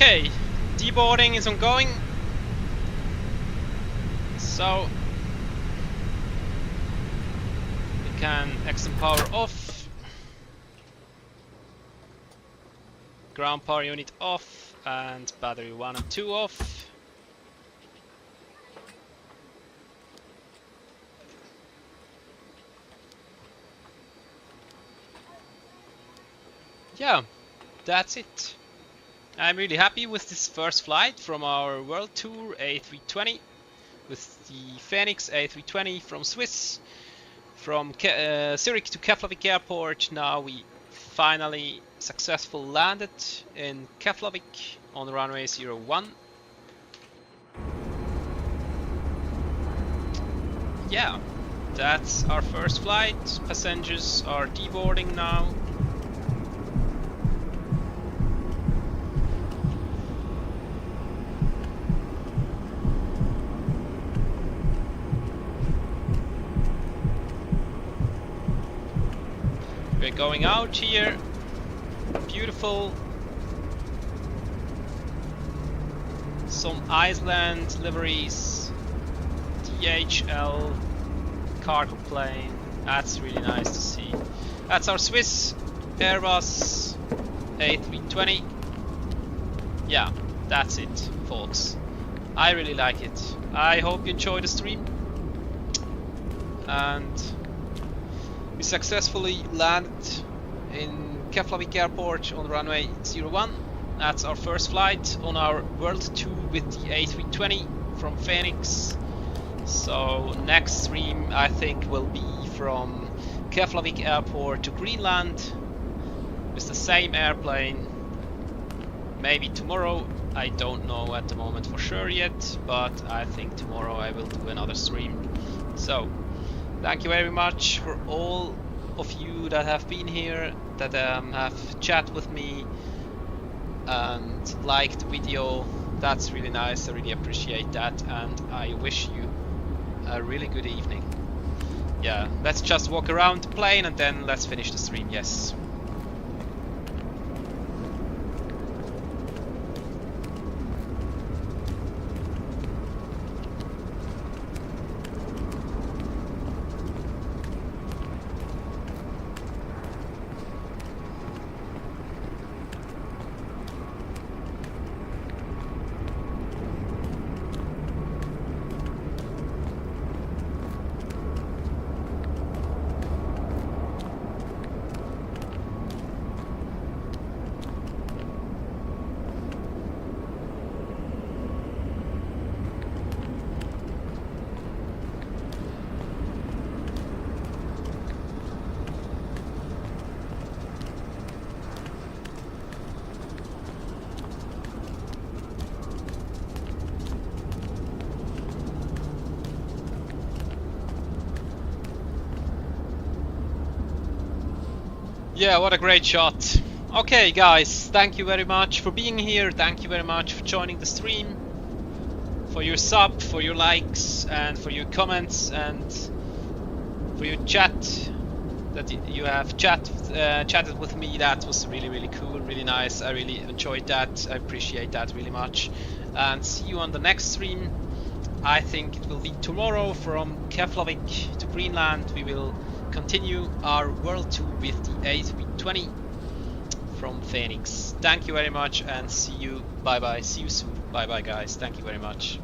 Okay, deboarding is ongoing. So we can extend power off. Ground power unit off and battery 1 and 2 off. Yeah, that's it. I'm really happy with this first flight from our world tour A320 with the Fenix A320 from Swiss, from Zurich to Keflavik airport. Now we finally successfully landed in Keflavik on the runway 01. Yeah, that's our first flight. Passengers are deboarding now. We're going out here. Beautiful. Some Iceland liveries. DHL cargo plane. That's really nice to see. That's our Swiss Airbus A320. Yeah, that's it, folks. I really like it. I hope you enjoy the stream. And we successfully landed in Keflavik airport on the runway 01. That's our first flight on our world tour with the A320 from Phoenix. So next stream I think will be from Keflavik airport to Greenland with the same airplane. Maybe tomorrow, I don't know at the moment for sure yet, but I think tomorrow I will do another stream. So thank you very much for all of you that have been here, that have chat with me and liked the video. That's really nice, I really appreciate that, and I wish you a really good evening. Yeah, let's just walk around the plane and then let's finish the stream, yes. Yeah, what a great shot. Okay guys, thank you very much for being here, thank you very much for joining the stream, for your sub, for your likes, and for your comments, and for your chat, that you have chatted with me. That was really cool, really nice. I really enjoyed that, I appreciate that really much, and see you on the next stream. I think it will be tomorrow from Keflavik to Greenland. We will continue our world tour with the A320 from Phoenix. Thank you very much and see you. Bye bye. See you soon. Bye bye guys. Thank you very much.